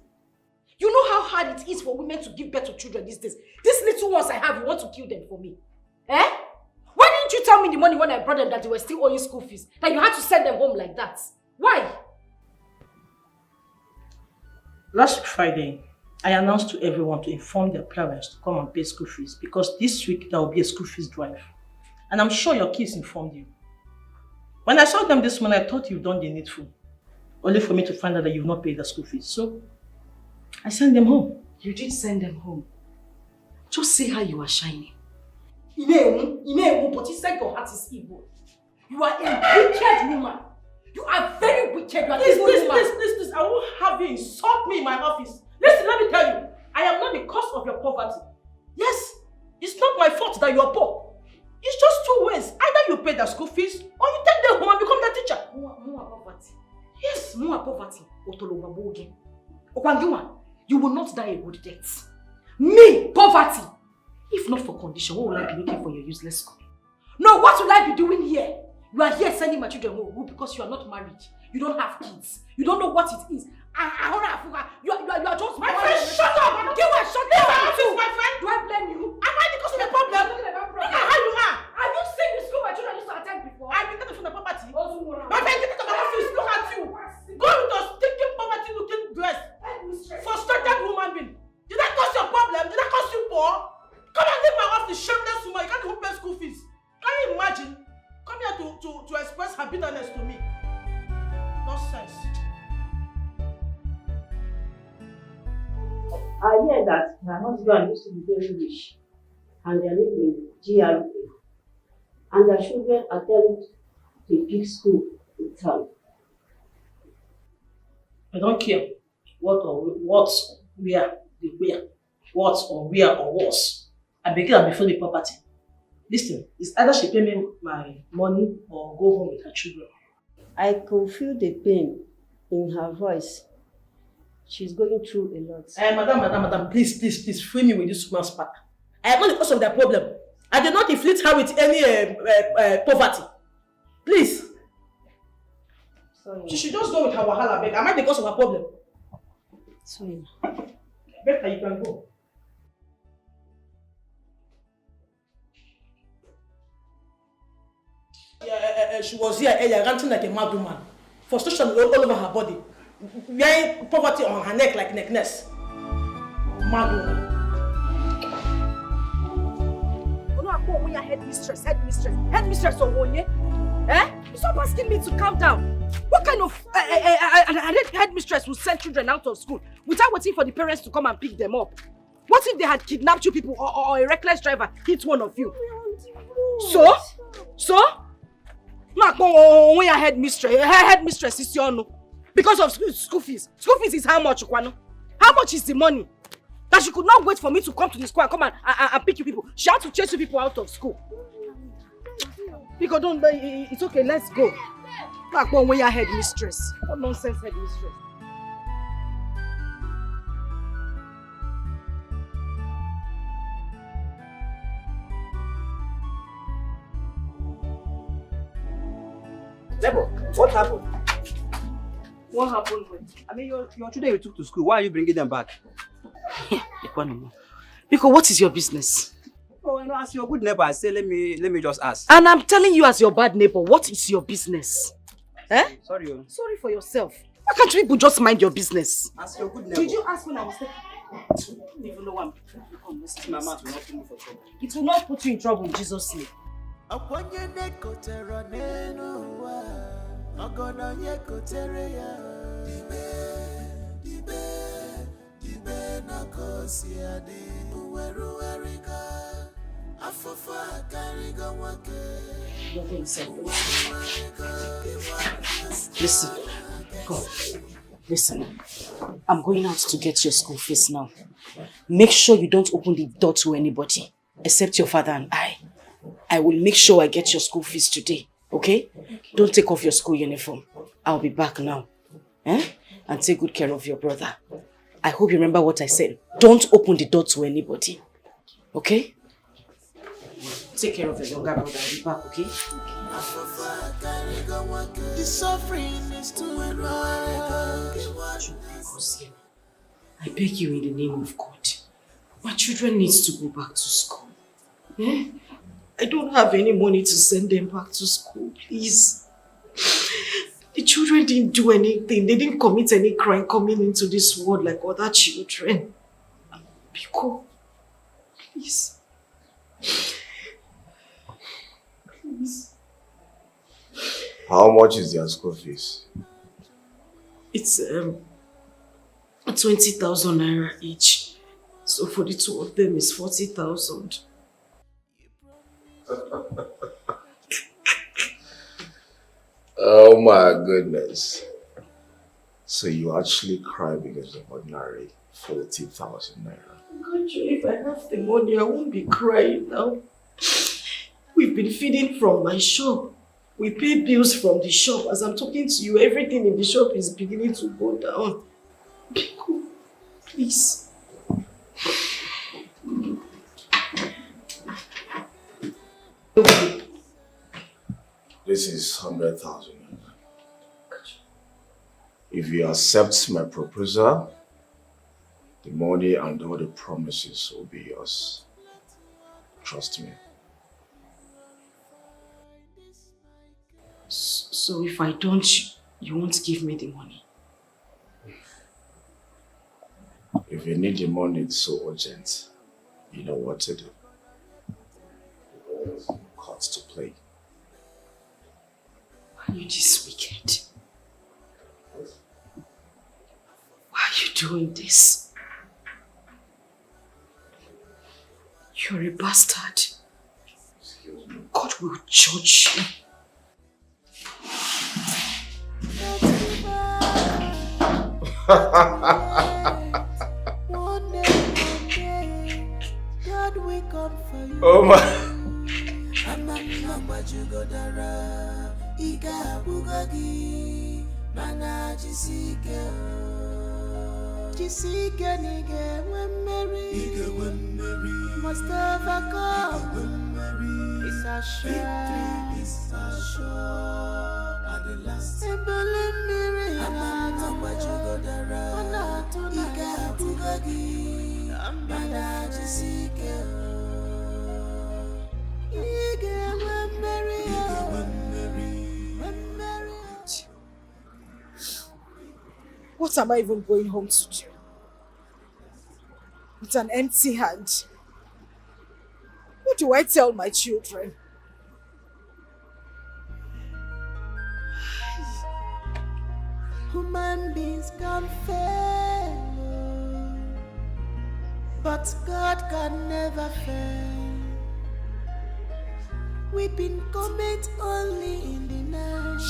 You know how hard it is for women to give birth to children these days. These little ones I have, you want to kill them for me? Eh? Why didn't you tell me in the morning when I brought them that they were still owing school fees? That you had to send them home like that? Why? Last Friday, I announced to everyone to inform their parents to come and pay school fees because this week there will be a school fees drive. And I'm sure your kids informed you. When I saw them this morning, I thought you've done the needful. Only for me to find out that you've not paid the school fees. So, I sent them home. You did send them home. Just see how you are shining. But you said your heart is evil. You are a wicked woman. You are very wicked. You are Please, I won't have you insult me in my office. Listen, let me tell you. I am not the cause of your poverty. Yes, it's not my fault that you are poor. It's just two ways. Either you their school fees, or you take them home and become their teacher. More poverty. Yes, more poverty. Okwangiwa, you will not die a good death. Me, poverty. If not for condition, what will I be looking for your useless school? No, what will I be doing here? You are here sending my children home because you are not married. You don't have kids. You don't know what it is. You are just... My friend, shut up! Give her, shut up! My friend! Do I blame you? Am I the cause of the problem? Look at how you are! Have you seen the school my children used to attend before? I've been taken from the property. My friend, get out of my office. Look at you. Go with a stinking poverty-looking dress. Frustrated woman being. Did that cause your problem? Did that cause you poor? Come and leave my office, shameless woman. You can't even pay school fees. Can you imagine? Come here to express her bitterness to me. Nonsense. I hear that her husband used to be very rich and they live in GRA and their children attend the big school in town. I don't care what, where, or worse. I begin and before the property. Listen, it's either she pay me my money or go home with her children. I could feel the pain in her voice. She's going through a lot. Madam, please, free me with this woman's pattern. I am not the cause of their problem. I did not inflict her with any poverty. Please. Sorry. She should just go with her wahala beg. Am I the cause of her problem? Sorry. Better you can go. She was here earlier ranting like a mad woman. Frustration all over her body. Wearing poverty on her neck like necklace. Mad woman. When you're headmistress or Wonye, eh? Stop asking me to calm down. What kind of headmistress will send children out of school without waiting for the parents to come and pick them up? What if they had kidnapped you people or a reckless driver hit one of you? So? When you're headmistress is your no. Because of school fees. School fees is how much, Kwano? How much is the money? That she could not wait for me to come to the school and come and pick you people. She had to chase you people out of school. Because it's okay, let's go. Like when you're headmistress. What nonsense headmistress. Lebo, what happened? What happened? I mean, your children you took to school, why are you bringing them back? Because what is your business? Oh, no, as your good neighbor, I say, let me just ask. And I'm telling you as your bad neighbor, what is your business? Eh? Sorry. Sorry for yourself. Why can't you people just mind your business? As your good neighbor. Did you ask when I was taking? I don't even know why Mama, will not put me for trouble. It will not put you in trouble in Jesus' name. Listen, go. Listen, I'm going out to get your school fees now. Make sure you don't open the door to anybody, except your father and I. I will make sure I get your school fees today, okay? Don't take off your school uniform. I'll be back now. And take good care of your brother. I hope you remember what I said. Don't open the door to anybody, okay? Take care of your younger brother. I'll be back, okay? The suffering is too much. I beg you in the name of God. My children need to go back to school. I don't have any money to send them back to school, please. The children didn't do anything. They didn't commit any crime coming into this world like other children. Biko, please. Please. How much is their school fees? It's 20,000 naira each. So for the two of them, it's 40,000. Oh my goodness. So you actually cry because of ordinary 40,000 naira. God, if I have the money, I won't be crying now. We've been feeding from my shop. We pay bills from the shop. As I'm talking to you, everything in the shop is beginning to go down. Please. This is 100,000. If you accept my proposal, the money and all the promises will be yours. Trust me. So if I don't, you won't give me the money? If you need the money, it's so urgent. You know what to do. Cards to play. Why are you this wicked? Why are you doing this? You're a bastard. God will judge you. Oh my. What am I even going home to do? With an empty hand. What do I tell my children? Human beings can fail, but God can never fail. Weeping comet only in the night,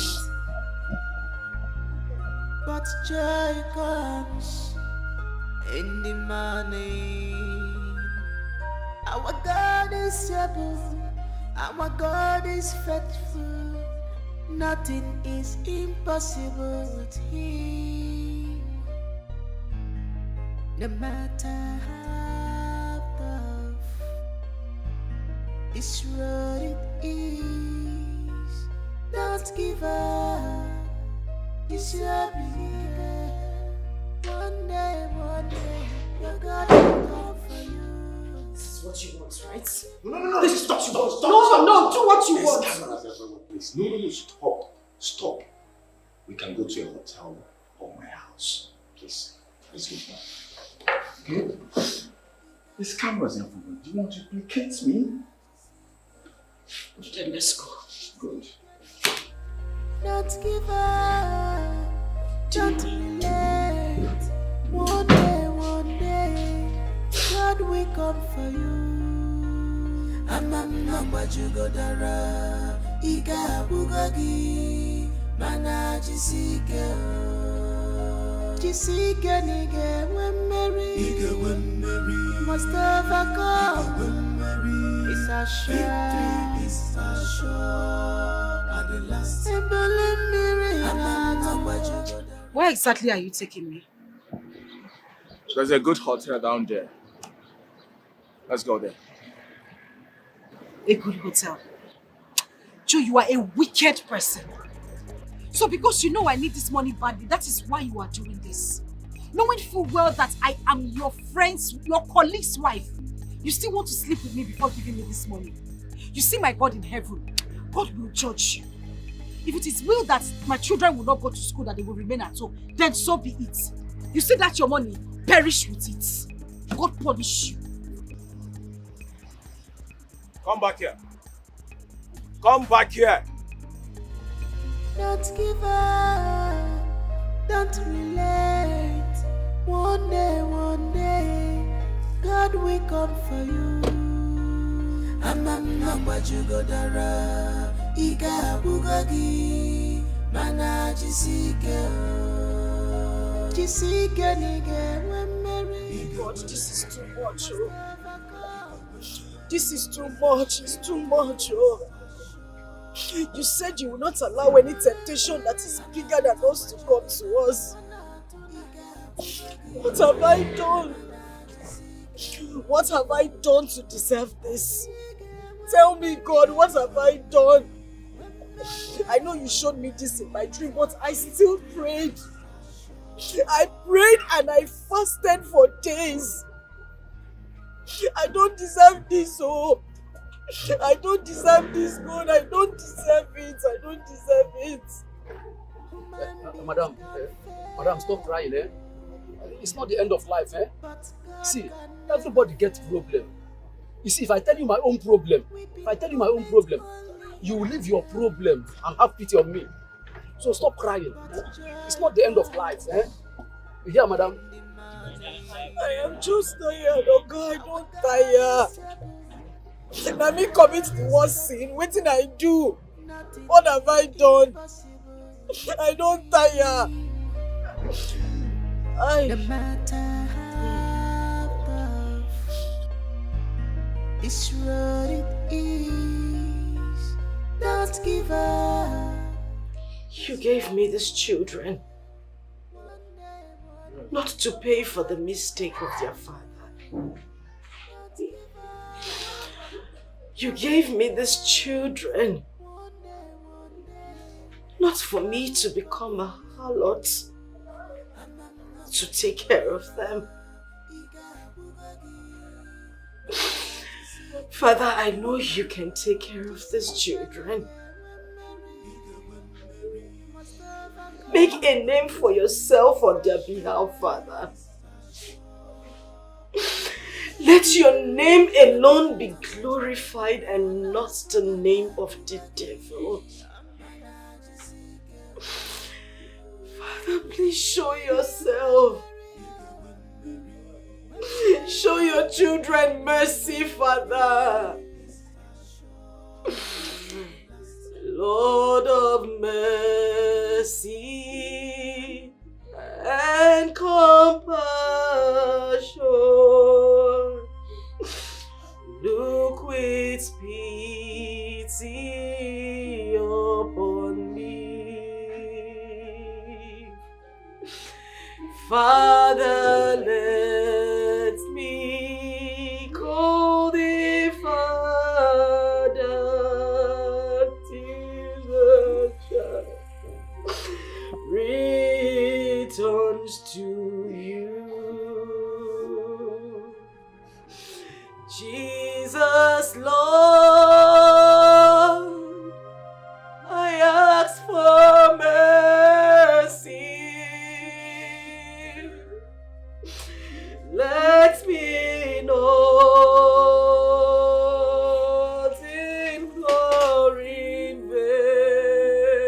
but joy comes in the morning. Our God is able, our God is faithful. Nothing is impossible with Him. No matter how tough this road it is, don't give up. You shall believe. One day, your God will come for you. This is what you want, right? No, this is stop. No, do what you want. Cameras everywhere, please. No, stop. We can go to a hotel or my house. Please, let's go now. Okay? There's cameras everywhere. Do you want to implicate me? Then let's go. Good. Don't give up. Don't relent. One day, God will come for you. Amamma jugodara, iga bugagi, mana jisike nige when Mary, must overcome when it's a sure, and the last. Where exactly are you taking me? There's a good hotel down there. Let's go there. A good hotel? Joe, you are a wicked person. So because you know I need this money badly, that is why you are doing this. Knowing full well that I am your friend's, your colleague's wife, you still want to sleep with me before giving me this money. You see my God in heaven, God will judge you. If it is will that my children will not go to school, that they will remain at home, then so be it. You see that your money, perish with it. God punish you. Come back here. Come back here. Don't give up. Don't relent. One day, God will come for you. Amamma jugodara, iga bugagi, mana jisike nige when Mary. God, this is too much. Oh. This is too much. It's too much. Oh. You said you will not allow any temptation that is bigger than us to come to us. What have I done? What have I done to deserve this? Tell me, God, what have I done? I know you showed me this in my dream, but I still prayed. I prayed and I fasted for days. I don't deserve this, oh. I don't deserve this, God. I don't deserve it. I don't deserve it. Madam, stop crying, eh? It's not the end of life, eh? See, everybody gets problem. You see, if I tell you my own problem, you will leave your problem and have pity on me. So stop crying. It's not the end of life, eh? You hear, madam? I am just tired, oh God, I don't tire. Now me commit the worst sin. What did I do? What have I done? I don't tire. No matter how tough this road it is, don't give up. You gave me these children not to pay for the mistake of their father. You gave me these children not for me to become a harlot, to take care of them. Father, I know you can take care of these children. Make a name for yourself on their behalf, Father. Let your name alone be glorified and not the name of the devil. Father, please show yourself. Show your children mercy, Father. Lord of mercy and compassion, look with pity upon me. Father, let me call thee Father till the child returns to you. Jesus, Lord, I ask for mercy. Let me not implore in vain.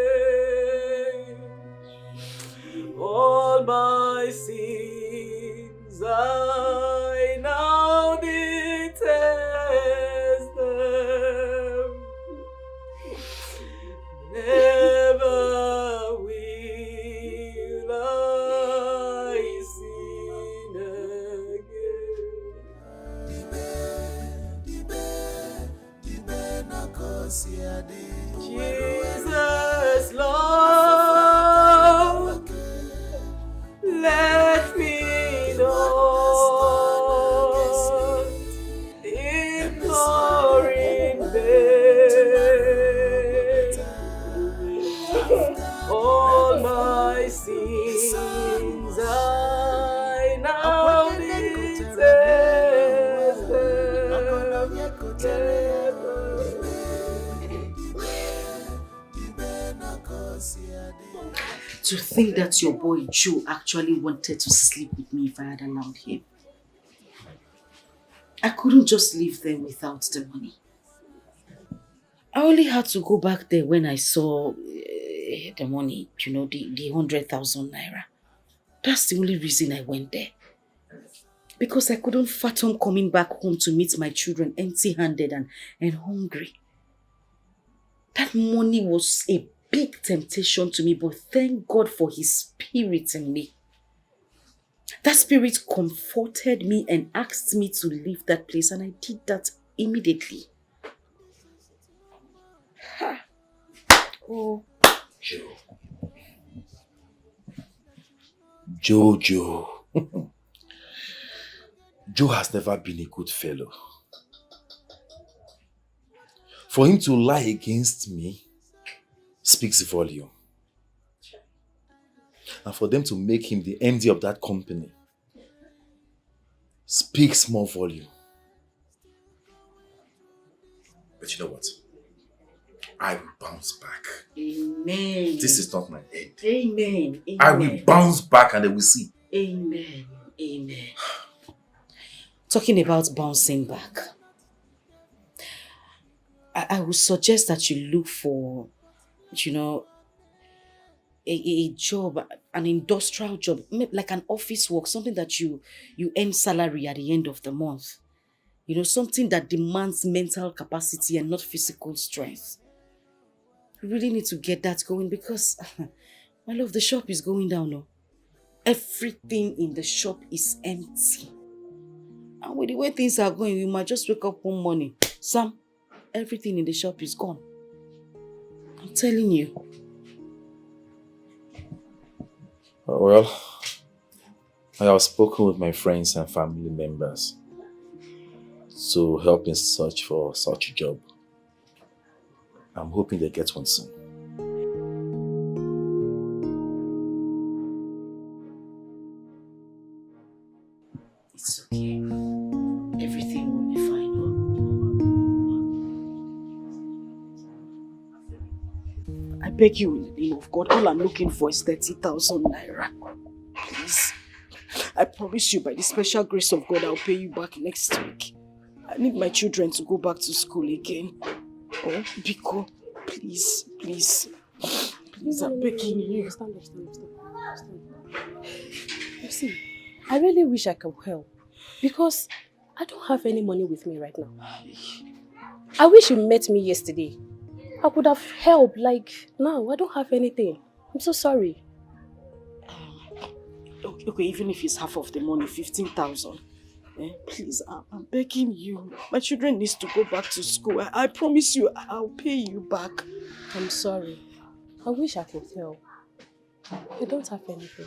All my sins I now detest them. Never will I sin Jesus, Lord, let me not implore in vain. All my sins I now detest To think that your boy Joe actually wanted to sleep with me if I had allowed him. I couldn't just leave them without the money. I only had to go back there when I saw the money, you know, the 100,000 naira. That's the only reason I went there. Because I couldn't fathom coming back home to meet my children empty-handed and hungry. That money was a big temptation to me, but thank God for His Spirit in me. That Spirit comforted me and asked me to leave that place, and I did that immediately. Biko. Jojo. Joe has never been a good fellow. For him to lie against me speaks volume. And for them to make him the MD of that company speaks more volume. But you know what? I will bounce back. Amen. This is not my end. Amen. Amen. I will bounce back and they will see. Amen. Amen. Talking about bouncing back, I would suggest that you look for, a job, an industrial job, like an office work, something that you earn salary at the end of the month. Something that demands mental capacity and not physical strength. You really need to get that going because, my love, the shop is going down now. Everything in the shop is empty. And with the way things are going, you might just wake up one morning. Sam, everything in the shop is gone. I'm telling you. Well, I have spoken with my friends and family members to help in search for such a job. I'm hoping they get one soon. It's okay. Everything will be fine. I beg you in the name of God, all I'm looking for is 30,000 naira. Please. I promise you by the special grace of God, I'll pay you back next week. I need my children to go back to school again. Oh, Biko, please, please. Please, I'm begging you. Stand up. You see, I really wish I could help because I don't have any money with me right now. I wish you met me yesterday. I could have helped, like now. I don't have anything. I'm so sorry. Okay, even if it's half of the money, 15,000. Please, I'm begging you. My children need to go back to school. I promise you, I'll pay you back. I'm sorry. I wish I could help. I don't have anything.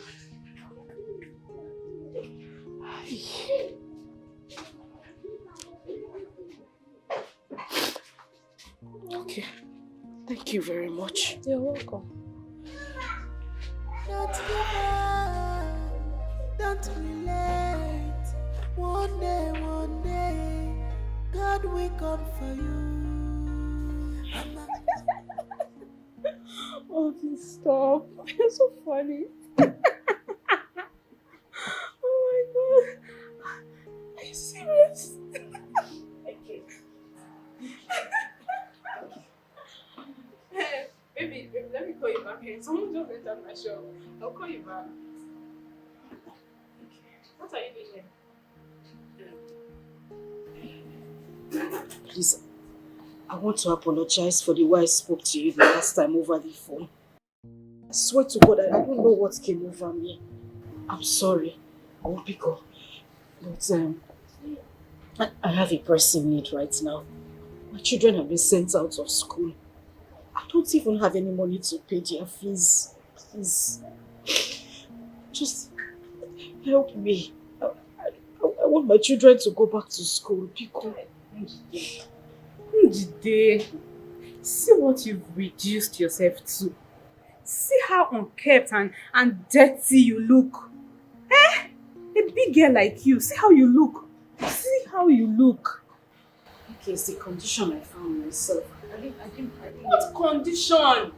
Okay. Thank you very much. You're welcome. Don't give up, don't relent. One day, God will come for you. Oh, please stop. You're so funny. Oh my God. Are you serious? Okay. Hey, baby, let me call you back here. Someone just entered my shop. I'll call you back. Okay. What are you doing here? Please, I want to apologize for the way I spoke to you the last time over the phone. I swear to God, I don't know what came over me. I'm sorry. I won't pick up. But I have a pressing need right now. My children have been sent out of school. I don't even have any money to pay their fees. Please. Just help me. I want my children to go back to school. Pico. Njide, see what you've reduced yourself to. See how unkempt and dirty you look. Eh? A big girl like you, see how you look. See how you look. Okay, it's the condition I found myself. What condition?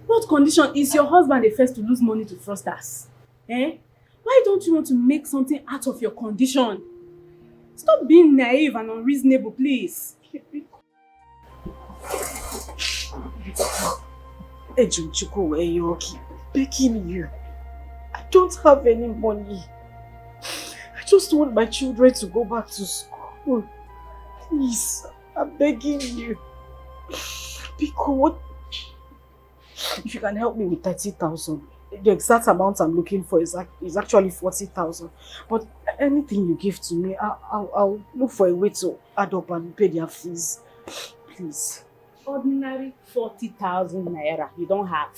What condition is your husband the first to lose money to fraudsters? Eh? Why don't you want to make something out of your condition? Stop being naive and unreasonable, please. Ejunchuko, Eyoki, begging you. I don't have any money. I just want my children to go back to school. Please, I'm begging you. Because what? If you can help me with 30,000, the exact amount I'm looking for is actually 40,000. But anything you give to me, I'll look for a way to add up and pay their fees. Please. ordinary 40,000 naira you don't have.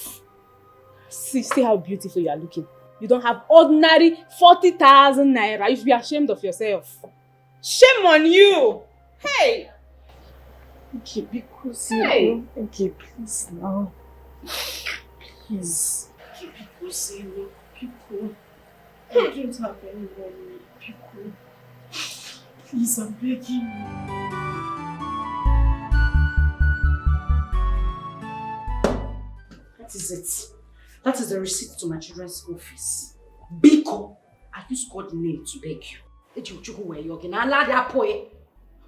See how beautiful you are looking. You don't have ordinary 40,000 naira. You should be ashamed of yourself. Shame on you! Hey! Okay, because Hey! Okay, please now. Please. Okay, because people. I don't have any money. People. Please, I'm begging you. That is it. That is the receipt to my children's school fees. Biko, I used God's name to beg you.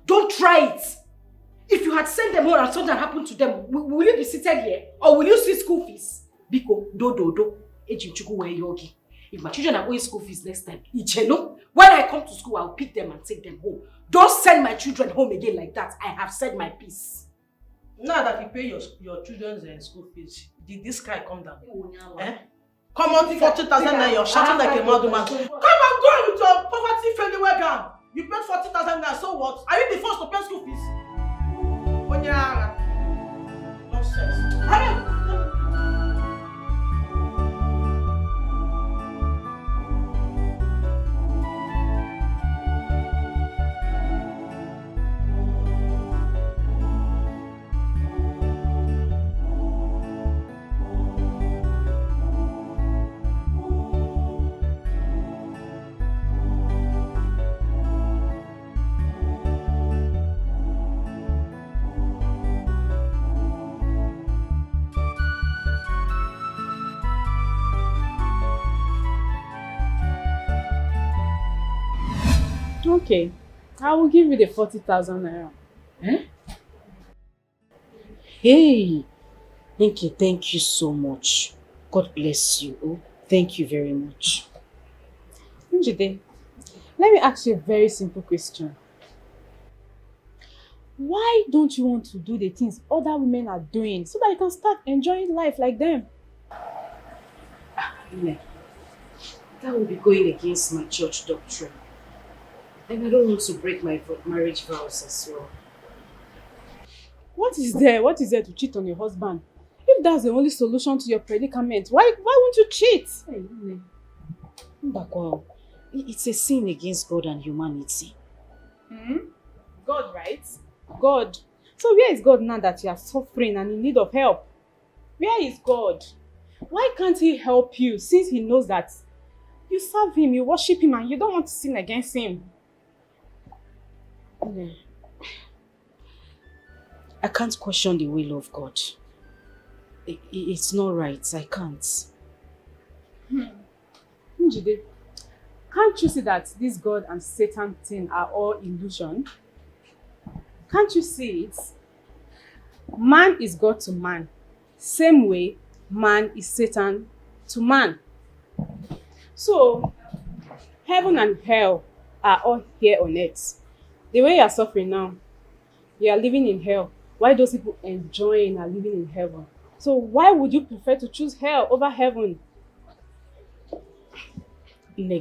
Don't try it. If you had sent them home and something happened to them, will you be seated here? Or will you see school fees? Biko, do. If my children are owing school fees next time, when I come to school, I'll pick them and take them home. Don't send my children home again like that. I have said my piece. Now that you pay your children's school fees, did this guy come down? Eh? Come on, 40,000 naira, you're shouting like a mad woman. Come and go with your poverty failure gown. You paid 40,000 naira, so what? Are you the first to pay school fees? Nonsense. Hurry! Okay, I will give you the 40,000 naira. Eh? Hey, thank you so much. God bless you. Oh, thank you very much. Njide, let me ask you a very simple question. Why don't you want to do the things other women are doing so that you can start enjoying life like them? That will be going against my church doctrine. And I don't want to break my marriage vows as well. What is there to cheat on your husband? If that's the only solution to your predicament, why won't you cheat? Hey, Mbakwa, it's a sin against God and humanity. God, right? God. So where is God now that you are suffering and in need of help? Where is God? Why can't he help you since he knows that you serve him, you worship him, and you don't want to sin against him? I can't question the will of God. It's not right. I can't. Njide, can't you see that this God and Satan thing are all illusion? Can't you see it? Man is God to man. Same way, man is Satan to man. So, heaven and hell are all here on earth. The way you are suffering now, you are living in hell. Why those people enjoying are living in heaven? So why would you prefer to choose hell over heaven?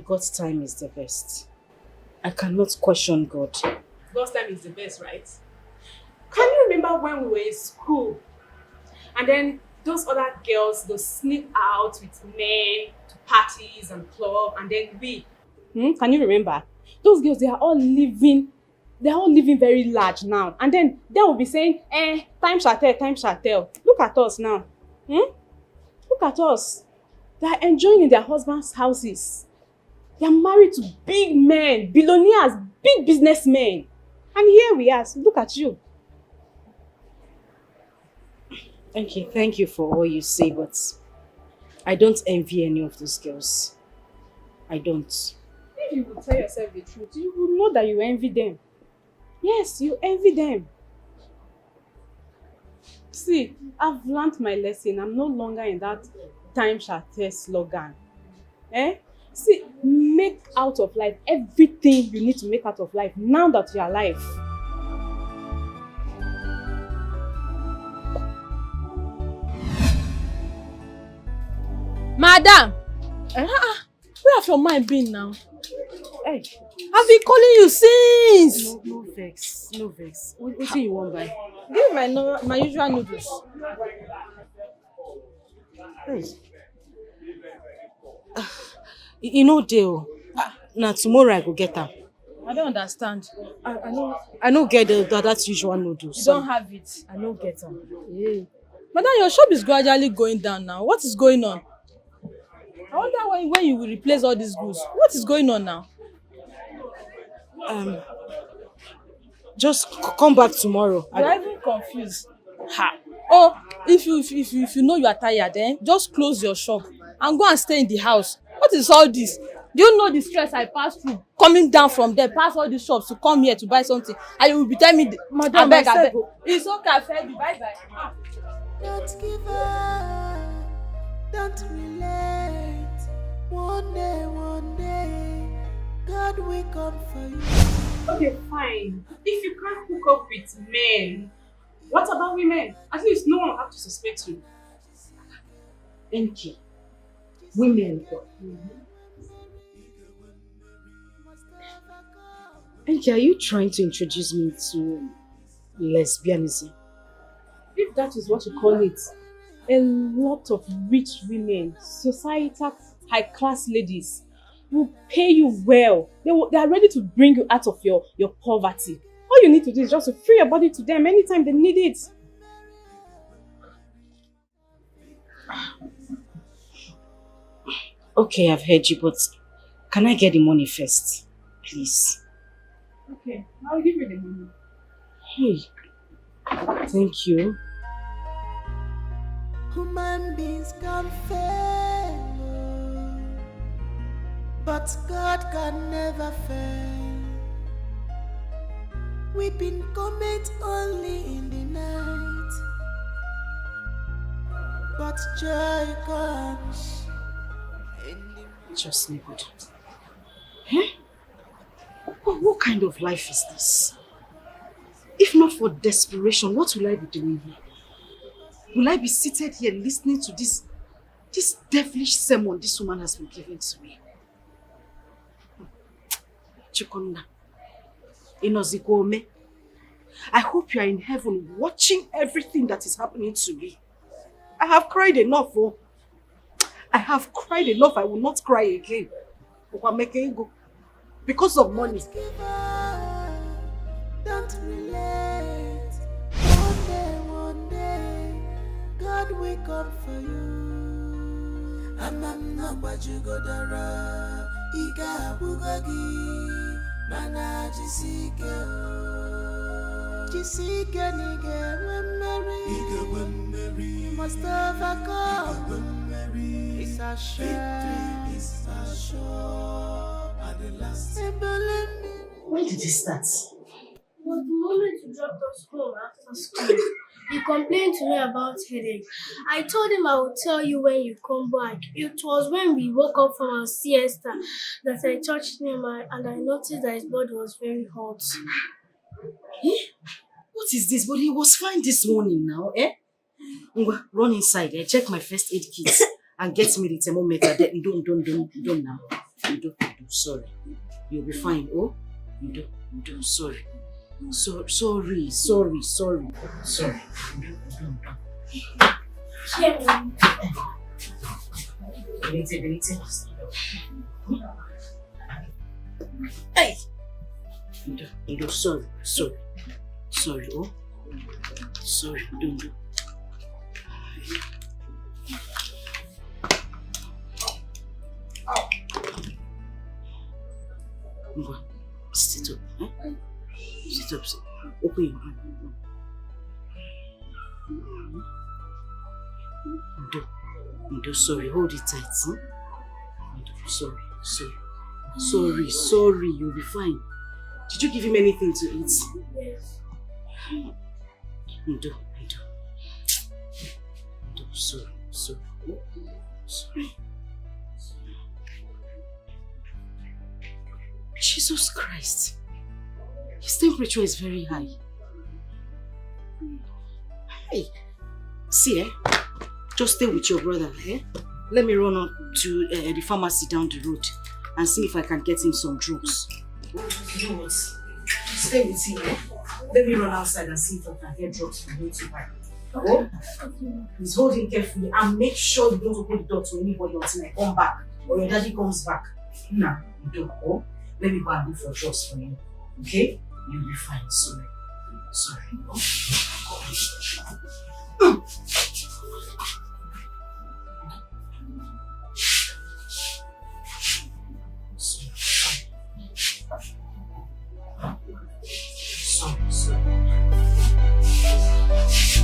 God's time is the best. I cannot question God. God's time is the best, right? Can you remember when we were in school and then those other girls, they sneak out with men to parties and club, and then we? Can you remember? Those girls, they are all living very large now. And then they will be saying, time shall tell, time shall tell. Look at us now. Look at us. They are enjoying in their husbands' houses. They are married to big men, billionaires, big businessmen. And here we are. So look at you. Okay, thank you for all you say, but I don't envy any of those girls. I don't. If you would tell yourself the truth, you would know that you envy them. Yes, you envy them. See, I've learned my lesson. I'm no longer in that time shall tell slogan. See, make out of life everything you need to make out of life now that you are alive. Madam! Where have your mind been now? Hey. I've been calling you since. No vex. No vex. What do you want by? Give my usual noodles. Hey. You know, Dale. Now tomorrow I go get them. I don't understand. I don't get that usual noodles. You don't have it. I don't get them. Yeah. Madam, your shop is gradually going down now. What is going on? I wonder when you will replace all these goods. What is going on now? Just come back tomorrow. I'm even confused. Ha. Oh, if you know you are tired, then just close your shop and go and stay in the house. What is all this? Do you know the stress I passed through coming down from there, past all these shops to come here to buy something, and you will be telling me, Madam, I beg. It's okay, I fed you. Bye. Don't give up, don't relent. One day, God will come for you. Okay, fine. If you can't hook up with men, what about women? At least no one will have to suspect you. Enki. Women. Enki, are you trying to introduce me to lesbianism? If that is what you call it, a lot of rich women, societal high-class ladies will pay you well. They are ready to bring you out of your poverty. All you need to do is just to free your body to them anytime they need it. Okay, I've heard you, but can I get the money first? Please. Okay, I'll give you the money. Hey, thank you. Human beings can fail, but God can never fail. Weeping comet only in the night, but joy comes in the Just neighborhood. Huh? What kind of life is this? If not for desperation, what will I be doing here? Will I be seated here listening to this devilish sermon this woman has been giving to me? Chikonna, Inozikome, I hope you are in heaven watching everything that is happening to me. I have cried enough, oh. I have cried enough. I will not cry again. Because of money. Don't relent. One day, God will come for you. Amamna bajugodara, iga bugagi, mana jisike nige wemeri, you must overcome. It's a sure, at the last. When did it start? It was the moment you dropped us home after school. He complained to me about headache. I told him I would tell you when you come back. It was when we woke up from our siesta that I touched him and I noticed that his body was very hot. Eh? What is this? But he was fine this morning now, eh? Run inside, check my first aid kit and get me the thermometer. Don't now. You don't, sorry. You'll be fine, oh? You don't, sorry. Sorry. Hey! You don't, sorry, oh? Sorry, don't do. Sit up, eh? Sit up, open your hand. Ndo, sorry, hold it tight, huh? Ndo, sorry, you'll be fine. Did you give him anything to eat? Yes. Ndo, sorry. Jesus Christ. His temperature is very high. Hey, see, just stay with your brother, eh? Let me run on to the pharmacy down the road and see if I can get him some drugs. You know what? Stay with him. Let me run outside and see if I can get drugs for him to buy. Oh? Please hold him carefully and make sure you don't open the door to anybody until I come back or your daddy comes back. Nah, you don't. Oh? Let me go and look for drugs for him. Okay? You'll be fine. Sorry. Sorry. Oh?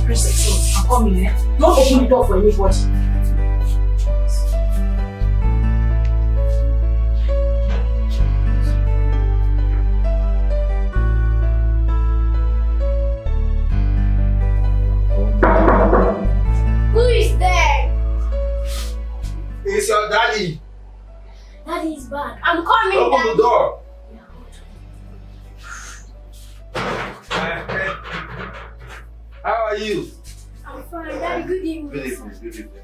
Princess, I'm coming, eh? Don't open the door for anybody. Who is there? It's your daddy. Daddy is back. I'm coming. Open Daddy. the door. How are you? I'm fine. Daddy, good evening. Good evening, good evening.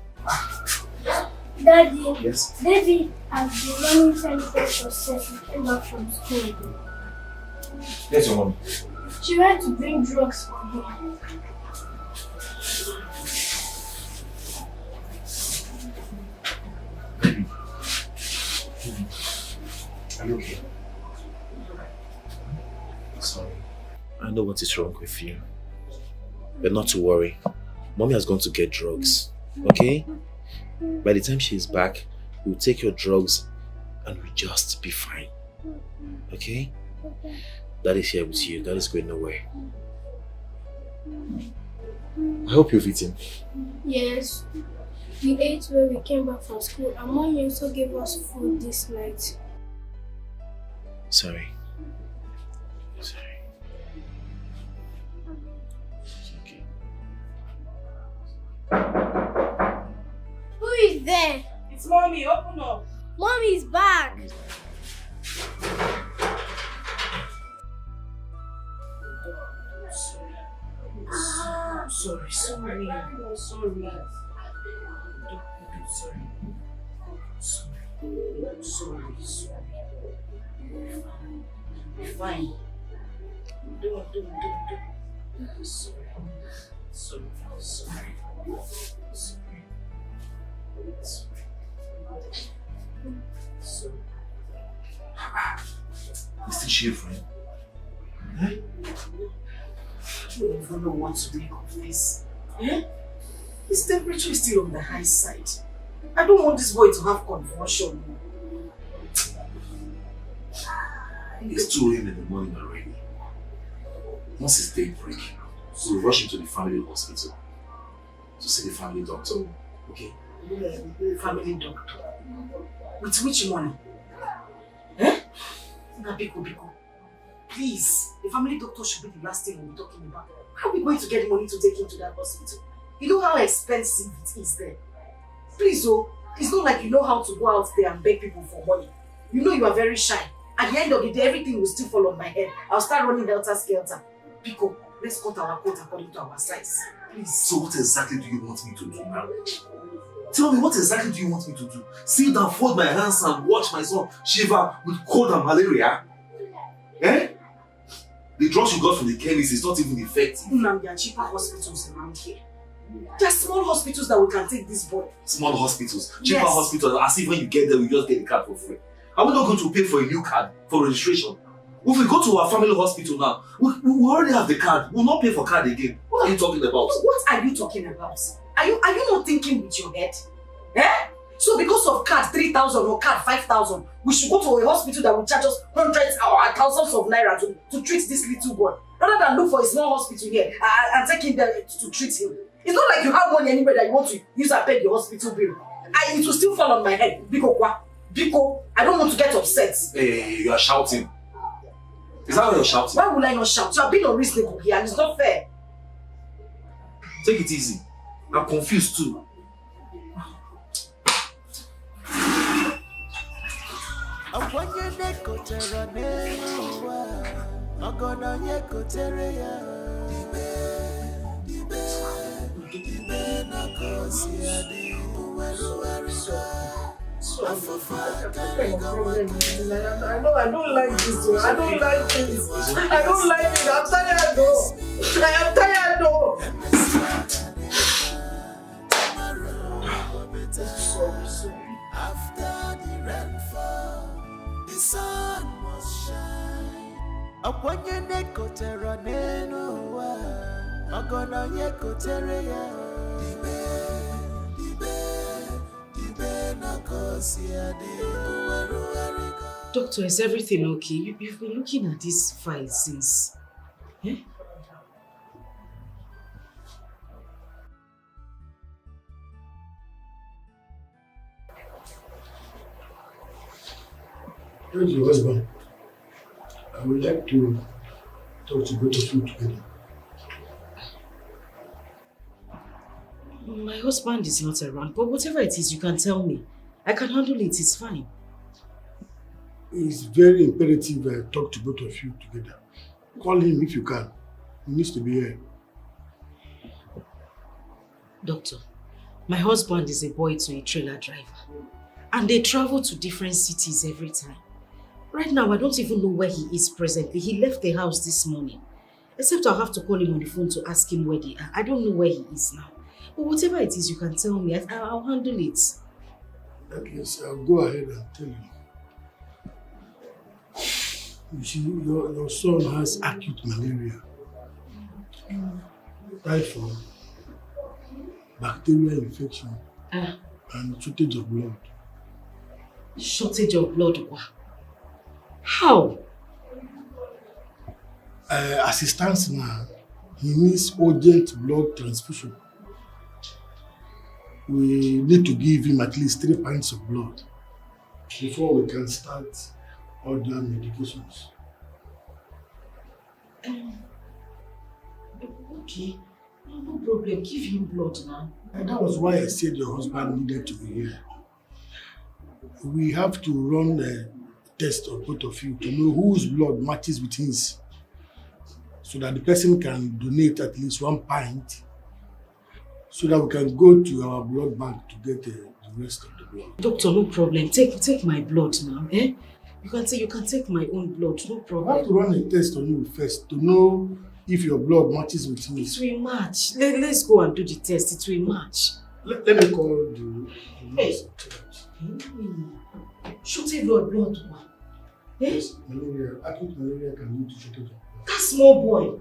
Daddy. Yes? David has been running 24/7 since he came back from school. Yes, your mom. She went to bring drugs for him. Are you okay? Sorry. I know what is wrong with you. But not to worry. Mommy has gone to get drugs. Okay? By the time she is back, we'll take your drugs and we'll just be fine. Okay? Daddy's here with you. Daddy's going nowhere. I hope you've eaten. Yes. We ate when we came back from school and Mommy also gave us food this night. Sorry. Sorry. Who is there? It's Mommy. Open up. Mommy is back. Sorry. Sorry. Be fine. Don't. Sorry. Is this shivering? I don't even know what to make of this. Eh? His temperature is still on the high side. I don't want this boy to have convulsion. It's 2 a.m. in the morning already. Once it's daybreak, so we rush him to the family hospital to see the family doctor. Okay? Family doctor. With which money? Eh? Biko. Please, the family doctor should be the last thing we're talking about. How are we going to get money to take him to that hospital? You know how expensive it is there. Please, it's not like you know how to go out there and beg people for money. You know you are very shy. At the end of the day, everything will still fall on my head. I'll start running helter-skelter. Biko, let's cut our coat according to our size. Please. So what exactly do you want me to do now? Tell me, what exactly do you want me to do? Sit down, fold my hands and watch my son shiver with cold and malaria? Eh? The drugs you got from the chemist is not even effective. There are cheaper hospitals around here. There are small hospitals that we can take this boy. Small hospitals? Cheaper Yes. hospitals, as if when you get there, we just get the card for free. Are we not going to pay for a new card for registration? If we go to our family hospital now, we already have the card. We'll not pay for card again. What are you talking about? What are you talking about? Are you not thinking with your head? Eh? So because of card 3,000 or card 5,000, we should go to a hospital that will charge us hundreds or thousands of naira to treat this little boy, rather than look for a small hospital here and take him there to treat him. It's not like you have money anywhere that you want to use and pay the hospital bill. It will still fall on my head. Biko, I don't want to get upset. Hey, you are shouting. Is that why you're shouting? Why would I not shout? You are being unreasonable here and it's not fair. Take it easy. I'm confused too. I don't like this. I don't like this. I don't like it. I'm tired though. I am tired though. Sorry. After the rainfall, the sun must shine. Akwanye nekotera nenuwa, magona yekotere ya. Doctor, is everything okay? You've been looking at this file since. Eh? Where's your husband? I would like to talk to both of you together. My husband is not around, but whatever it is, you can tell me. I can handle it, it's fine. It's very imperative I talk to both of you together. Call him if you can. He needs to be here. Doctor, my husband is a boy to a trailer driver. And they travel to different cities every time. Right now, I don't even know where he is presently. He left the house this morning. Except I'll have to call him on the phone to ask him where they are. I don't know where he is now. But whatever it is, you can tell me. I'll handle it. Okay, so I'll go ahead and tell you. You see, your son has acute malaria, typhoid, bacterial infection, and shortage of blood. Shortage of blood? How? As it stands now, he needs urgent blood transfusion. We need to give him at least 3 pints of blood before we can start other medications. Okay, no problem. Give him blood now. And that was why I said your husband needed to be here. We have to run a test of both of you to know whose blood matches with his, so that the person can donate at least 1 pint, so that we can go to our blood bank to get the rest of the blood. Doctor, no problem. Take my blood now. Eh? You can take my own blood. No problem. I have to run a test on you first to know if your blood matches with his. It will match. Let's go and do the test. It will match. Let me call the nurse. Shortage of blood. Yes, malaria. Acute malaria can lead to shortage of blood. That small boy.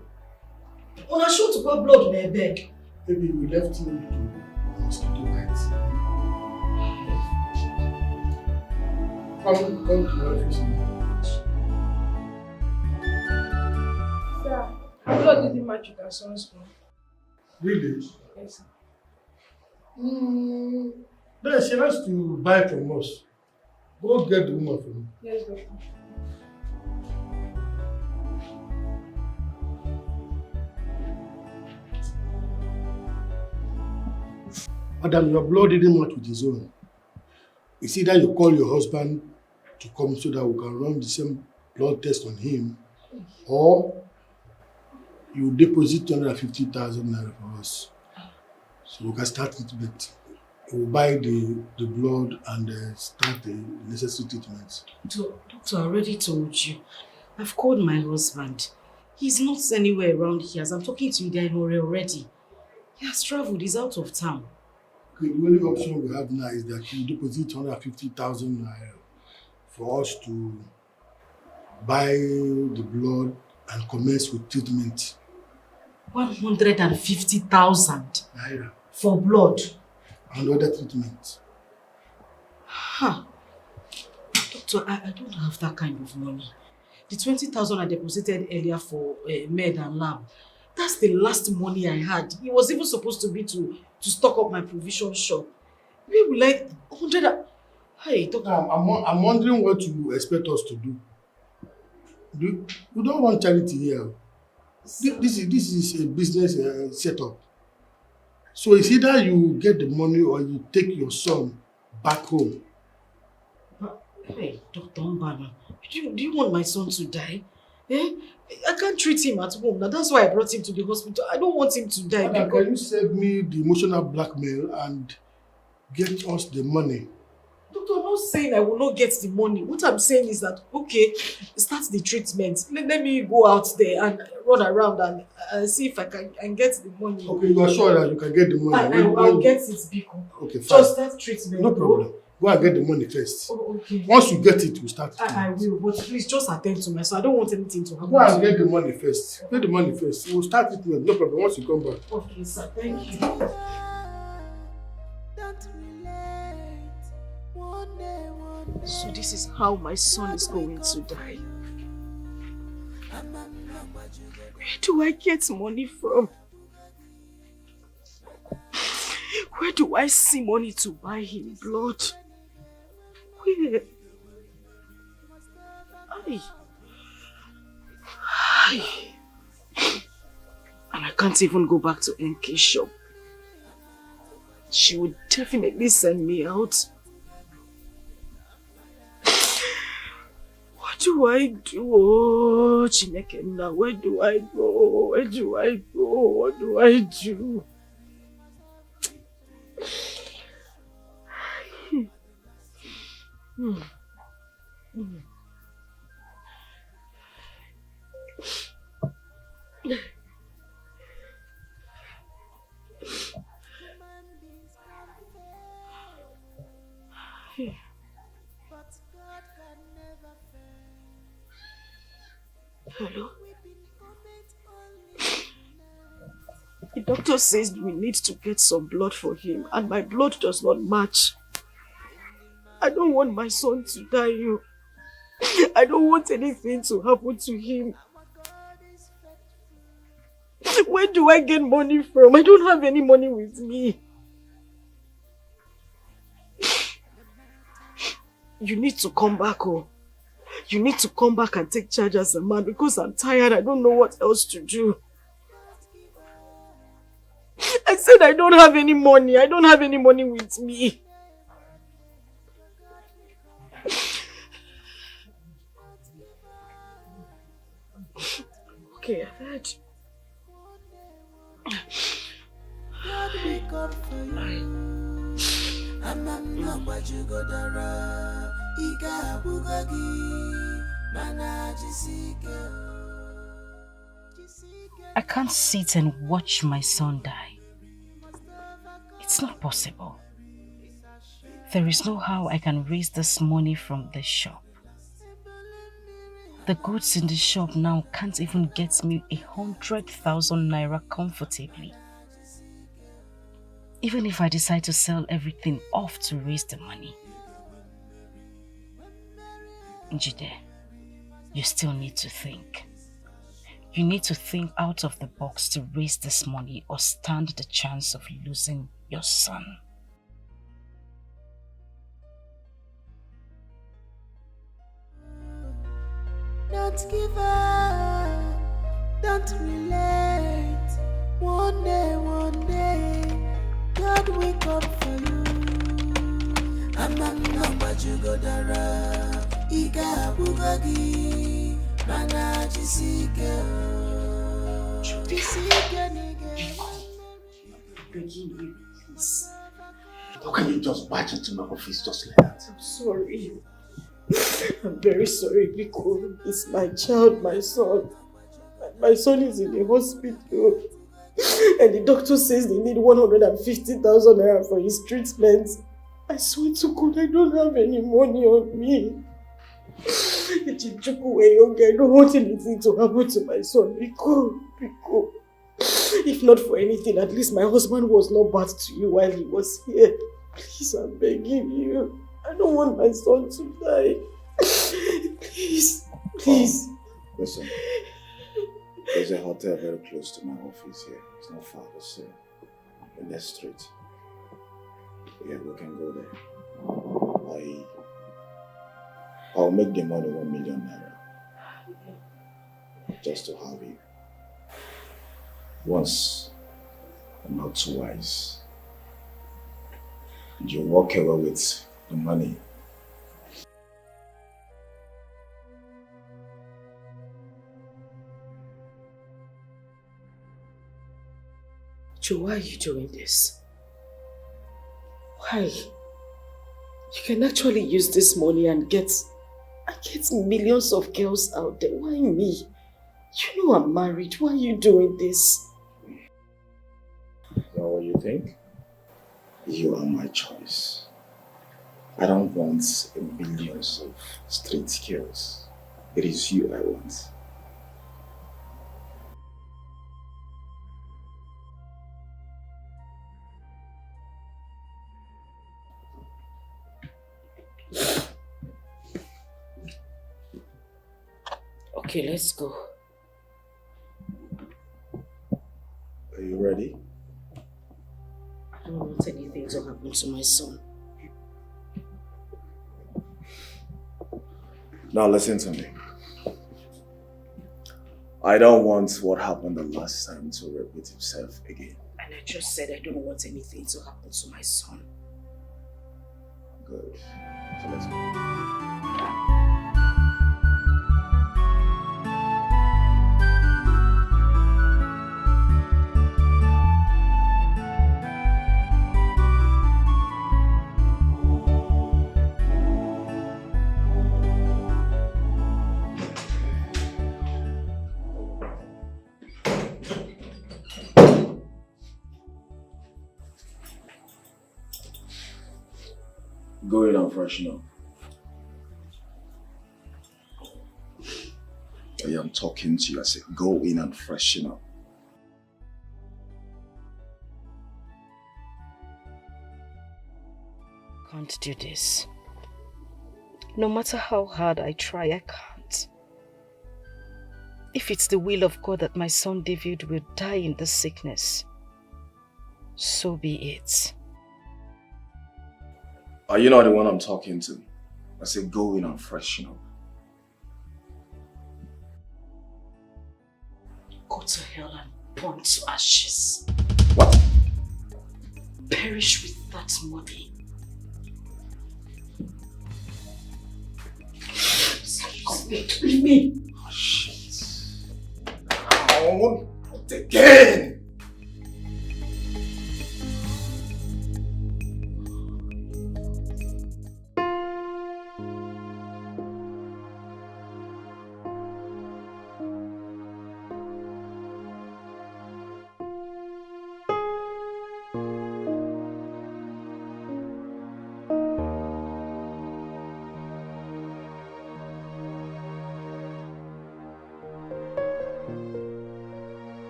On a short to go blood in a bag. Maybe we left him to mosquito bites. Come to my office now. Sir, how blood did you match with our son's blood? Really? Yes, sir. Then she has to buy from us. Go get the woman for me. Yes, doctor. Madam, your blood didn't match with his own. It's either you call your husband to come so that we can run the same blood test on him, or you deposit 250,000 naira for us. So we can start treatment. We'll buy the blood and start the necessary treatments. Doctor, I already told you. I've called my husband. He's not anywhere around here. As I'm talking to you, they're already. He has traveled. He's out of town. Okay, the only option we have now is that you deposit 250,000 naira for us to buy the blood and commence with treatment. 150,000 naira for blood and other treatment. Huh. Doctor, I don't have that kind of money. The 20,000 I deposited earlier for med and lab, that's the last money I had. It was even supposed to be to stock up my provision shop. Maybe like 100. Hey, doctor. I'm wondering what you expect us to do. We don't want charity here. This is a business setup. So it's either you get the money or you take your son back home. Hey, Dr. Mbana, do you want my son to die? Eh? I can't treat him at home. Now that's why I brought him to the hospital. I don't want him to die. Can you save me the emotional blackmail and get us the money? Doctor, I'm not not saying I will not get the money. What I'm saying is that, okay, start the treatment. Let me go out there and run around and see if I can get the money. Okay, you are sure that you can get the money? I'll get it, Biko. Okay, fine. Just start treatment. No problem. Go and get the money first. Oh, okay. Once you get it, we'll start. I will, but please just attend to myself. I don't want anything to happen. Go and get the money first. Get the money first. We'll start it. No problem. Once you come back. Okay, sir. Thank you. So this is how my son is going to die. Where do I get money from? Where do I see money to buy him blood? Where? Aye. And I can't even go back to NK's shop. She would definitely send me out. What do I do? Oh, Chineke, now where do I go? Where do I go? What do I do? Hello? The doctor says we need to get some blood for him, and my blood does not match. I don't want my son to die. I don't want anything to happen to him. Where do I get money from? I don't have any money with me. You need to come back, oh. You need to come back and take charge as a man because I'm tired. I don't know what else to do. I said I don't have any money. I don't have any money with me. Okay, I've heard. I can't sit and watch my son die. It's not possible. There is no how I can raise this money from the shop. The goods in the shop now can't even get me 100,000 naira comfortably. Even if I decide to sell everything off to raise the money. Njide, you still need to think. You need to think out of the box to raise this money or stand the chance of losing your son. Don't give up, don't relent. One day, God will come for you. Iga bugagi, mana jisike. How can you just barge into my office just like that? I'm sorry. I'm very sorry because it's my child, my son. My son is in the hospital. And the doctor says they need 150,000 naira for his treatment. I swear to God, I don't have any money on me. I don't want anything to happen to my son. Biko. If not for anything, at least my husband was not bad to you while he was here. Please, I'm begging you. I don't want my son to die. Please. Listen, there's a hotel very close to my office here. It's not far, it's in that street. Yeah, we can go there. I'll make the money 1 million naira. Just to have you. Once, and not twice. You walk away with the money. Joe, why are you doing this? Why? You can actually use this money and get millions of girls out there. Why me? You know I'm married. Why are you doing this? Is that what you think? You are my choice. I don't want millions of street girls. It is you I want. Okay, let's go. Are you ready? I don't want anything to happen to my son. Now listen to me. I don't want what happened the last time to repeat itself again. And I just said I don't want anything to happen to my son. Good. So let's go. Go in and freshen up. I am talking to you. I said, go in and freshen up. Can't do this. No matter how hard I try, I can't. If it's the will of God that my son David will die in this sickness, so be it. Are you not the one I'm talking to? I said, go in and freshen up. Go to hell and burn to ashes. What? Perish with that money. Leave me. Oh, shit. Oh, not again.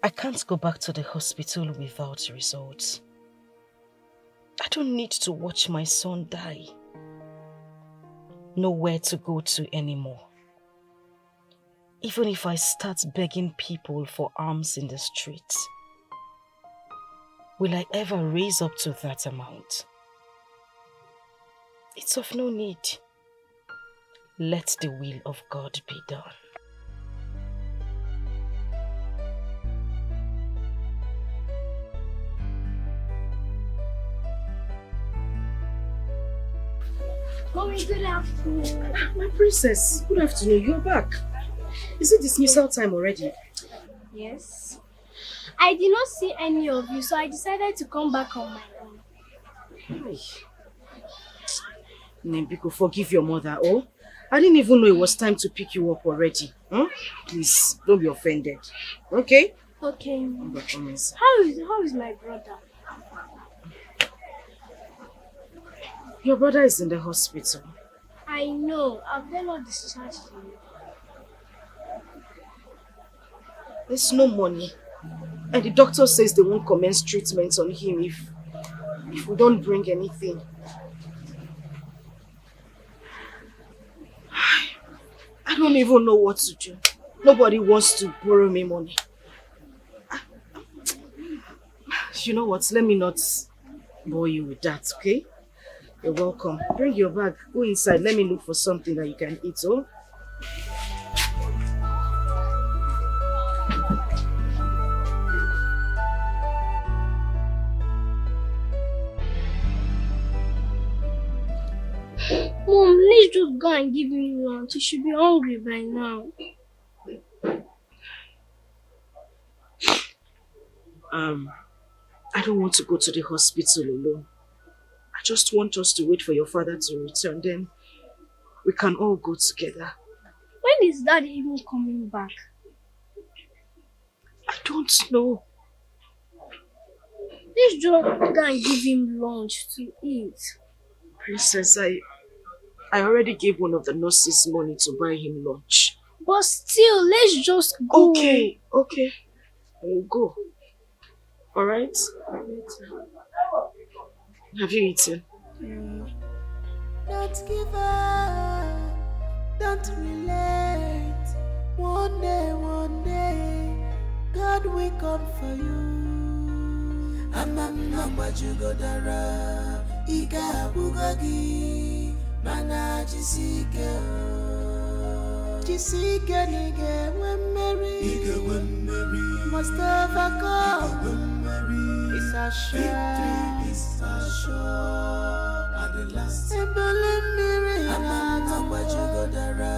I can't go back to the hospital without results. I don't need to watch my son die. Nowhere to go to anymore. Even if I start begging people for alms in the streets, will I ever raise up to that amount? It's of no need. Let the will of God be done. Mommy, good afternoon. My princess, good afternoon. You're back. Is it dismissal time already? Yes. I did not see any of you, so I decided to come back on my own. Nembiko, forgive your mother, oh? I didn't even know it was time to pick you up already. Please, don't be offended. Okay? Okay. How is my brother? Your brother is in the hospital. I know. I've not discharged him. There's no money. And the doctor says they won't commence treatment on him if we don't bring anything. I don't even know what to do. Nobody wants to borrow me money. You know what? Let me not bore you with that, okay? You're welcome. Bring your bag. Go inside. Let me look for something that you can eat, oh? Mom, let's Let's just go and give him lunch. He should be hungry by now. I don't want to go to the hospital alone. I just want us to wait for your father to return. Then we can all go together. When is Daddy even coming back? I don't know. Let's just go and give him lunch to eat. Princess, I already gave one of the nurses money to buy him lunch. But still, let's just go. Okay. We'll go. Alright? Have you eaten? Don't give up, don't relent. One day, God will come for you. Amamma jugodara, iga bugagi, mana jisike nige wemmeri, must overcome. It's a sure, it's a sure. At the last, Amamma jugodara,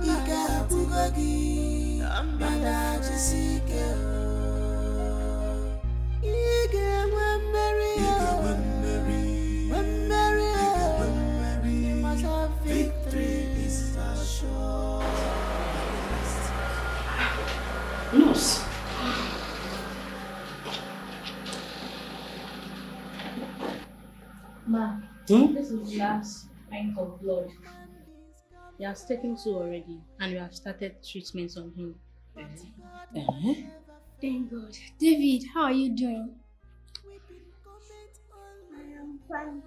iga bugagi, mana jisike. Nurse. Ma, this is the last pint of blood. He has taken 2 already, and we have started treatments on him. Thank God. David, how are you doing? I am fine.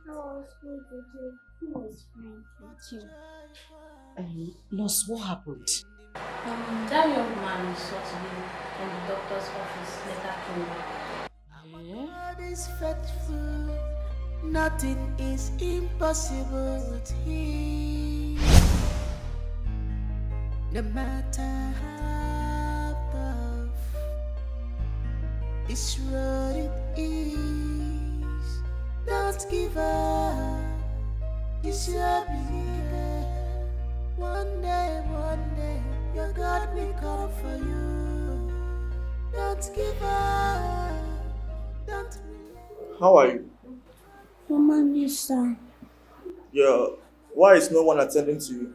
How was school today? It was fine, thank you. Nurse, what happened? That young man we saw today from the doctor's office later came back. God is faithful. Nothing is impossible with him. No matter how tough this road it is, don't give up. It's your beginning. One day, your God will come for you. Don't give up. Don't. How are you? Mama Lisa, Yeah. Why is no one attending to you?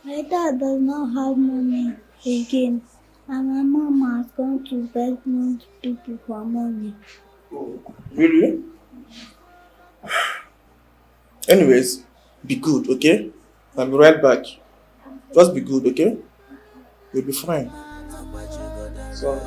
my dad does not have money again, and my mama has gone to beg most people for money. Really? Anyways, be good, okay? I'll be right back. Just be good, okay? You'll be fine. So.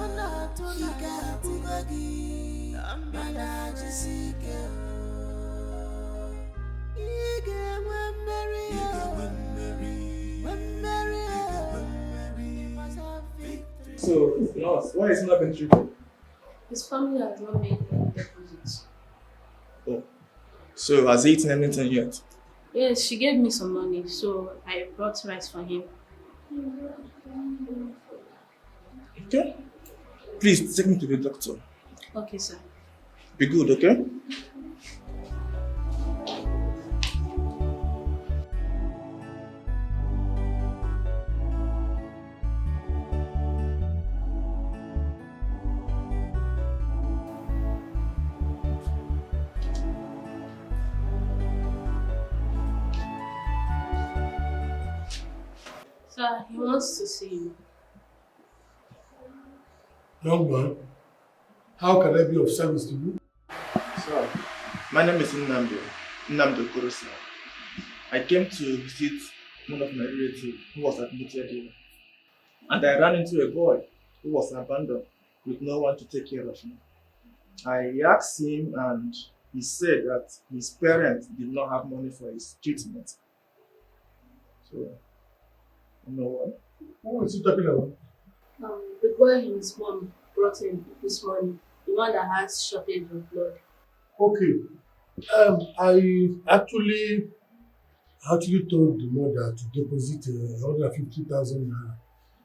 So, nurse, why is he not been treated? His family has not made any deposits. Oh. So, has he eaten anything yet? Yes, she gave me some money, so I brought rice for him. Okay. Please take me to the doctor. Okay, sir. Be good, okay? Sir, he wants to see you. Young man, how can I be of service to you? Sir, my name is Nnamdi Okorosa. I came to visit one of my relatives who was admitted here. And I ran into a boy who was abandoned with no one to take care of him. I asked him and he said that his parents did not have money for his treatment. So, you know what? Who is he talking about? The boy and his mom brought him this morning, the one that has shortage of blood. Okay. I actually told the mother to deposit 150,000 naira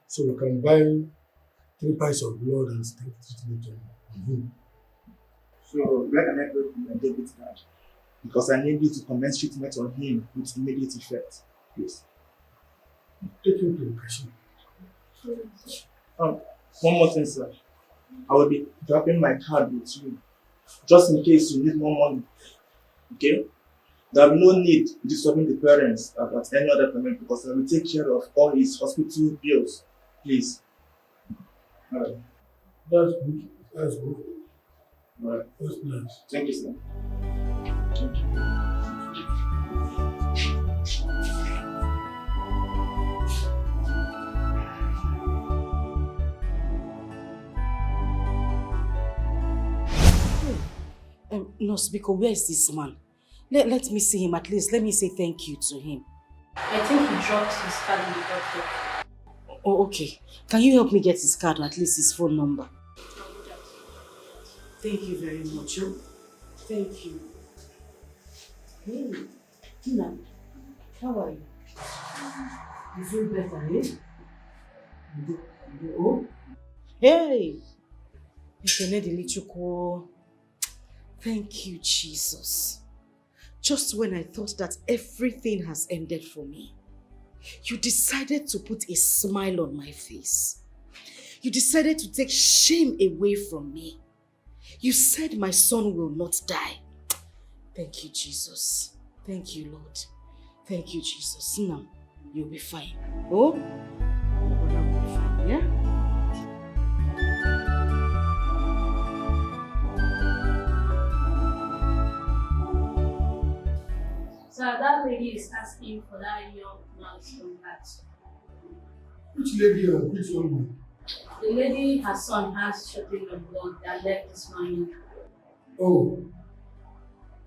so we can buy 3 pints of blood and start treatment on him. So, where can I go with my debit card? because I need you to commence treatment on him with immediate effect. Please. Take him to the patient. One more thing, sir. I will be dropping my card with you, just in case you need more money. Okay? There will be no need disturbing the parents about any other payment because I will take care of all his hospital bills. Please. Alright. That's good. That's good. Alright. That's nice. Thank you, sir. Thank you. Nurse Biko, where is this man? Let me see him at least. Let me say thank you to him. I think he dropped his card in the doctor. Oh, okay. Can you help me get his card or at least his phone number? Thank you very much. Oh. Thank you. Hey, Tina, how are you? You feel better, eh? Oh? Hey! Thank you, Jesus. Just when I thought that everything has ended for me, you decided to put a smile on my face. You decided to take shame away from me. You said my son will not die. Thank you, Jesus. Thank you, Lord. Thank you, Jesus. Now, you'll be fine. Oh? Your brother will be fine, yeah? So that lady is asking for that young man's contact. Which lady or which woman? The lady, her son has shortage of blood that left this morning. Oh.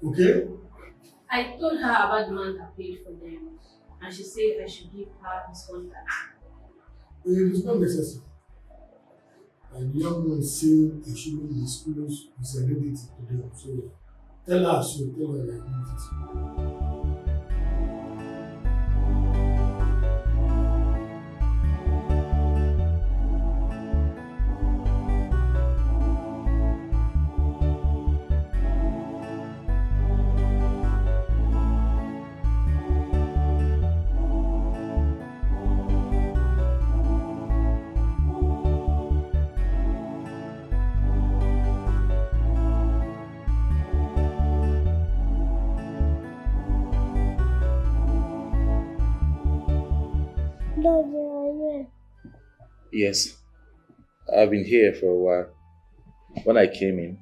Okay. I told her about the man that paid for them, and she said I should give her his contact. It is not necessary. And the young man said he shouldn't disclose his identity to them. So tell her so, tell her like it. Yes, I've been here for a while. When I came in,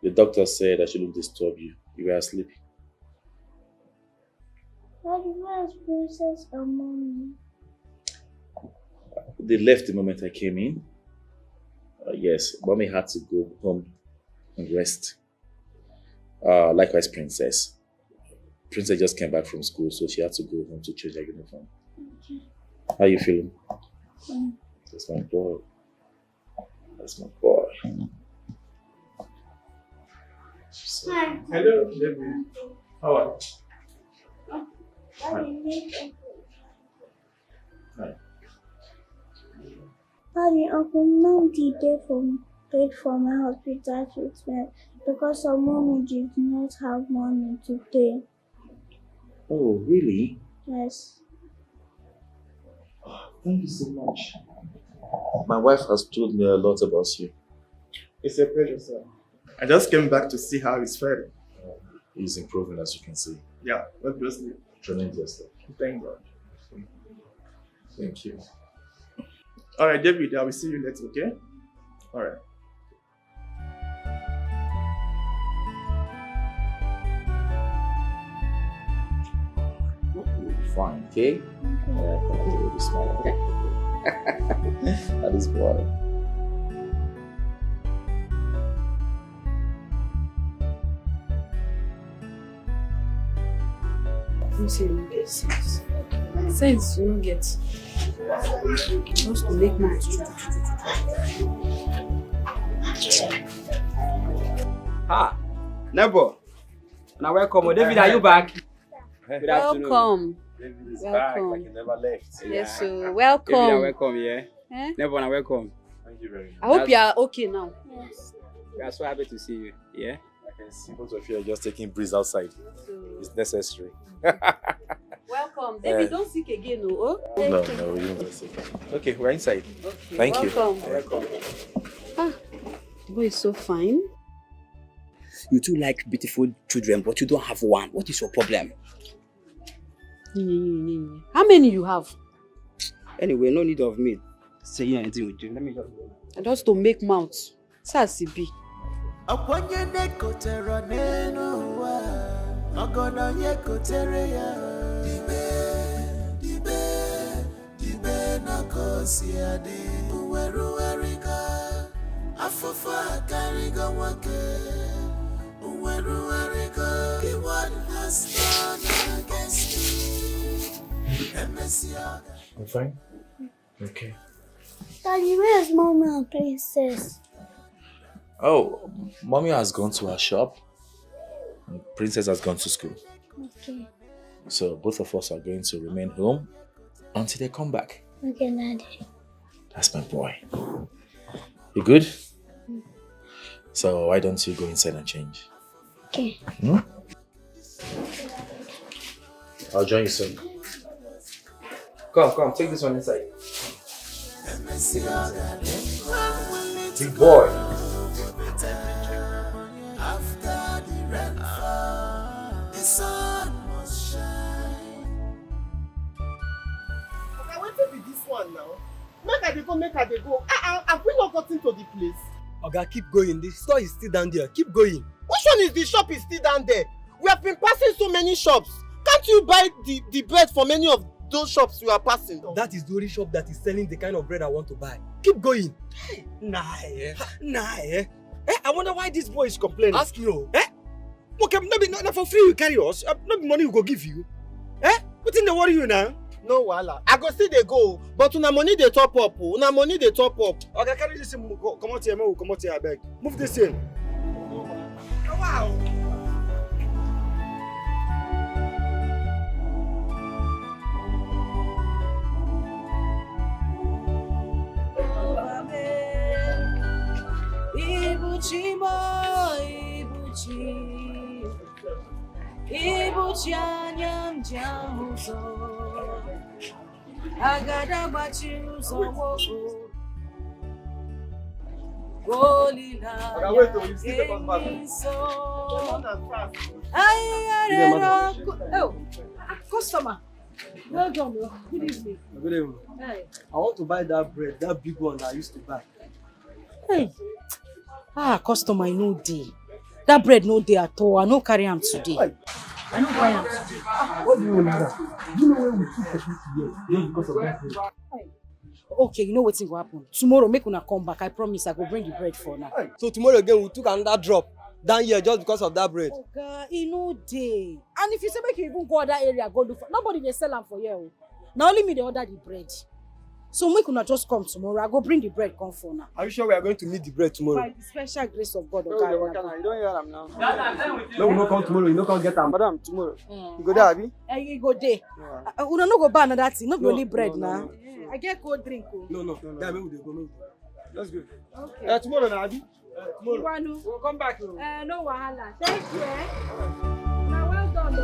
the doctor said I shouldn't disturb you. You were asleep. Daddy, where's Princess and Mommy? They left the moment I came in. Yes, Mommy had to go home and rest. Likewise, Princess. Princess just came back from school, so she had to go home to change her uniform. Okay. How are you feeling? That's my boy. That's my boy. Hi. Hello, David. How are you? Hi. Daddy, Uncle Nandi paid for my hospital treatment because some mommy did not have money to pay. Oh, really? Yes. Thank you so much. My wife has told me a lot about you. It's a pleasure, sir. I just came back to see how he's faring. He's improving, as you can see. Yeah, obviously. Tremendously. Thank God. Thank you. Alright, David, I will see you later, okay? Alright. Fine, okay? Be smart. That is boy. Sense you don't get. Just to make noise. Ha! Nebo! Now welcome. David, are you back? Good afternoon. Welcome. David is Welcome. back like he never left. Yes, so welcome. David, welcome, yeah? Eh? Nebo, now welcome. Thank you very much. I hope you are okay now. We are so happy to see you, yeah? can see both of you are just taking breeze outside. It's necessary. Welcome. David, don't sick again, no? Oh? No, we didn't get sick. Okay, we're inside. Okay, Thank welcome. you. Welcome. Ah, the boy is so fine. You two like beautiful children, but you don't have one. What is your problem? How many you have? Anyway, no need of me saying anything with you. Let me just go. And just to make mouth. Sasibi. Akwanye nekotera neno wa Ogono yekotere ya Dibe na kosi adi Uweru erika Afufa kariga wake Uweru erika The one has done against me I'm fine. Okay. Daddy, where's Mama and Princess? Oh, Mommy has gone to her shop. And Princess has gone to school. Okay. So both of us are going to remain home until they come back. Okay, Daddy. That's my boy. You good? So why don't you go inside and change? Okay. I'll join you soon. Come, take this one inside. Big boy. Okay, what be this one now? Make I dey go. Have we not gotten to the place? Oga, keep going. The store is still down there. Keep going. Which one is the shop is still down there? We have been passing so many shops. Can't you buy the bread from any of those shops we are passing? That is the only shop that is selling the kind of bread I want to buy. Keep going. I wonder why this boy is complaining. Ask you. Okay, not for free you carry us. Not money we go give you. What in the worry you now? No wahala. I go still dey go, but una money dey top up. Una money dey top up. Okay, carry this in. Come out here, come out here, I beg. Move this in. Wow. Ibuchi anyam jamuzo Agada bachi uzo woko Golila Oh, customer. Well done. Good evening. Good evening. Hey. I want to buy that bread, that big one that I used to buy. Hey. Customer, no day. That bread no day at all. I no carry am today. I no buy am today. What do you mean that? Do you know when we took the place here just because of that bread? Okay, you know what's going to happen? Tomorrow, make una come back. I promise I go bring the bread for now. So tomorrow again, we took another drop down here just because of that bread. Oh God, no day. And if you say make you even go other area, go do for nobody they sell am for here. Now only me they order the bread. So make una just come tomorrow. I go bring the bread come for now. Are you sure we are going to meet the bread tomorrow? By the special grace of God. You don't hear them now. No, we no come tomorrow. You no come get them, madam. Tomorrow. You go there, Abi? You go there. Una no go buy another thing. Not only bread now. No. I get cold drink. No. Yeah, maybe we go. Let's go. Okay. Tomorrow, now, Abi. Tomorrow. We'll come back. No wahala. Thank you. Now well done.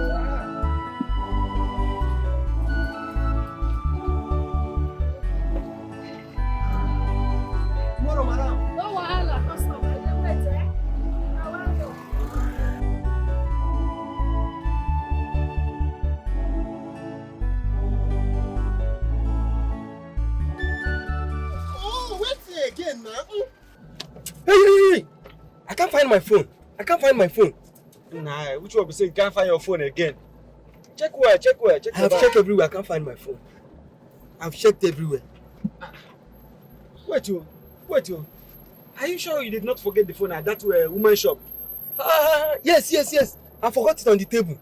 Tomorrow, madam. No wahala, customer. Wait, Now well done. Oh, wait again now. Hey! I can't find my phone. Nah, which one be say you can't find your phone again? Check where. I have checked everywhere. I can't find my phone. I've checked everywhere. Wait, you. Are you sure you did not forget the phone at that woman shop? Yes. I forgot it on the table.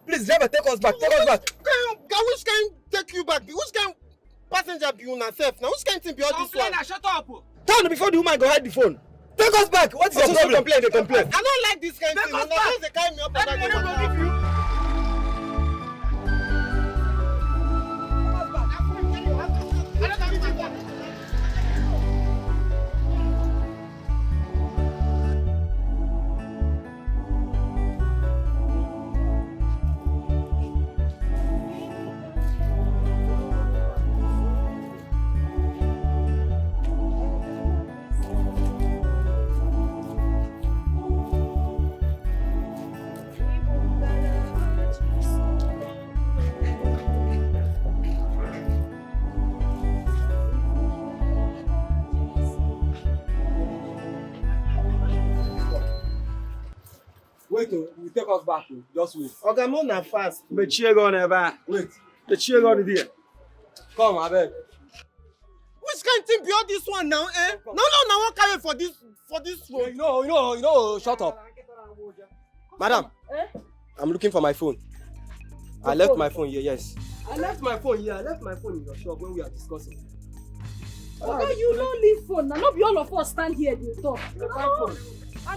Please, driver, take us back. Which can take you back? Which can passenger be on herself? Now, which can thing be all this one? Shut up. Tell me before the woman go hide the phone. Take us back. What is your problem? They complain. I don't like this kind of thing. Now, they carry me up and down. wait, we take us back. Just wait. Okay, I'm not fast. But cheer on ever. Wait, the cheer on there. Come, I beg. Which kind of thing be all this one now, eh? No, I won't carry for this road. You know, shut up. Madam, I'm looking for my phone. I left my phone here, yes. I left my phone in your shop when we are discussing. Okay, you don't leave phone. Now, not be all of us stand here and talk.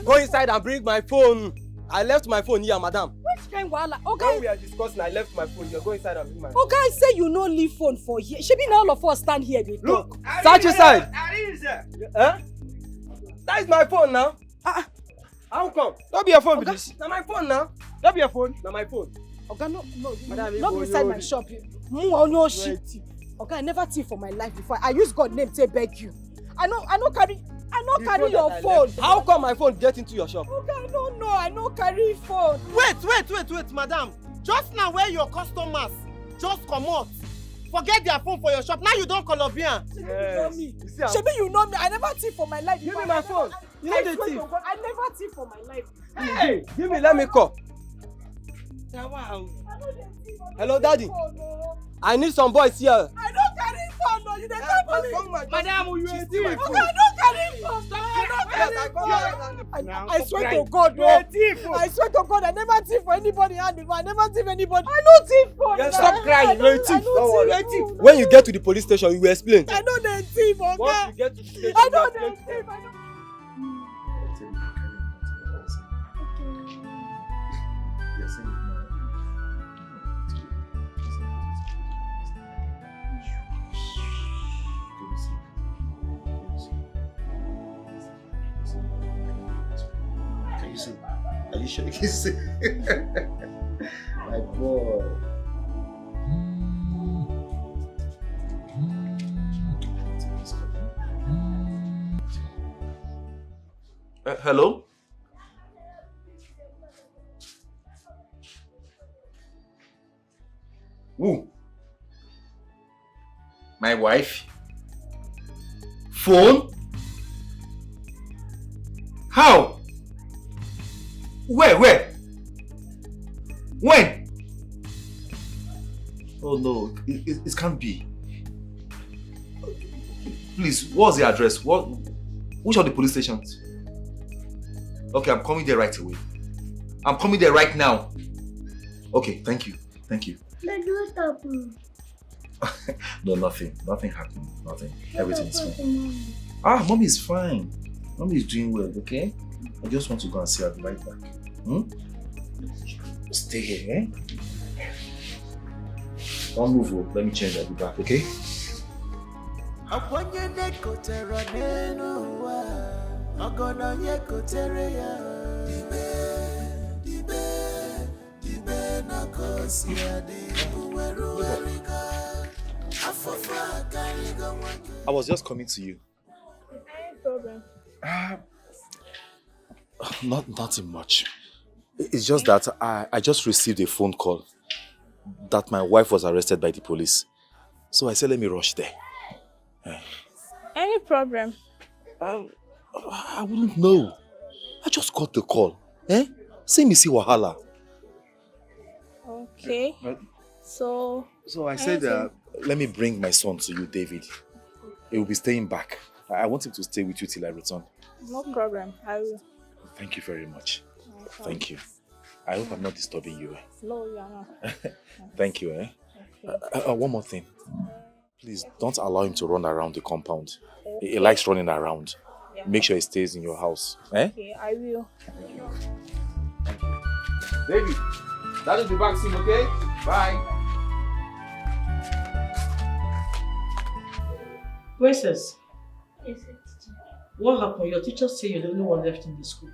Go inside and bring my phone. I left my phone here, madam. Which kind of wahala? Okay. When we are discussing, I left my phone here. Go inside and bring my phone. Okay, I say you no leave phone for here. Shebi na all of us stand here dey talk. Look, search inside. Huh? That is my phone now. How come? Don't be your phone, okay. This. Now my phone now. Don't be your phone. Now my phone. Okay, no, not inside my shop. Okay, I never thief for my life before. I use God name to beg you. I no carry your phone. How come my phone get into your shop? Okay, I no carry phone. Wait, madam. Just now where your customers just come out. Forget their phone for your shop. Now you don't Colombian. Yes. Shebi, you know me. I never thief for my life. Give me my phone. You know the thief. I never thief for my life. Hey, give me. Let me call. Wow. Hello, daddy. I need some boys here. I don't carry phone. No, you dey call police. Madam, you a thief. Okay, I don't carry phone. I don't carry phone. I swear to God, no. I swear to God, I never thief for anybody hand before. I never thief anybody. I no thief phone. Yes, stop crying. You're a thief. Don't worry. When you get to the police station, you will explain. I know they thief, okay? Once you get to the station, I know they thief. Are you sure you can see? My boy. Hello? Who? My wife? Phone? How? Where? When? Oh no, it can't be. Please, what's the address? Which of the police stations? Okay, I'm coming there right away. I'm coming there right now. Okay, thank you. What happened? No, nothing. Nothing happened. Nothing. Everything is fine. Mommy is fine. Mommy is doing well, okay? I just want to go and see her. I'll be right back. Stay here, eh? Don't move. Let me change. I'll be back, okay? I was just coming to you. No problem. Nothing much. It's just that I just received a phone call that my wife was arrested by the police. So I said, let me rush there. Any problem? I wouldn't know. I just got the call. Say me see wahala. Okay. So I said, let me bring my son to you, David. He will be staying back. I want him to stay with you till I return. No problem. I will. Thank you very much. Thank you. I hope I'm not disturbing you. No, you are not. Thank you. Okay. One more thing. Please don't allow him to run around the compound. Okay. He likes running around. Yeah. Make sure he stays in your house. Okay, I will. David, that is the back soon, okay? Bye. Princess. Yes, teacher. What happened? Your teacher said you're the only one left in the school.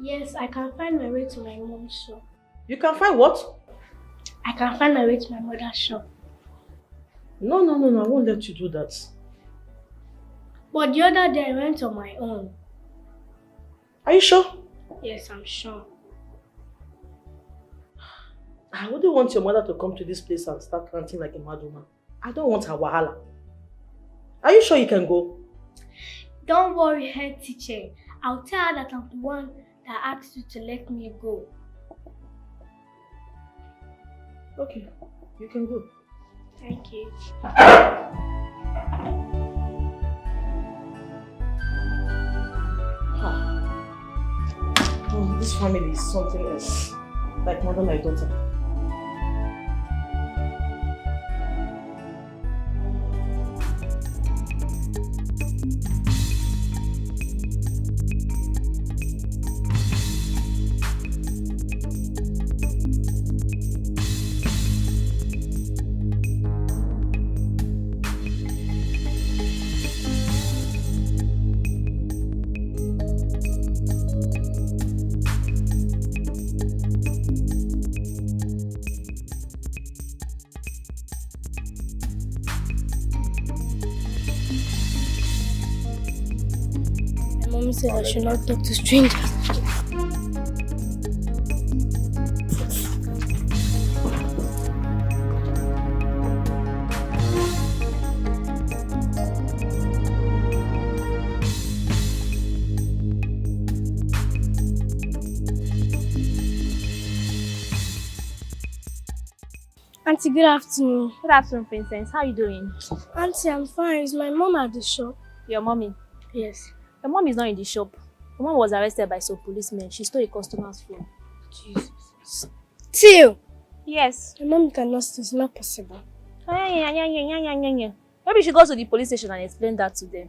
Yes, I can find my way to my mom's shop. You can find what? I can find my way to my mother's shop. No, I won't let you do that. But the other day I went on my own. Are you sure? Yes, I'm sure. I wouldn't want your mother to come to this place and start ranting like a mad woman. I don't want her wahala. Are you sure you can go? Don't worry, head teacher. I'll tell her that I'm the one that asked you to let me go. Okay, you can go. Thank you. Oh, this family is something else. Like mother, my daughter. Mommy said I should not talk to strangers. Auntie, good afternoon. Good afternoon, Princess. How are you doing? Auntie, I'm fine. Is my mom at the shop? Your mommy? Yes. Your mom is not in the shop. Your mom was arrested by some policemen. She stole a customer's phone. Jesus. Till? Yes. My mom cannot steal. It's not possible. Maybe she goes to the police station and explain that to them.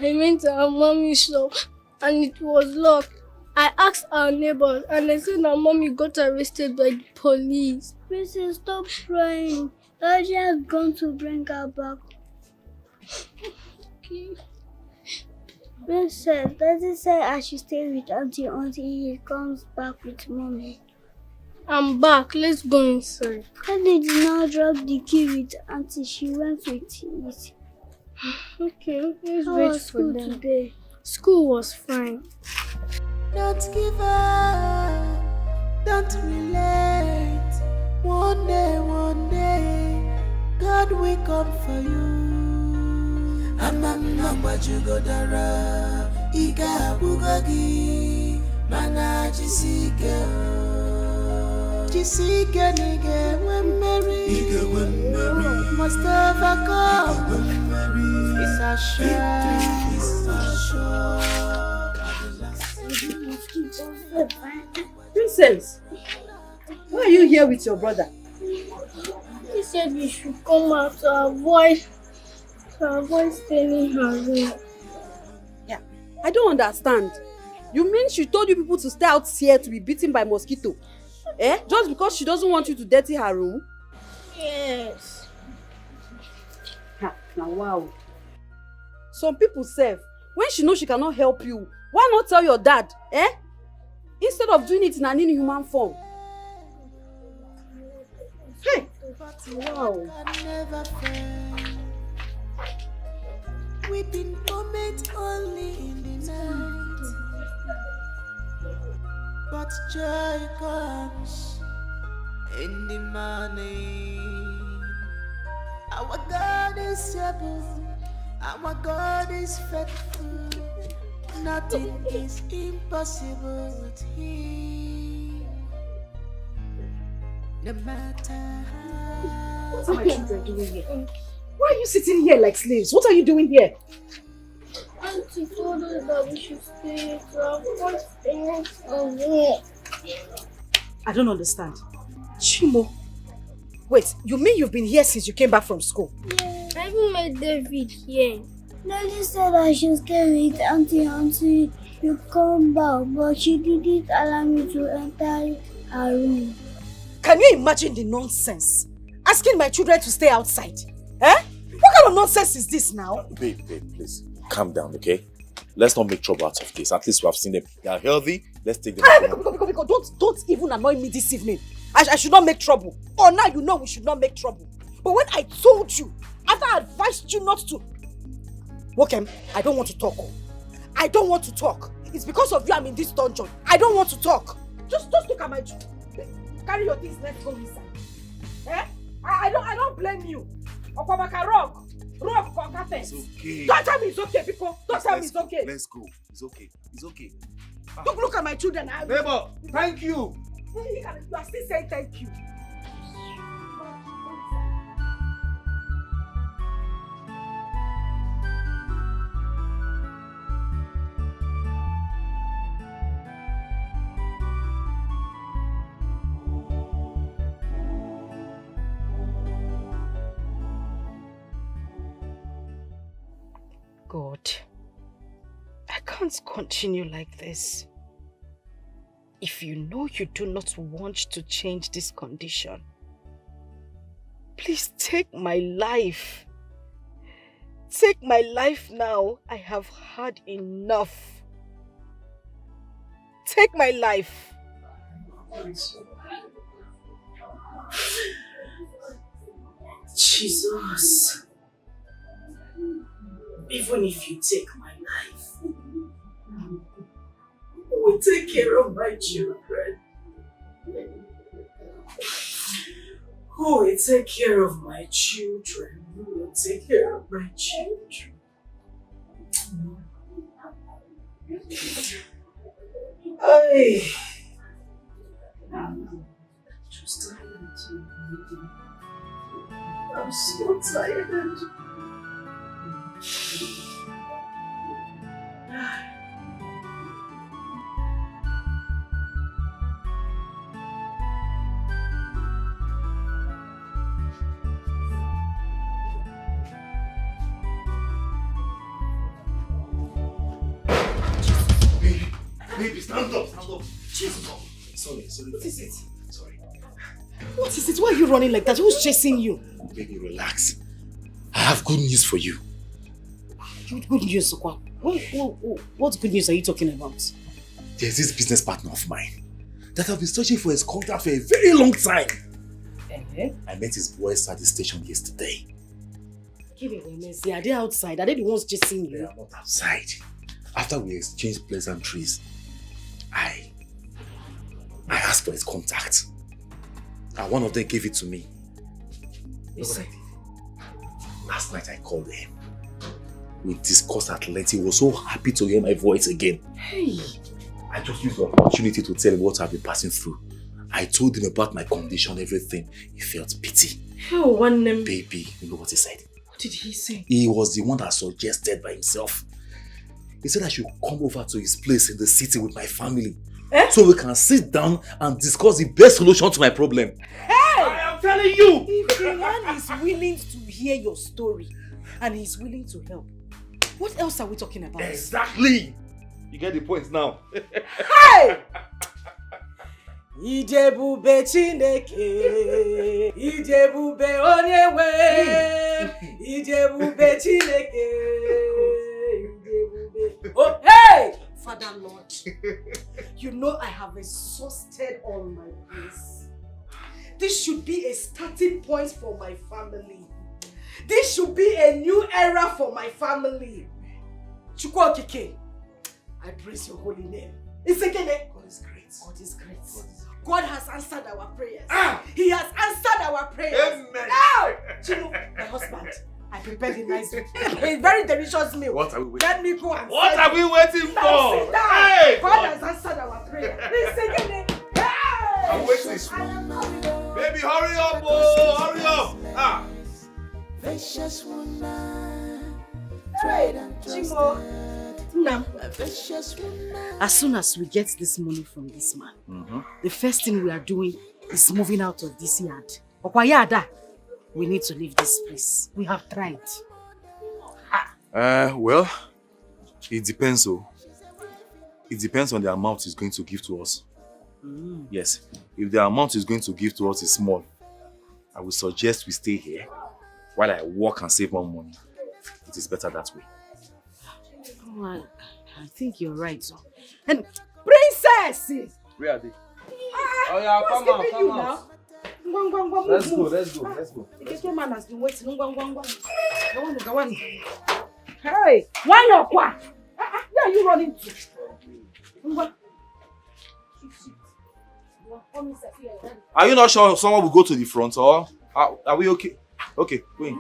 I went to our mommy's shop and it was locked. I asked our neighbors and they said our mommy got arrested by the police. Princess, stop crying. Daddy has gone to bring her back. Okay. Princess, Daddy said I should stay with Auntie until he comes back with mommy. I'm back. Let's go inside. Daddy did not drop the key with Auntie. She went with it. Okay, let's wait for them. Today? School was fine. Don't give up, don't relate. One day, God will come for you. Amamma jugodara, iga bugogi, mana jisike nige wemmeri, must overcome. It's a sure. Princess, Why are you here with your brother? He said we should come out to avoid staying in her room. Yeah, I don't understand. You mean she told you people to stay out here to be beaten by mosquito? Eh? Just because she doesn't want you to dirty her room? Yes. Now wow. Some people say, when she knows she cannot help you, why not tell your dad? Eh? Instead of doing it in an inhuman form. Hey! Wow. Weeping moment only in the night, but joy comes in the morning. Our God is able, our God is faithful. Nothing is impossible with Him. No matter how. What are my children doing here? Why are you sitting here like slaves? What are you doing here? Auntie told us that we should stay to avoid staying away. I don't understand. Chimo. Wait, you mean you've been here since you came back from school? Yeah, I even met David here. Daddy said I should stay with Auntie until you come back, but she didn't allow me to enter her room. Can you imagine the nonsense? Asking my children to stay outside? Eh? What kind of nonsense is this now? Babe, please. Calm down, okay? Let's not make trouble out of this. At least we have seen them. They are healthy. Let's take them. Because don't even annoy me this evening. I should not make trouble. Oh, now you know we should not make trouble. But when I told you, after I advised you not to... Wokem, I don't want to talk. I don't want to talk. It's because of you I'm in this dungeon. I don't want to talk. Just look at my... Carry your things, let's go inside. Eh? I don't blame you. Okwabaka rock. Rock for It's okay. Don't tell me it's okay, people. Don't tell me it's okay. Let's go. It's okay. It's okay. Don't look at my children. Neighbor, thank you. You are still saying thank you. God, I can't continue like this. If you know you do not want to change this condition, please take my life. Take my life now. I have had enough. Take my life. Jesus. Even if you take my life, who will take care of my children? Who will take care of my children? Who will take care of my children? I'm just tired. I'm so tired. Baby, stand up. Jesus. Sorry. What is it? Sorry. What is it? Why are you running like that? Who's chasing you? Baby, relax. I have good news for you. Good news, Sokwa. What good news are you talking about? There's this business partner of mine that I've been searching for his contact for a very long time. I met his boys at the station yesterday. Give it a mercy. Are they outside? Are they the ones chasing you? They are not outside. After we exchanged pleasantries, I asked for his contact. And one of them gave it to me. Listen. Last night I called him. We discussed at length. He was so happy to hear my voice again. Hey! I just used the opportunity to tell him what I've been passing through. I told him about my condition, everything. He felt pity. Oh, one name. Baby, you know what he said? What did he say? He was the one that suggested by himself. He said I should come over to his place in the city with my family so we can sit down and discuss the best solution to my problem. Hey! I am telling you! If the man is willing to hear your story and he's willing to help, what else are we talking about? Exactly! You get the point now. Hey! Ijebube Chineke, Ijebube Onyewe, Ijebube Chineke, Ijebube. Oh, hey! Father Lord, you know I have exhausted all my grace. This should be a starting point for my family. This should be a new era for my family. Chukwu Okike, I praise your holy name. Isekene, God is great. God is great. God has answered our prayers. He has answered our prayers. Amen. Now, Chino, my husband, I prepared a nice meal. A very delicious meal. What are we waiting? Let me go and What serve are we you. waiting Now for? sit down. Hey, God has answered our prayer. Isekene, hey! I'm waiting. Baby, hurry up, oh, hurry up. Vicious woman, Hey, Chimo. Nam, vicious woman. as soon as we get this money from this man, the first thing we are doing is moving out of this yard. Okwayada, we need to leave this place. We have tried. Well, it depends, oh. It depends on the amount he's going to give to us. Yes, if the amount he's going to give to us is small, I would suggest we stay here while I work and save more money. It is better that way. Oh, I think you're right. So. And Princess! Where are they? Oh yeah, come out, come out. Let's go, let's go, let's go. The ghetto man has been waiting. Go on. Hey, why not? Where are you running to? Are you not sure someone will go to the front, or are we okay? Okay, go in.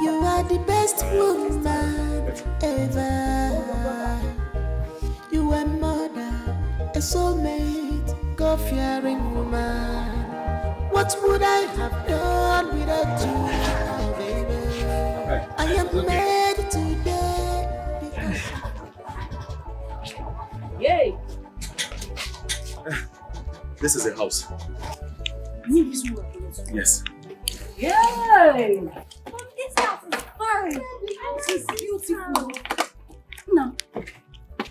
You are the best woman ever. You are mother, a soulmate, God-fearing woman. What would I have done without you, oh baby? I am made today because Yay! This is a house. Yes. Yay! This house is fine. The house is beautiful. No.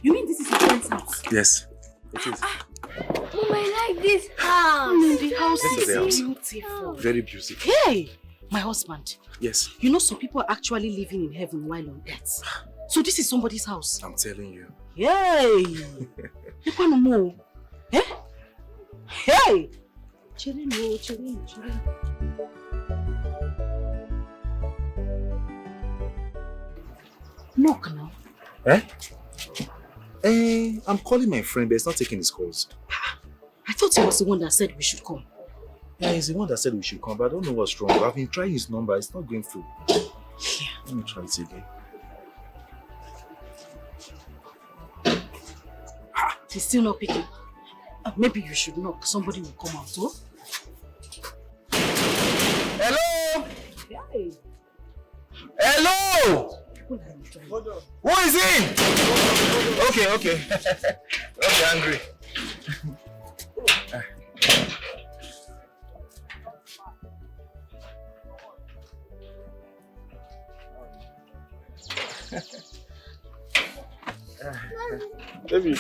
You mean this is your friend's house? Yes, it is. Mom, I like this house. No, the house This is the house. beautiful. Very beautiful. Hey! My husband. Yes, You know some people are actually living in heaven while on earth. So this is somebody's house. I'm telling you. Yay! You want to move? Eh? Hey! Chilling. Knock now. I'm calling my friend, but it's not taking his calls. I thought he was the one that said we should come. Yeah, he's the one that said we should come, but I don't know what's wrong. I've been trying his number, it's not going through. Let me try it again. He's still not picking. Maybe you should knock. Somebody will come out, oh? Hello? Hey. Hello? Who is in? Okay. Okay, angry. Baby.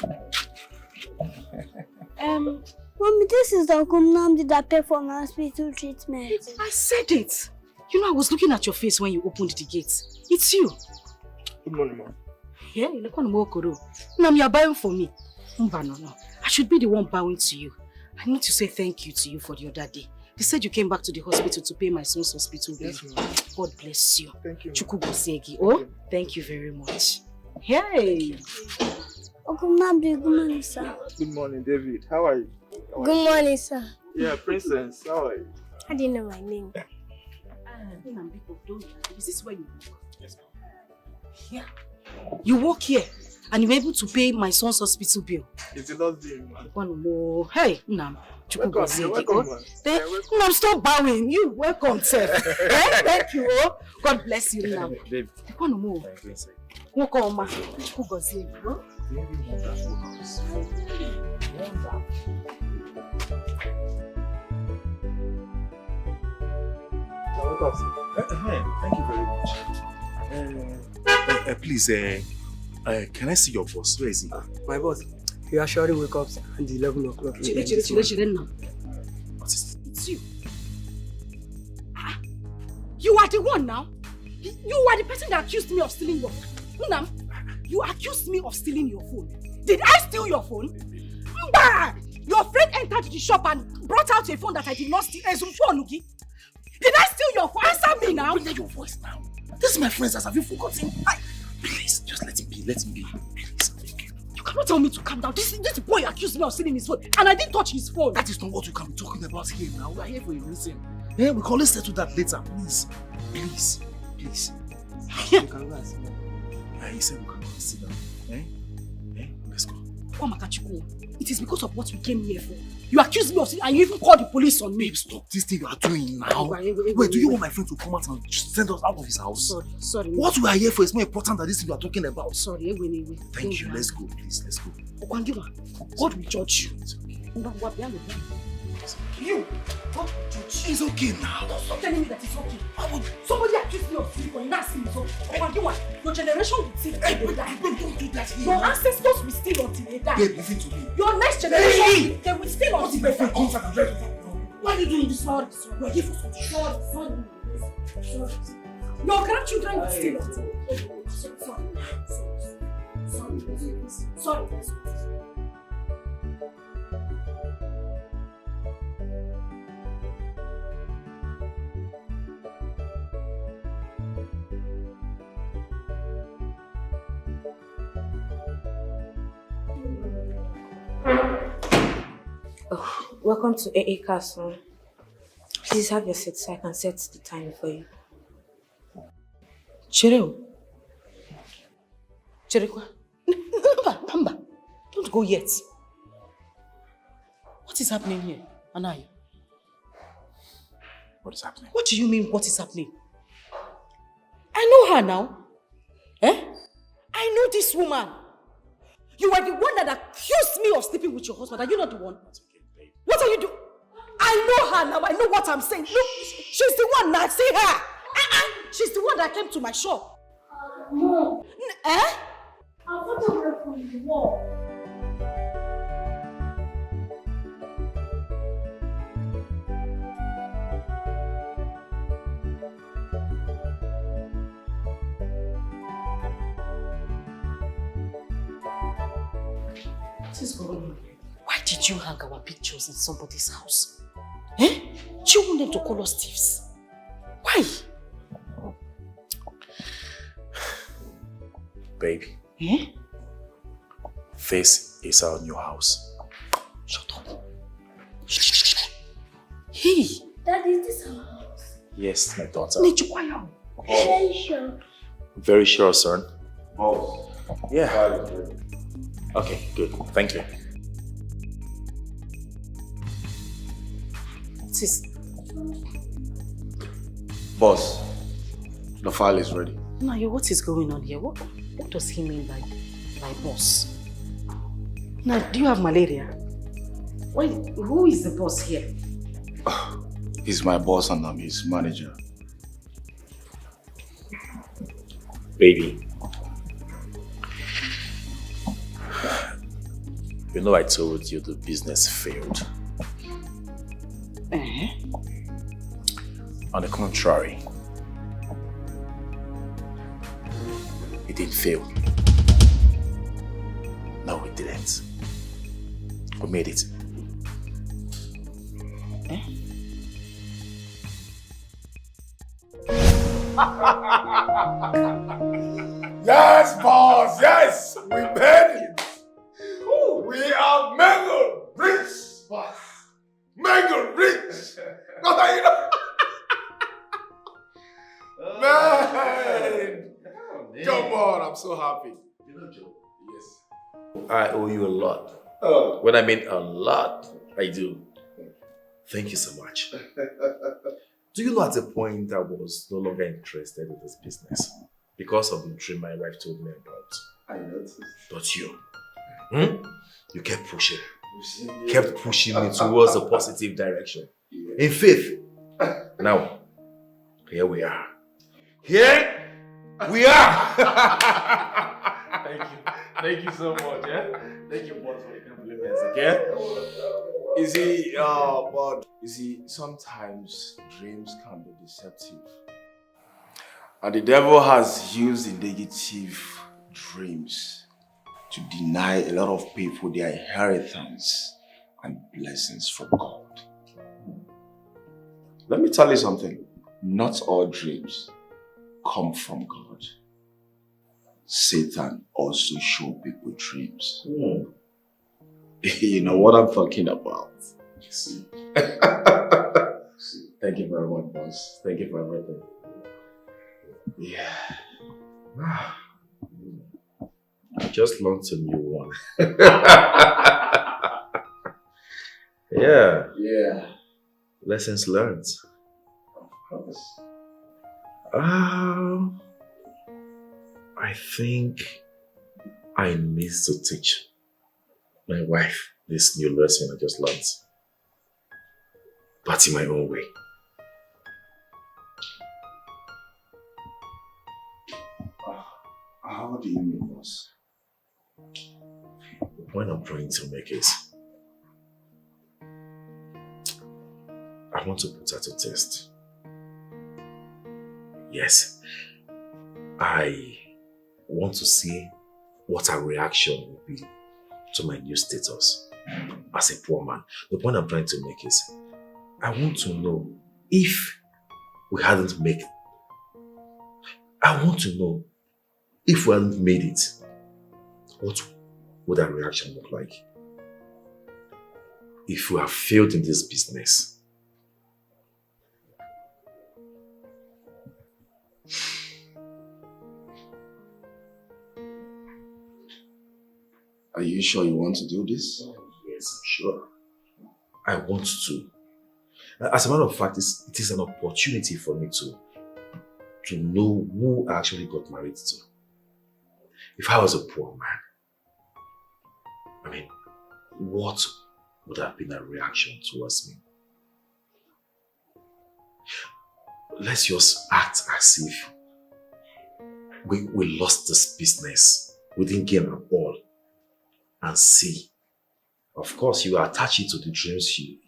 Mommy, this is Uncle Namdi that paid for my hospital treatment. I said it. You know, I was looking at your face when you opened the gate. It's you. Good morning, Mom. Yeah, you look on Mokoro. Nam, you're buying for me. No. I should be the one bowing to you. I need to say thank you to you for the other day. They said you came back to the hospital to pay my son's hospital bill. Yes, Mom. God bless you. Thank you. Chukubusegi. Oh, thank you very much. Hey. Uncle Namdi, good morning, sir. Good morning, David. How are you? Good morning, sir. Yeah, Princess. How are you? How do you know my name? Is this where you work? Yes, ma'am. Yeah. You work here and you're able to pay my son's hospital bill. It's a lot doing, man. One more. Hey, Nam. Welcome, man. Nam, stop bowing. You welcome, sir. Thank you. Oh. God bless you, Nam. Babe. One more. Welcome, ma. very wonderful house. Wonderful. Thank you very much. Please, can I see your boss? Where is he? My boss, he actually wake up at 11 o'clock. It's you. You are the one now. You are the person that accused me of stealing your phone. Unam, you accused me of stealing your phone. Did I steal your phone? Mba! Your friend entered the shop and brought out a phone that I did not steal. Did I steal your phone? Answer me now. Lower your voice now. This is my friend's house. Have you forgotten? Please, just let him be. Let him be. Please. You cannot tell me to calm down. This boy accused me of stealing his phone, and I didn't touch his phone. That is not what we can be talking about here now. We are here for a reason. Yeah, we can always settle that later. Please. Please. Please. You can go and sit down. He said we can go and sit down. Let's go. It is because of what we came here for. You accused me of stealing and you even called the police on me. Babe, stop this thing you are doing now. Wait, do you want my friend to come out and send us out of his house? Sorry. What we are here for is more important than this thing you are talking about. Sorry, Thank you. Let's go, please. Let's go. God will judge you. You! God will judge you. It's okay now. Don't stop telling me that it's okay. Somebody accused me of stealing and you not stealing. So, your generation will steal. Hey, don't do that here. Your ancestors will steal until they die. Babe, listen to me. Your next generation, they will steal until they die. Why are you doing this? Sorry. You are here for something. Sorry. Your grandchildren will steal until they die. Sorry. Oh, welcome to AA Castle. Please have your seat so I can set the time for you. Cherekwa. Namba, don't go yet. What is happening here, Anaya? What is happening? What do you mean, what is happening? I know her now. I know this woman. You are the one that accused me of sleeping with your husband. Are you not the one? What are you doing? I know her now. I know what I'm saying. Look, she's the one now. See her. She's the one that came to my shop. Mom. I photographed from the wall. What is going on? Why did you hang our pictures in somebody's house? Do you want them to call us thieves? Why? Baby. This is our new house. Shut up. Hey. Dad, is this our house? Yes, my daughter. Very sure. Very sure, son. Boss. Yeah. Okay, good. Thank you. Sis. Boss, the file is ready. Naya, what is going on here? What does he mean by boss? Now, do you have malaria? Who is the boss here? He's my boss and I'm his manager. Baby. You know I told you the business failed. On the contrary, it didn't fail. No, it didn't. We made it. Yes, boss, yes! We made it! We are mega rich, boss! Mega rich! No, you know. Man! Come on, I'm so happy. You know, Joe? Yes. I owe you a lot. When I mean a lot, I do. Thank you so much. Do you know at a point I was no longer interested in this business because of the dream my wife told me about? I noticed. But you, You kept pushing. Kept pushing me towards a positive direction. In faith. Now, here we are. Here we are! Thank you. Thank you so much, yeah? Thank you, boss, for the compliments, okay? You see, sometimes dreams can be deceptive. And the devil has used the negative dreams to deny a lot of people their inheritance and blessings from God. Let me tell you something. Not all dreams come from God. Satan also shows people dreams. You know what I'm talking about. Thank you very much, boss. Thank you for everything. Yeah. I just learned a new one. Yeah. Yeah. Lessons learned. Of course. I think I need to teach my wife this new lesson I just learned. But in my own way. How do you mean, boss? The point I'm trying to make is I want to put her to test. Yes, I want to see what her reaction will be to my new status as a poor man. The point I'm trying to make is I want to know if we hadn't made it. I want to know if we hadn't made it, what would our reaction look like? If we have failed in this business, are you sure you want to do this? Yes, I'm sure. I want to. As a matter of fact, it is an opportunity for me to know who I actually got married to. If I was a poor man, I mean, what would have been a reaction towards me? Let's just act as if we lost this business. We didn't gain at all. And see. Of course, you attach it to the dreams she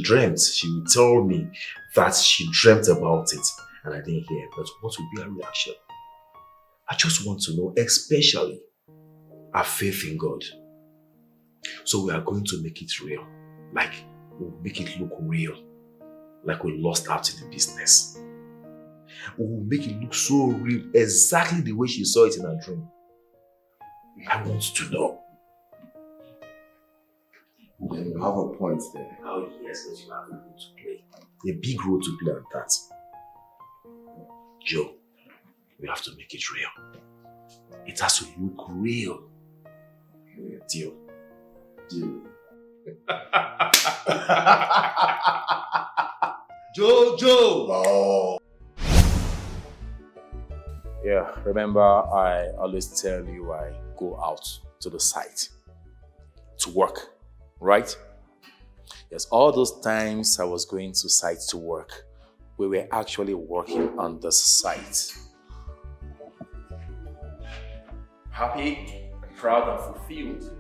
dreamt. She will tell me that she dreamt about it and I didn't hear. But what will be her reaction? I just want to know, especially our faith in God. So we are going to make it real. Like, we'll make it look real. Like we lost out in the business. We will make it look so real, exactly the way she saw it in her dream. I want to know. Yeah, you have a point there. Oh yes, but you have a role to play. A big role to play at that. Joe, we have to make it real. It has to look real. Deal. Deal. Jojo! Oh. Yeah, remember I always tell you I go out to the site to work, right? Yes, all those times I was going to site to work, we were actually working on the site. Happy, proud, and fulfilled.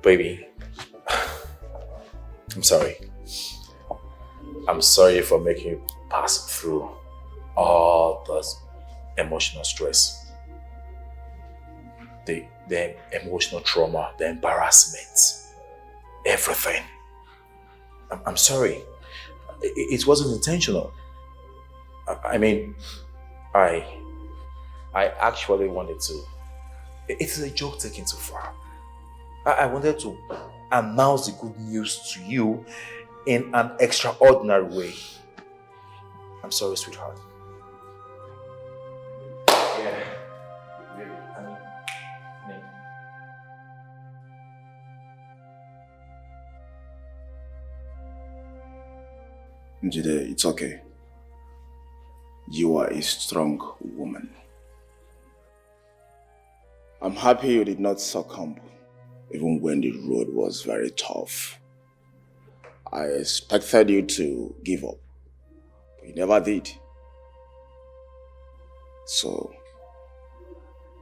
Baby, I'm sorry. I'm sorry for making you pass through all this emotional stress. The emotional trauma, the embarrassment, everything. I'm sorry. It wasn't intentional. I mean, I actually wanted to. It's a joke taken too far. I wanted to announce the good news to you in an extraordinary way. I'm sorry, sweetheart. Yeah. Really, I mean. Njide, it's okay. You are a strong woman. I'm happy you did not succumb, even when the road was very tough. I expected you to give up, but you never did. So,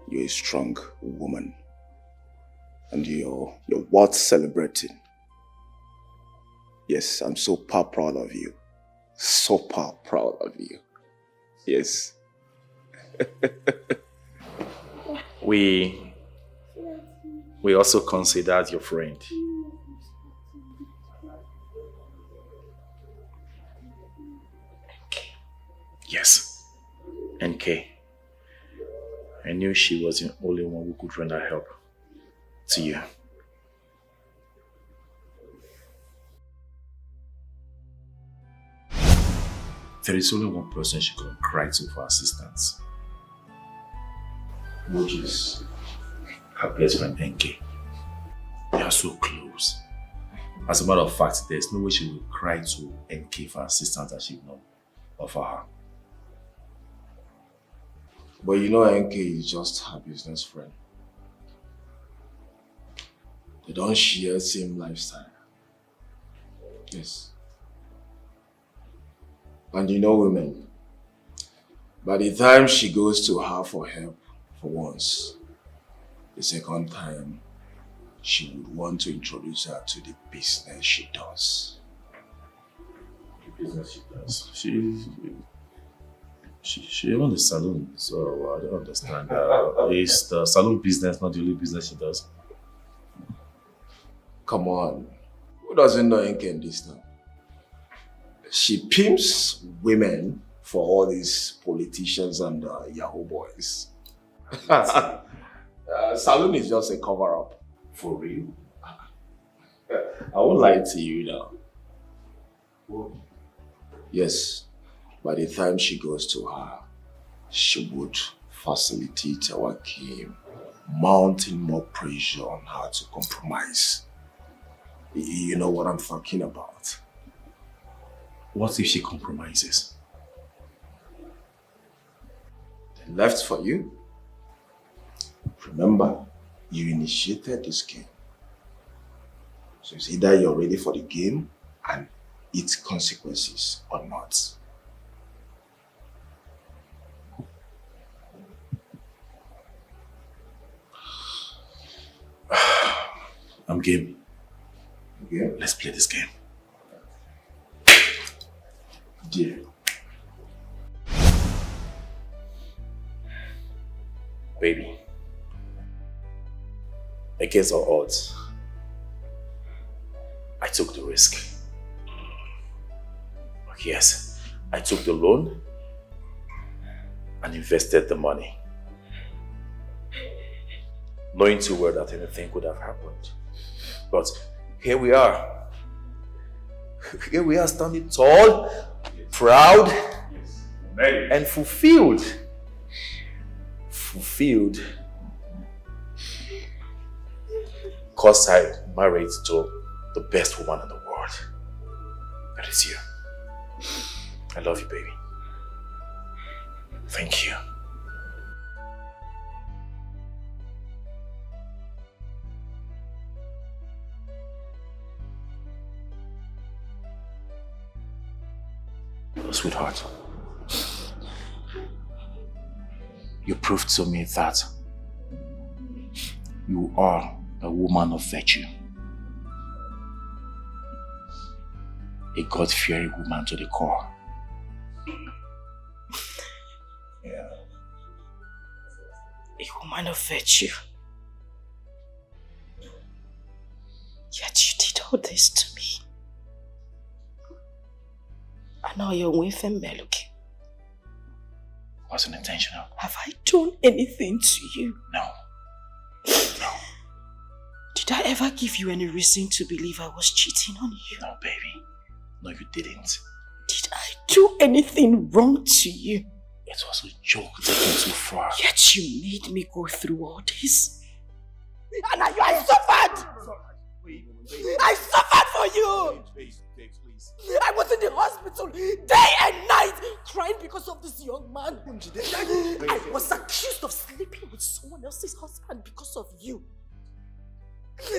you're a strong woman, and you're worth celebrating. Yes, I'm so proud of you. So proud of you. Yes. We also considered your friend. Yes, NK. I knew she was the only one who could render help to you. There is only one person she could cry to for assistance, which is her best friend NK. They are so close. As a matter of fact, there's no way she will cry to NK for assistance that she will not offer her. But you know NK is just her business friend. They don't share same lifestyle. Yes. And you know women, by the time she goes to her for help for once, the second time, she would want to introduce her to the business she does. The business she does? She owns a salon, so I don't understand. Is the salon business not the only business she does? Come on, who doesn't know NK in this town? She pimps women for all these politicians and Yahoo boys. Salon is just a cover-up. For real? I won't lie to you now. Yes, by the time she goes to her, she would facilitate our game, mounting more pressure on her to compromise. You know what I'm talking about. What if she compromises? Then left for you. Remember, you initiated this game. So it's either you're ready for the game and its consequences or not. I'm game. Yeah. Let's play this game. Dear. Baby. Against all odds, I took the risk. Yes, I took the loan and invested the money, knowing too well that anything could have happened. But here we are. Here we are standing tall, proud, and fulfilled. Fulfilled. Because I married to the best woman in the world. That is you. I love you, baby. Thank you. Sweetheart, you proved to me that you are a woman of virtue. A God-fearing woman to the core. Yeah. A woman of virtue. Yet you did all this to me. And now you're with him, Meluki. Wasn't intentional. Have I done anything to you? No. No. Did I ever give you any reason to believe I was cheating on you? No, baby. No, you didn't. Did I do anything wrong to you? It was a joke taken too far. Yet you made me go through all this. And I suffered! I suffered for you! I was in the hospital hospital day and night crying because of this young man. I was accused of sleeping with someone else's husband because of you.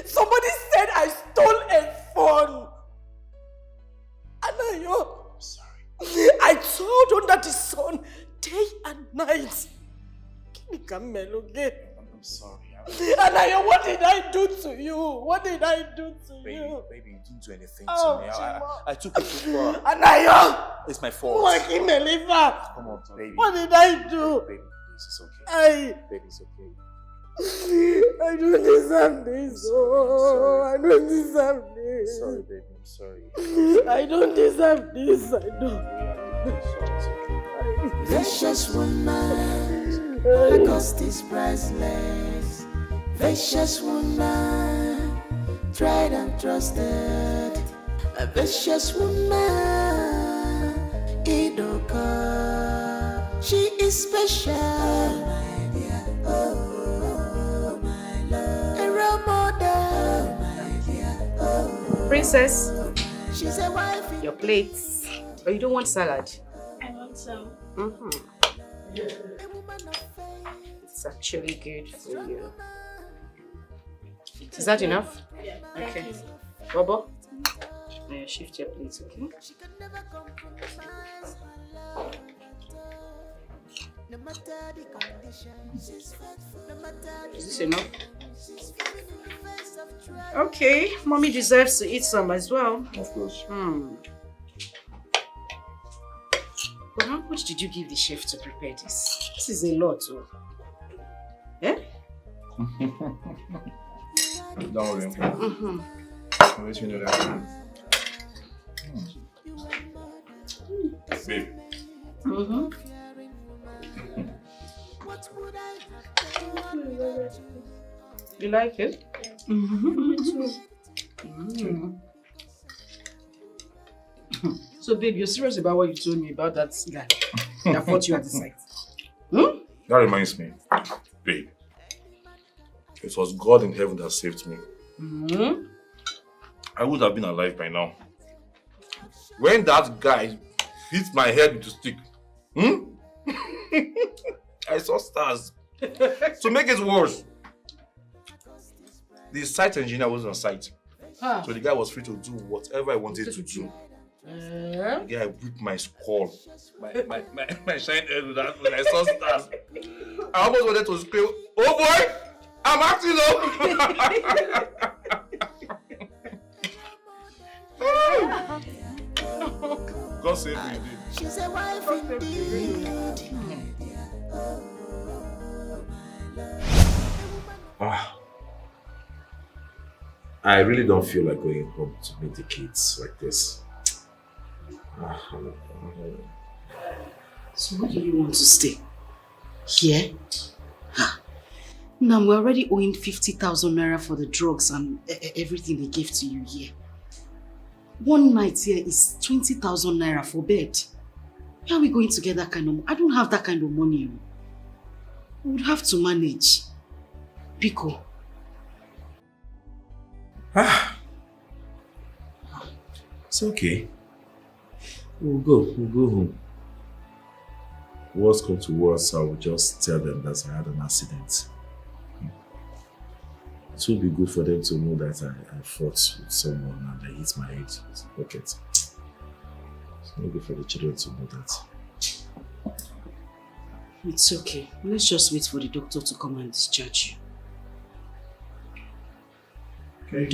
Somebody said I stole a phone. Anayo, I'm sorry. I told under the sun day and night. I'm sorry. Anayo, what did I do to you? What did I do to you? Baby, you didn't do anything Oh, to me. I took it too far. Anayo! It's my fault. Come on, baby. What did I do? Baby, please, it's okay. Baby, it's okay. I don't deserve this. Oh, I don't deserve this. Sorry, baby. I'm sorry. I don't deserve this. I don't. Vicious woman, her cost is priceless. Vicious woman, tried and trusted. A vicious woman, Idoka. She is special, my dear. Oh, my love. A role model, my dear. Oh, Princess, she's a wife. your plates. Oh, you don't want salad? I want some. It's actually good for you. Is that enough? Yeah. Okay. Bobo, shift your plates, okay? Is this enough? Okay, mommy deserves to eat some as well. Of course. But how much did you give the chef to prepare this? This is a lot, oh. Eh? Don't worry. I'll let you know that. Babe. You like it? So, babe, you're serious about what you told me about that guy that fought you at the site? That reminds me, babe. It was God in heaven that saved me. I would have been alive by now. When that guy hit my head with a stick, I saw stars. To make it worse, the site engineer was on site. So the guy was free to do whatever I wanted to do. The guy whipped my skull. My shine head with that when I saw stars. I almost wanted to scream, "Oh boy! I'm acting up!" God save me, dude. She's a wife indeed. I really don't feel like going home to meet the kids like this. So where do you want to stay? Here? Now we're already owing 50,000 naira for the drugs and everything they gave to you here. One night here is 20,000 naira for bed. Where are we going to get that kind of money? I don't have that kind of money. We would have to manage. Biko. It's okay. We'll go home. Worst come to worst, I will just tell them that I had an accident. It will be good for them to know that I fought with someone and I hit my head with a bucket. It's not good for the children to know that. It's okay. Let's just wait for the doctor to come and discharge you. Okay.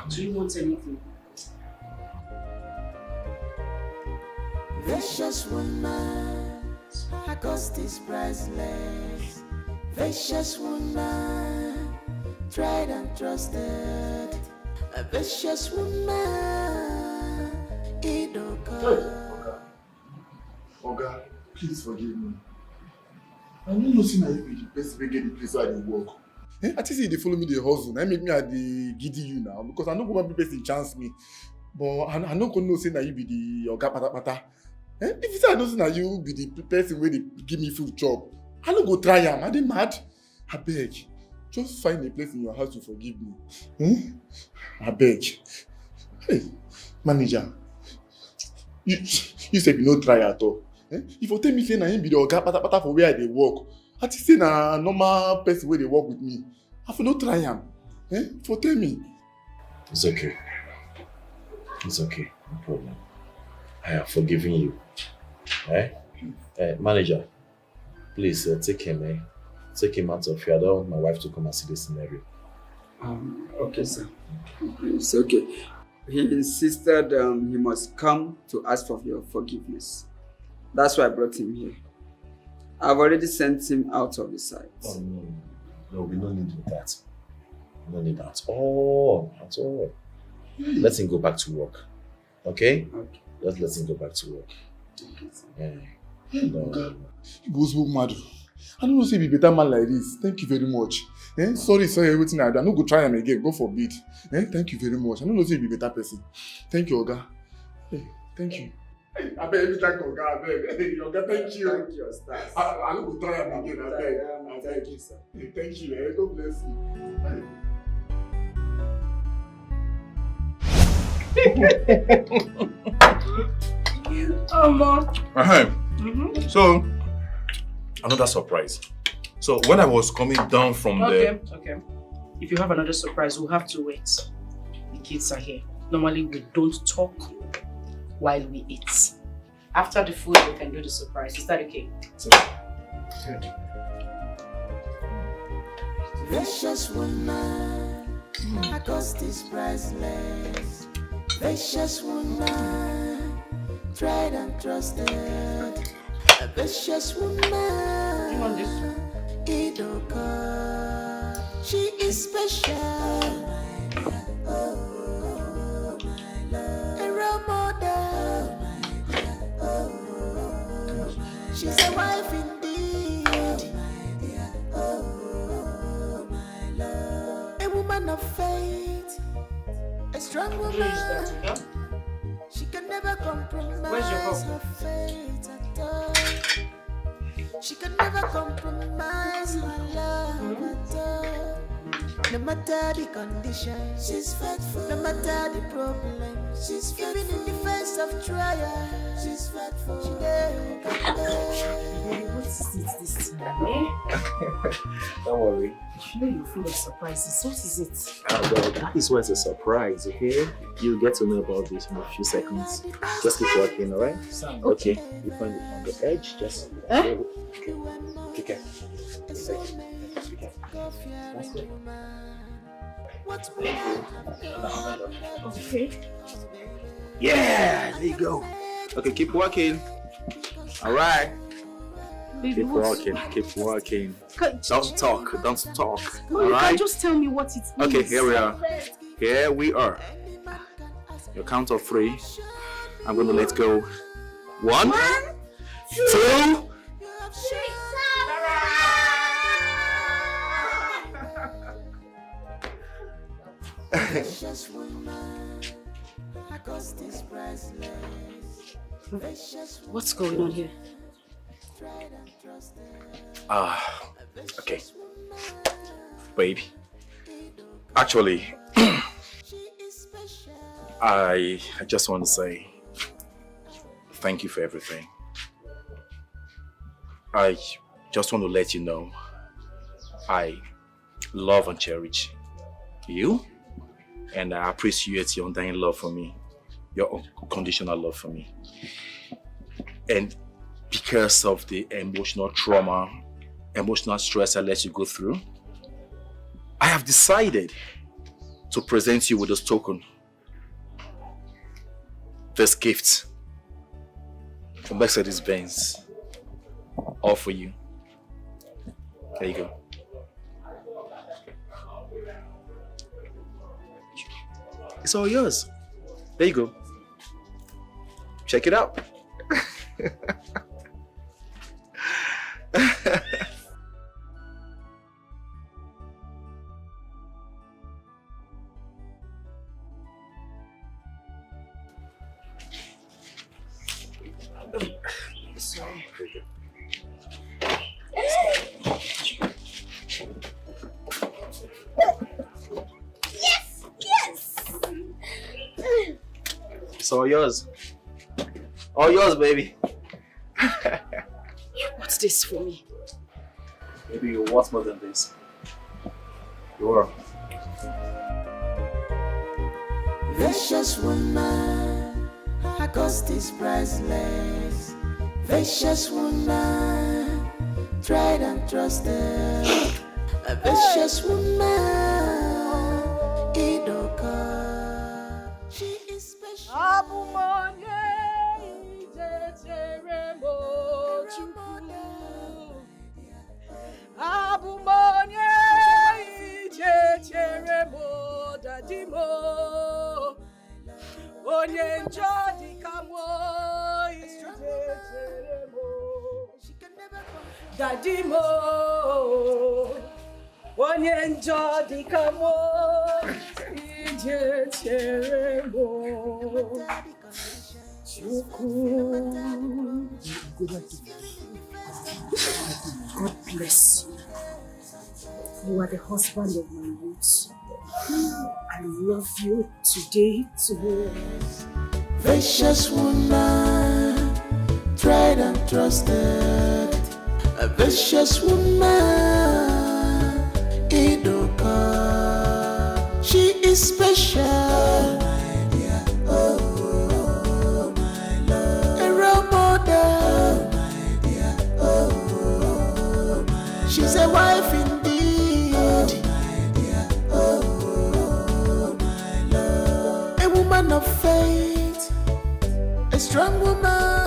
Do you want anything? Vicious woman, her cost is priceless. Vicious woman, tried and trusted. A vicious woman, Idoka. Oga, please forgive me. I don't know say you be the best way get the place where I dey work. I think say they follow me, they hustle. I make me at the giddy you now because I know go be person chance me. But I no go know say you be the oga pata. If you say I know say you be the person where they give me food job, I no go try am. I dey mad. I beg, just find a place in your house to forgive me. I beg. Hey, Manager, you say you no try at all. Eh? If you tell me say na him be the oga patapata for where I dey work, I think say na normal person wey dey work with me. I for no try am. Eh? For tell me. It's okay. It's okay. No problem. I have forgiven you. Eh? Manager, please take him. Take him out of here. I don't want my wife to come and see this scenario. Okay, sir. It's okay. He insisted he must come to ask for your forgiveness. That's why I brought him here. I've already sent him out of the site. Oh, no. No, we don't need that. We don't need that at all. At all. Let him go back to work. Okay? Okay. Just let him go back to work. Okay. No. You go so mad. I don't know say be better man like this. Thank you very much. Sorry, everything I do. I no go try him again. God forbid. Thank you very much. I don't know say be better person. Thank you, Oga. Hey, thank you. I beg you thank Oga. I beg. Hey, Oga, thank you. Thank you, stars. I no go try him again. I beg. Thank you, sir. Hey, thank you. God bless you. So, another surprise. So, when I was coming down from Okay. If you have another surprise, we'll have to wait. The kids are here. Normally, we don't talk while we eat. After the food, we can do the surprise. Is that okay? Good. Precious woman, my cost is priceless. Precious woman, tried and trusted. A precious woman, Idoka, she is special. Oh, my love. A role model. She's a wife indeed. Oh, my love. A woman of faith. A strong woman. She can never compromise her faith at all. She can never compromise her love at all. No matter the conditions, she's faithful. No matter the problems, she's faithful. Even in the face of trial, she's faithful. What is it this time, eh? Don't worry. You know you're full of surprises. What is it? Well, that is why it's a surprise, okay? You'll get to know about this in a few seconds. Just keep working, alright? Okay. You find it on the edge, just... Okay. Okay. That's it. Okay. Yeah, there you go. Okay, keep working. Alright. Baby, Keep working. Don't talk. No, All you right? can just tell me what it means. Okay, here we are. Here we are. Your count of 3. I'm going to let go. 1, 2. Precious woman, her cost is priceless. What's going on here? Okay. Babe. Actually, I just want to say thank you for everything. I just want to let you know I love and cherish you, and I appreciate your undying love for me, your unconditional love for me. And because of the emotional trauma, emotional stress I let you go through, I have decided to present you with this token, this gift from Mercedes-Benz, all for you. There you go. It's all yours. There you go. Check it out. Sorry. It's all yours. All yours, baby. What's this for me? Maybe you're worth more than this. You are. Vicious woman, her cost is priceless. Vicious woman, tried and trusted. A vicious woman, Idoka. She is special. Abumonye ijecheremo dadimo onye njodi kamwo ijecheremo dadimo onye njodi kamwo ijecheremo Chukwu. God bless you. You are the husband of my youth. I love you today, tomorrow. Vicious woman, tried and trusted. A vicious woman, Idoka. She is special. Oh, my dear. Oh, my love. A role model. Oh, my dear. Oh, my she's love. A wife indeed. Oh, my dear. Oh, my love. A woman of faith. A strong woman.